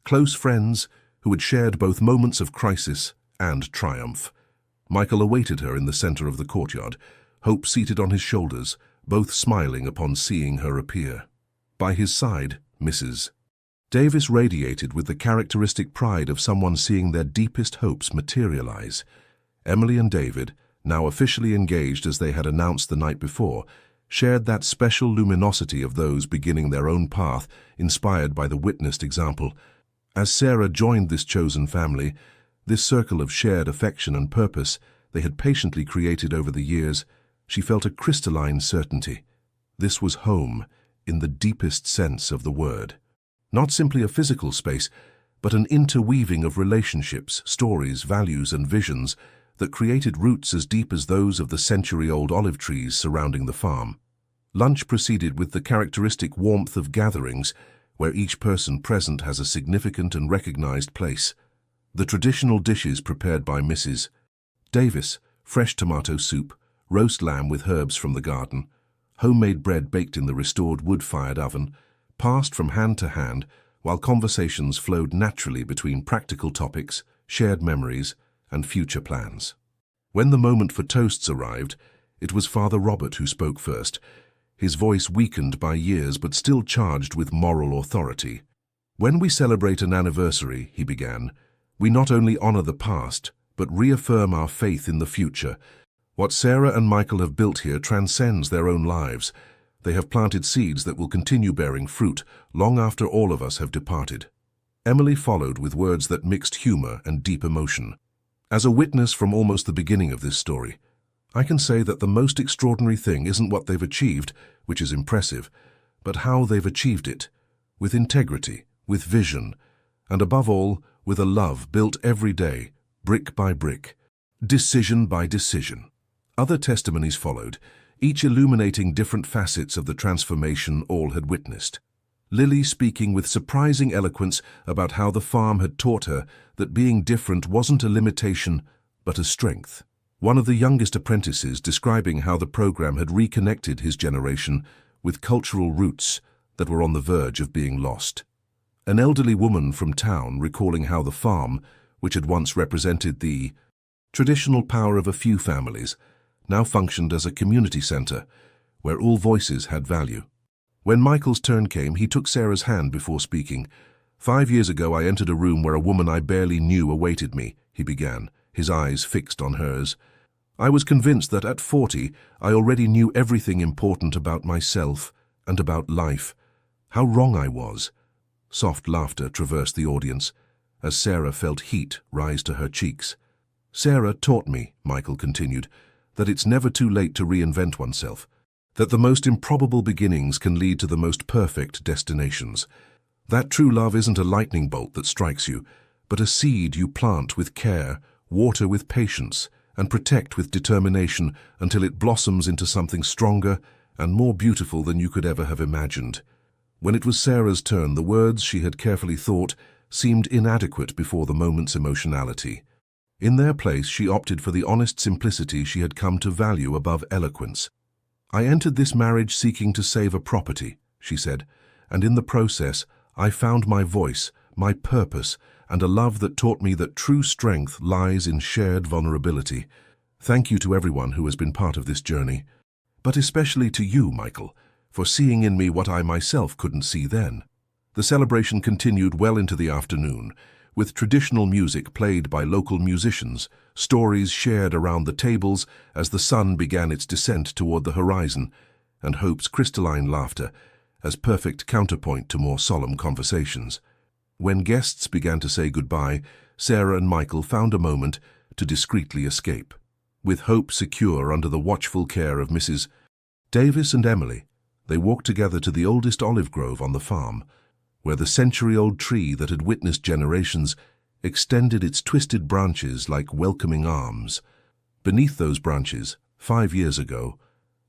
close friends who had shared both moments of crisis and triumph. Michael awaited her in the center of the courtyard, Hope seated on his shoulders, both smiling upon seeing her appear. By his side, Mrs. Davis radiated with the characteristic pride of someone seeing their deepest hopes materialize. Emily and David, now officially engaged as they had announced the night before, shared that special luminosity of those beginning their own path, inspired by the witnessed example. As Sarah joined this chosen family, this circle of shared affection and purpose they had patiently created over the years, she felt a crystalline certainty. This was home, in the deepest sense of the word. Not simply a physical space, but an interweaving of relationships, stories, values, and visions that created roots as deep as those of the century-old olive trees surrounding the farm. Lunch proceeded with the characteristic warmth of gatherings, where each person present has a significant and recognized place. The traditional dishes prepared by Mrs. Davis, fresh tomato soup, roast lamb with herbs from the garden, homemade bread baked in the restored wood-fired oven, passed from hand to hand, while conversations flowed naturally between practical topics, shared memories, and future plans. When the moment for toasts arrived, it was Father Robert who spoke first, his voice weakened by years but still charged with moral authority. "When we celebrate an anniversary," he began, "we not only honor the past, but reaffirm our faith in the future. What Sarah and Michael have built here transcends their own lives. They have planted seeds that will continue bearing fruit long after all of us have departed." Emily followed with words that mixed humor and deep emotion. "As a witness from almost the beginning of this story, I can say that the most extraordinary thing isn't what they've achieved, which is impressive, but how they've achieved it, with integrity, with vision, and above all, with a love built every day, brick by brick, decision by decision." Other testimonies followed, each illuminating different facets of the transformation all had witnessed. Lily speaking with surprising eloquence about how the farm had taught her that being different wasn't a limitation, but a strength. One of the youngest apprentices describing how the program had reconnected his generation with cultural roots that were on the verge of being lost. An elderly woman from town recalling how the farm, which had once represented the traditional power of a few families, now functioned as a community center where all voices had value. When Michael's turn came, he took Sarah's hand before speaking. "5 years ago, I entered a room where a woman I barely knew awaited me," he began, his eyes fixed on hers. "I was convinced that at 40, I already knew everything important about myself and about life. How wrong I was." Soft laughter traversed the audience, as Sarah felt heat rise to her cheeks. "Sarah taught me," Michael continued, "that it's never too late to reinvent oneself, that the most improbable beginnings can lead to the most perfect destinations. That true love isn't a lightning bolt that strikes you, but a seed you plant with care, water with patience, and protect with determination until it blossoms into something stronger and more beautiful than you could ever have imagined." When it was Sarah's turn, the words she had carefully thought seemed inadequate before the moment's emotionality. In their place, she opted for the honest simplicity she had come to value above eloquence. "I entered this marriage seeking to save a property," she said, "and in the process, I found my voice, my purpose, and a love that taught me that true strength lies in shared vulnerability. Thank you to everyone who has been part of this journey, but especially to you, Michael, for seeing in me what I myself couldn't see then." The celebration continued well into the afternoon, with traditional music played by local musicians, stories shared around the tables as the sun began its descent toward the horizon, and Hope's crystalline laughter as perfect counterpoint to more solemn conversations. When guests began to say goodbye, Sarah and Michael found a moment to discreetly escape. With Hope secure under the watchful care of Mrs. Davis and Emily, they walked together to the oldest olive grove on the farm, where the century-old tree that had witnessed generations extended its twisted branches like welcoming arms. Beneath those branches, 5 years ago,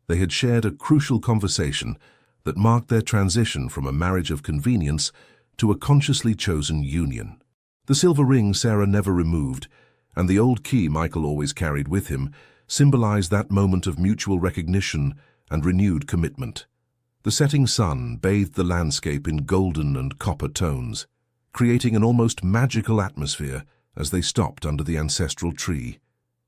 they had shared a crucial conversation that marked their transition from a marriage of convenience to a consciously chosen union. The silver ring Sarah never removed, and the old key Michael always carried with him, symbolized that moment of mutual recognition and renewed commitment. The setting sun bathed the landscape in golden and copper tones, creating an almost magical atmosphere as they stopped under the ancestral tree.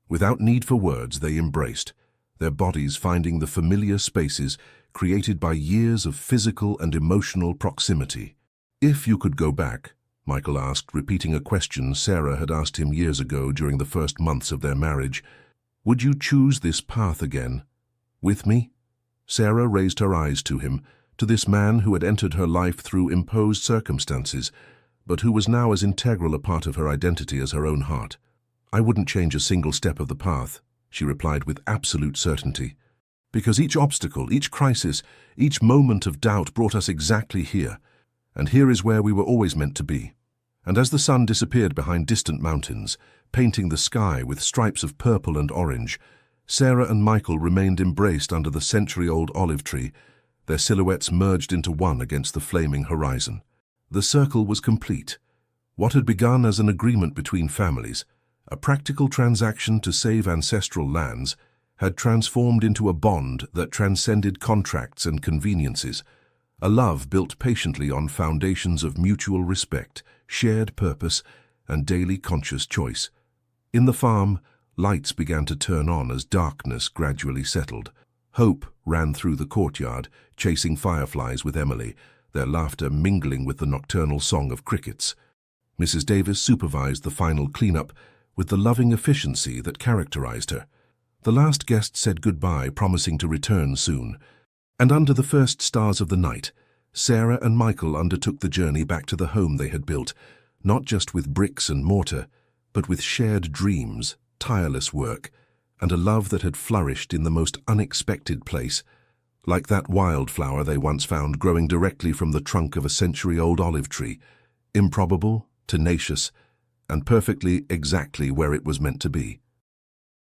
Without need for words, they embraced, their bodies finding the familiar spaces created by years of physical and emotional proximity. "If you could go back," Michael asked, repeating a question Sarah had asked him years ago during the first months of their marriage, "would you choose this path again? With me?" Sarah raised her eyes to him, to this man who had entered her life through imposed circumstances, but who was now as integral a part of her identity as her own heart. "I wouldn't change a single step of the path," she replied with absolute certainty, "because each obstacle, each crisis, each moment of doubt brought us exactly here, and here is where we were always meant to be." And as the sun disappeared behind distant mountains, painting the sky with stripes of purple and orange, Sarah and Michael remained embraced under the century-old olive tree, their silhouettes merged into one against the flaming horizon. The circle was complete. What had begun as an agreement between families, a practical transaction to save ancestral lands, had transformed into a bond that transcended contracts and conveniences, a love built patiently on foundations of mutual respect, shared purpose, and daily conscious choice. In the farm, lights began to turn on as darkness gradually settled. Hope ran through the courtyard, chasing fireflies with Emily, their laughter mingling with the nocturnal song of crickets. Mrs. Davis supervised the final cleanup with the loving efficiency that characterized her. The last guest said goodbye, promising to return soon, and under the first stars of the night, Sarah and Michael undertook the journey back to the home they had built, not just with bricks and mortar, but with shared dreams, tireless work, and a love that had flourished in the most unexpected place, like that wildflower they once found growing directly from the trunk of a century-old olive tree, improbable, tenacious, and perfectly exactly where it was meant to be.